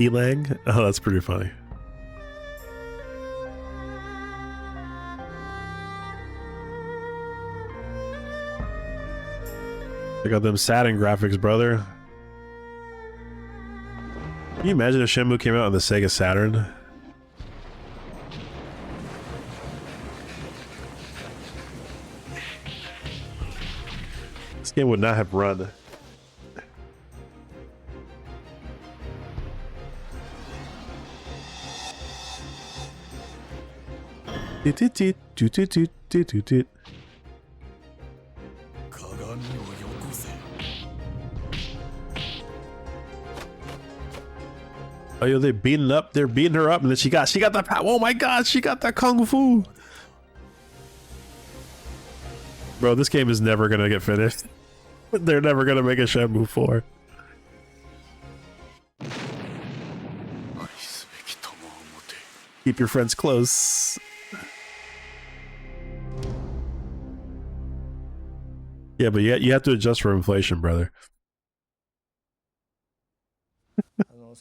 Elang? Oh, that's pretty funny. I got them Saturn graphics, brother. Can you imagine if Shenmue came out on the Sega Saturn? This game would not have run. Oh, yo, they're beating her up, and then she got that power. Oh my god, she got that kung fu. Bro, this game is never gonna get finished. They're never gonna make a Shenmue 4. Keep your friends close. Yeah, but you have to adjust for inflation, brother. Oh,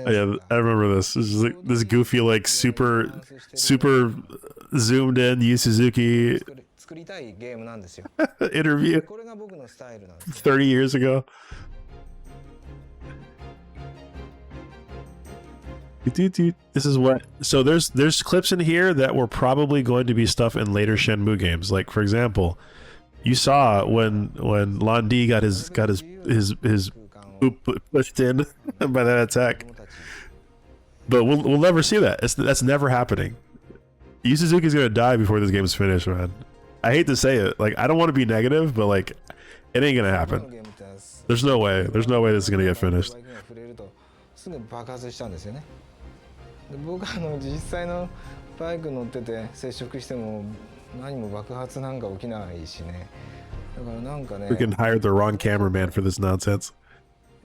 yeah, I remember this. This is like this goofy, like super zoomed in Yu Suzuki interview 30 years ago. This is what. So there's clips in here that were probably going to be stuff in later Shenmue games. Like, for example, you saw when Lan Di got his poop pushed in by that attack. But we'll never see that. That's never happening. Yu Suzuki's gonna die before this game's finished, man. I hate to say it. Like, I don't want to be negative, but like, it ain't gonna happen. There's no way. There's no way this is gonna get finished. 僕実際のバイク乗ってて接触しても何も爆発なんか起きないしね。だからなんかね。Freaking hired the wrong cameraman for this nonsense.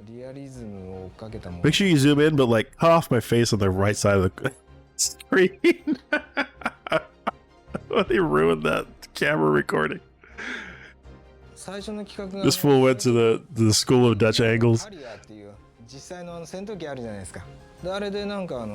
リアリズムを追っかけたもん。Make sure you zoom in, but like cut off my face on the right side of the screen. They ruined that camera recording. 最初の企画が This fool went to the school of Dutch angles. 実際の戦闘機あるじゃないですか。であれでなんか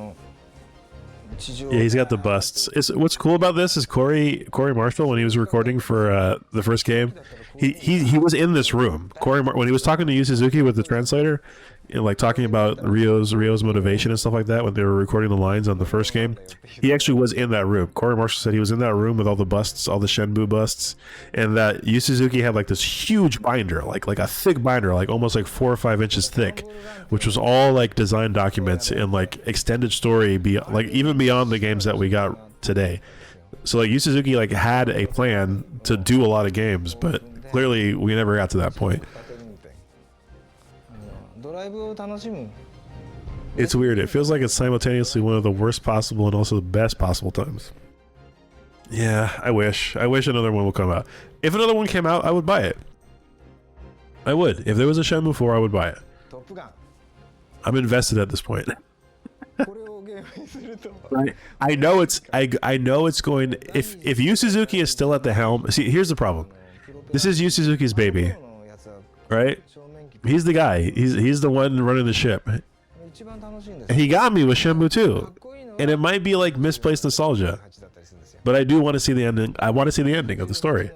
Yeah, he's got the busts. What's cool about this is Corey Marshall, when he was recording for the first game, he was in this room. When he was talking to Yu Suzuki with the translator, and like talking about Rio's motivation and stuff like that when they were recording the lines on the first game. He actually was in that room. Corey Marshall said he was in that room with all the busts, all the Shenmue busts, and that Yu Suzuki had like this huge binder, like a thick binder, like almost like 4 or 5 inches thick, which was all like design documents and like extended story, like even beyond the games that we got today. So like Yu Suzuki like had a plan to do a lot of games, but clearly we never got to that point. It's weird. It feels like it's simultaneously one of the worst possible and also the best possible times. Yeah, I wish another one will come out. If another one came out, I would buy it. I would. If there was a Shenmue 4, I would buy it. I'm invested at this point. I know it's going. If Yu Suzuki is still at the helm, see, here's the problem. This is Yu Suzuki's baby, right? He's the guy. He's the one running the ship. He got me with Shenmue 2, and it might be like misplaced nostalgia, but I do want to see the ending. I want to see the ending of the story.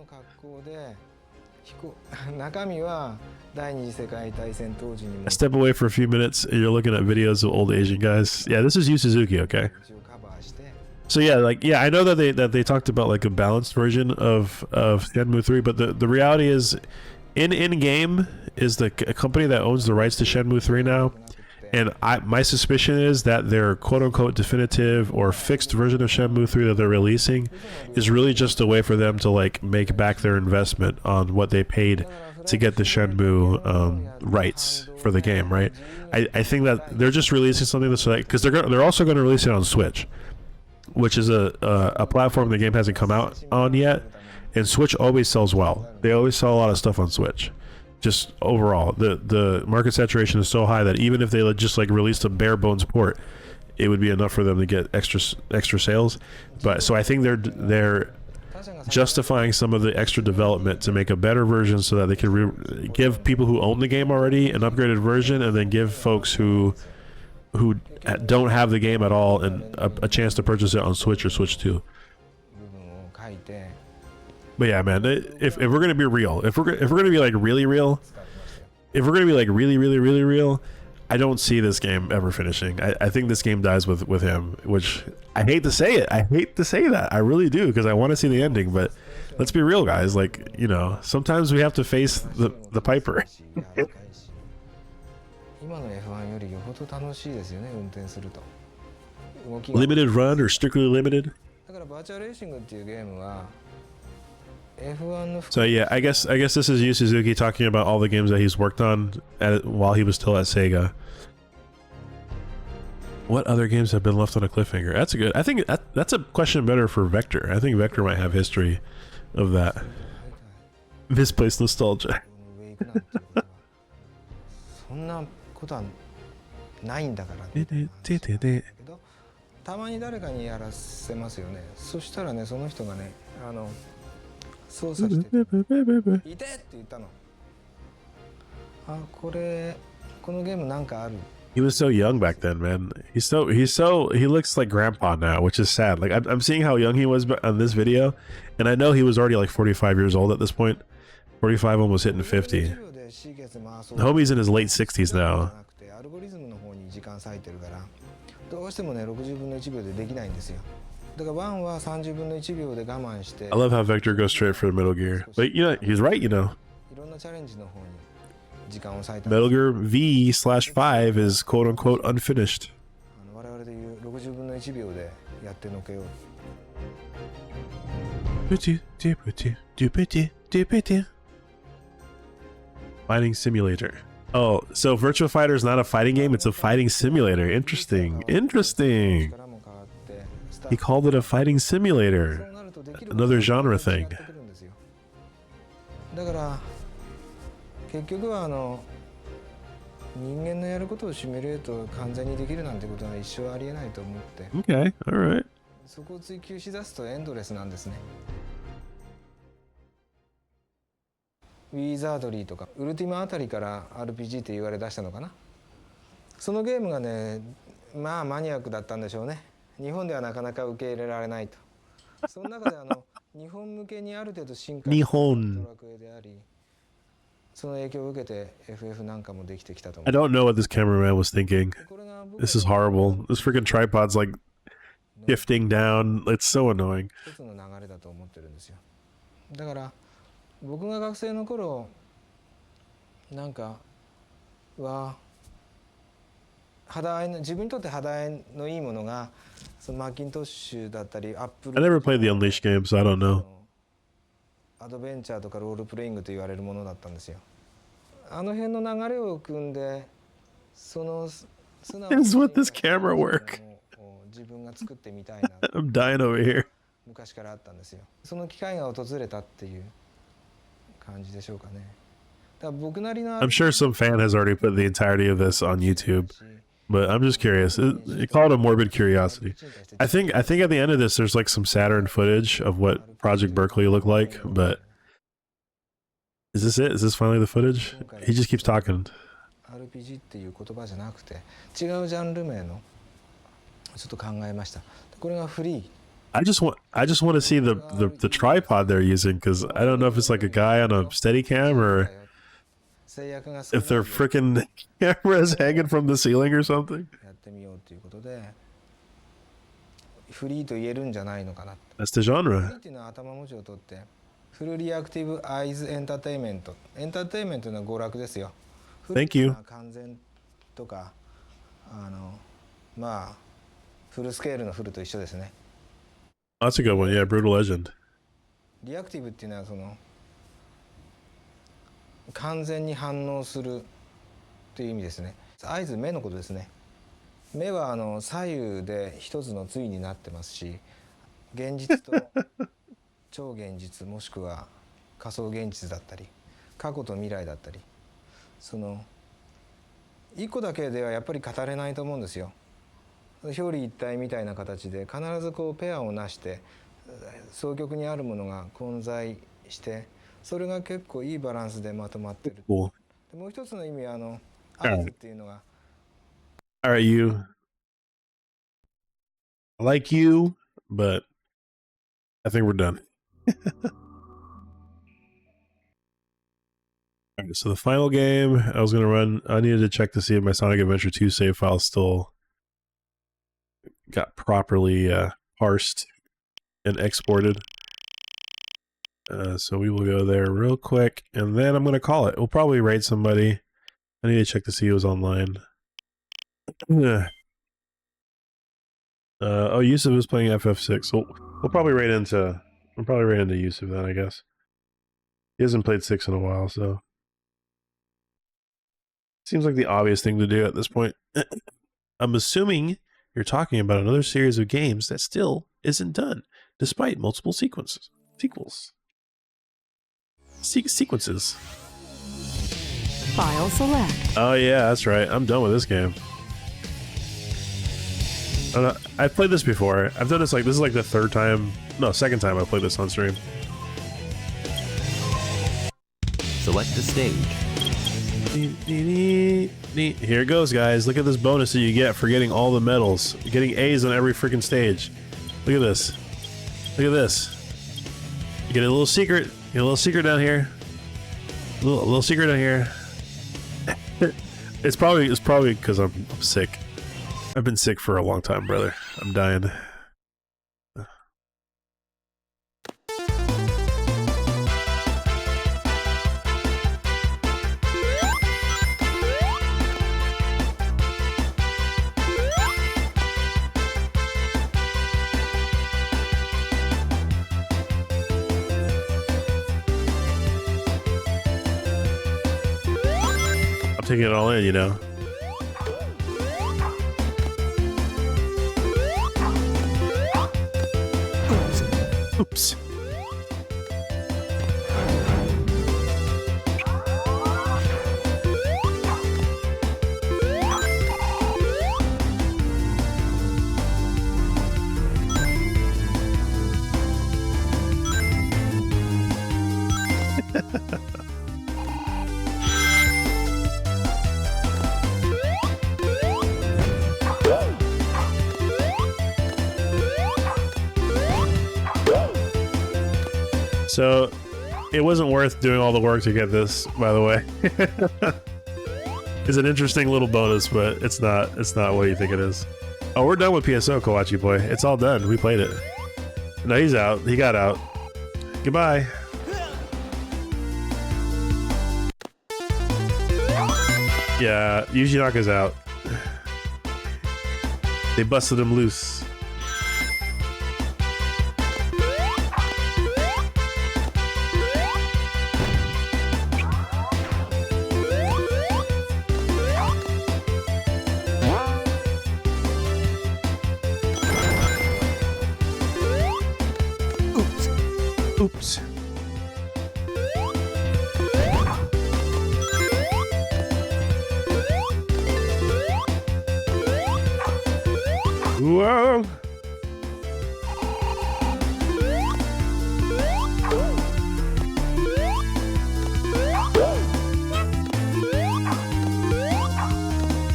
I step away for a few minutes and you're looking at videos of old Asian guys. Yeah, this is Yu Suzuki, okay? So yeah, I know that they talked about like a balanced version of Shenmue 3, but the reality is in game is a company that owns the rights to Shenmue 3 now. And my suspicion is that their quote-unquote definitive or fixed version of Shenmue 3 that they're releasing is really just a way for them to like make back their investment on what they paid to get the Shenmue rights for the game, right? I think that they're just releasing something that's like, because they're also going to release it on Switch, which is a platform the game hasn't come out on yet, and Switch always sells well. They always sell a lot of stuff on Switch. Just overall, the market saturation is so high that even if they just like released a bare bones port, it would be enough for them to get extra sales. But so I think they're justifying some of the extra development to make a better version so that they can give people who own the game already an upgraded version, and then give folks who don't have the game at all and a chance to purchase it on Switch or Switch 2. But yeah, man, if we're gonna be real, if we're gonna be like really real, if we're gonna be like really real, I don't see this game ever finishing. I think this game dies with him, which I hate to say it. I hate to say that. I really do, because I want to see the ending. But let's be real, guys. Like, you know, sometimes we have to face the piper. Limited run or strictly limited? So yeah, I guess this is Yu Suzuki talking about all the games that he's worked on while he was still at Sega. What other games have been left on a cliffhanger? That's a good. I think that's a question better for Vektor. I think Vektor might have history of that. Misplaced nostalgia. He was so young back then, man. He looks like grandpa now, which is sad. Like I'm seeing how young he was on this video, and I know he was already like 45 years old at this point. 45, almost hitting 50. The homie's in his late 60s now. I love how Vektor goes straight for the Metal Gear. But you know, he's right, you know. Metal Gear V/5 is quote unquote unfinished. Fighting simulator. Oh, so Virtua Fighter is not a fighting game, it's a fighting simulator. Interesting. Interesting. He called it a fighting simulator. Another genre thing. Okay, alright. そこを追求しだすとエンドレスなんですね。ウィザードリーとかウルティマあたりから RPG って言われ出したのかな。そのゲームがね、まあマニアックだったんでしょうね。日本ではなかなか受け入れられないと。その中で日本向けにある程度進化したドラクエであり、その影響を受けて FF なんかもできてきたと思 I don't know what this cameraman was thinking. う。これが僕 This is horrible. This freaking tripod's like shifting down. It's so annoying. 一つの流れだと思ってるんですよ。だから僕が学生の頃なんかは肌合いの自分にとって肌合いのいいものがそのマッキントッシュだったりアップル I never played the Unleashed game, so I don't know. アドベンチャーとかロールプレイングと言われるものだったんですよ。あの辺の流れを組んでその素直 Is with this camera work? 自分が作ってみたいな I'm dying over here. 昔からあったんですよ。その機会が訪れたっていう感じでしょうかね。だから僕なりの I'm sure some fan has already put the entirety of this on YouTube, but I'm just curious. You call it a morbid curiosity. I think at the end of this, there's like some Saturn footage of what Project Berkeley looked like, but is this it? Is this finally the footage? He just keeps talking. RPG っていう言葉じゃなくて違うジャンル名のちょっと考えました。これがフリー。I just want to see the tripod they're using, because I don't know if it's like a guy on a Steadicam or if their freaking camera is hanging from the ceiling or something. やってみようということでフリーと言えるんじゃないのかな。 That's the フリ genre. ーっていうのは頭文字を取ってフルリアクティブアイズエンターテインメント。エンターテインメントというのは娯楽ですよ。 Thank you. 完全とかまあフルスケールのフルと一緒ですね。 That's a good one. Yeah, Brutal Legend. リアクティブっていうのはその完全に反応するという意味ですね。アイズ目のことですね。目は左右で一つの対になってますし、現実と超現実もしくは仮想現実だったり過去と未来だったり、その一個だけではやっぱり語れないと思うんですよ。表裏一体みたいな形で必ずこうペアをなして双極にあるものが混在してそれが結構いいバランスでまとまってる。 Cool. もう一つの意味はアイズっていうのが All right, you. I like you, but I think we're done. All right, so the final game I was going to run, I needed to check to see if my Sonic Adventure 2 save file still got properly parsed and exported. So we will go there real quick, and then I'm going to call it. We'll probably raid somebody. I need to check to see who's online. Oh, Yusuf is playing FF6. So we'll probably raid into Yusuf then, I guess. He hasn't played 6 in a while, so seems like the obvious thing to do at this point. I'm assuming you're talking about another series of games that still isn't done, despite multiple sequences. Sequences. File select. Oh yeah, that's right. I'm done with this game. I've played this before. I've done this this is like the second time I played this on stream. Select a stage. Here it goes, guys. Look at this bonus that you get for getting all the medals. Getting A's on every freaking stage. Look at this. Look at this. You get a little secret. You get a little secret down here. A little secret down here. It's probably because I'm sick. I've been sick for a long time, brother. I'm dying. I'm taking it all in, you know. Oops. So it wasn't worth doing all the work to get this, by the way. It's an interesting little bonus, but it's not what you think it is. Oh, we're done with PSO, Kawachi boy. It's all done. We played it. No, he's out. He got out. Goodbye. Yeah, Yuji Naka's out. They busted him loose. Oops. Whoa.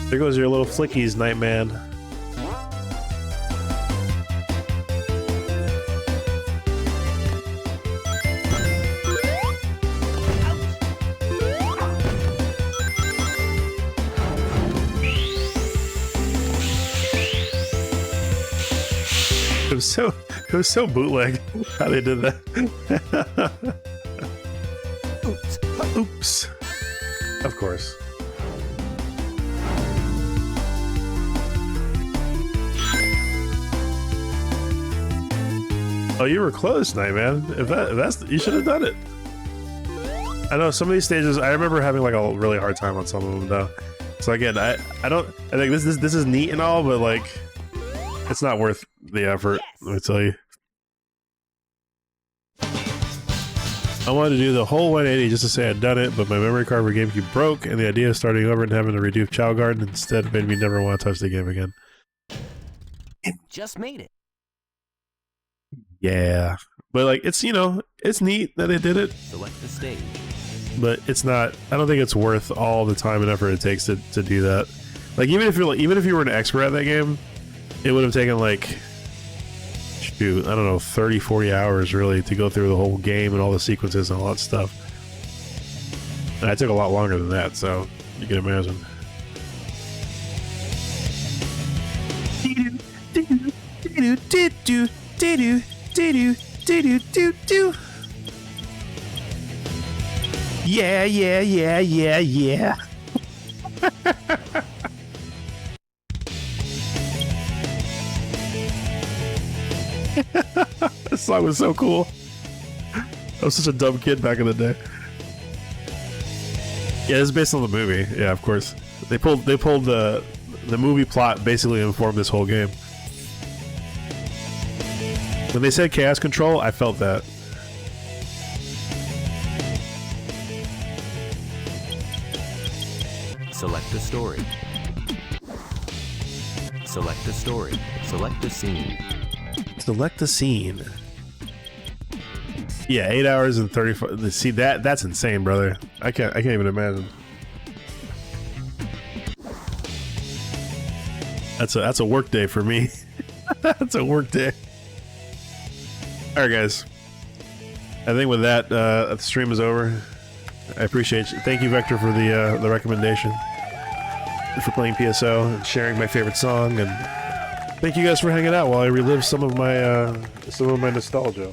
There goes your little flickies, Nightman. It was so bootleg how they did that. Oops. Of course. Oh, you were close, Nightman. If that's you should have done it. I know some of these stages. I remember having like a really hard time on some of them though. So again, I think this is neat and all, but like, it's not worth the effort. Let me tell you. I wanted to do the whole 180 just to say I'd done it, but my memory card for GameCube broke, and the idea of starting over and having to redo Chow Garden instead made me never want to touch the game again. It just made it. Yeah, but like it's it's neat that they did it. Select the stage. But it's not. I don't think it's worth all the time and effort it takes to do that. Like even if you were an expert at that game, it would have taken like, shoot, I don't know, 30, 40 hours really to go through the whole game and all the sequences and all that stuff. And it took a lot longer than that, so you can imagine. Yeah, yeah, yeah, yeah, yeah. This song was so cool. I was such a dumb kid back in the day. Yeah, this is based on the movie. Yeah, of course. They pulled the movie plot basically informed this whole game. When they said Chaos Control, I felt that. Select the story. Select the story. Select the scene. Select the scene. Yeah, 8 hours and 35. See that's insane, brother. I can't even imagine. That's a work day for me. That's a work day. All right, guys. I think with that, the stream is over. I appreciate you. Thank you, Vektor, for the recommendation, for playing PSO and sharing my favorite song, and thank you guys for hanging out while I relive some of my nostalgia.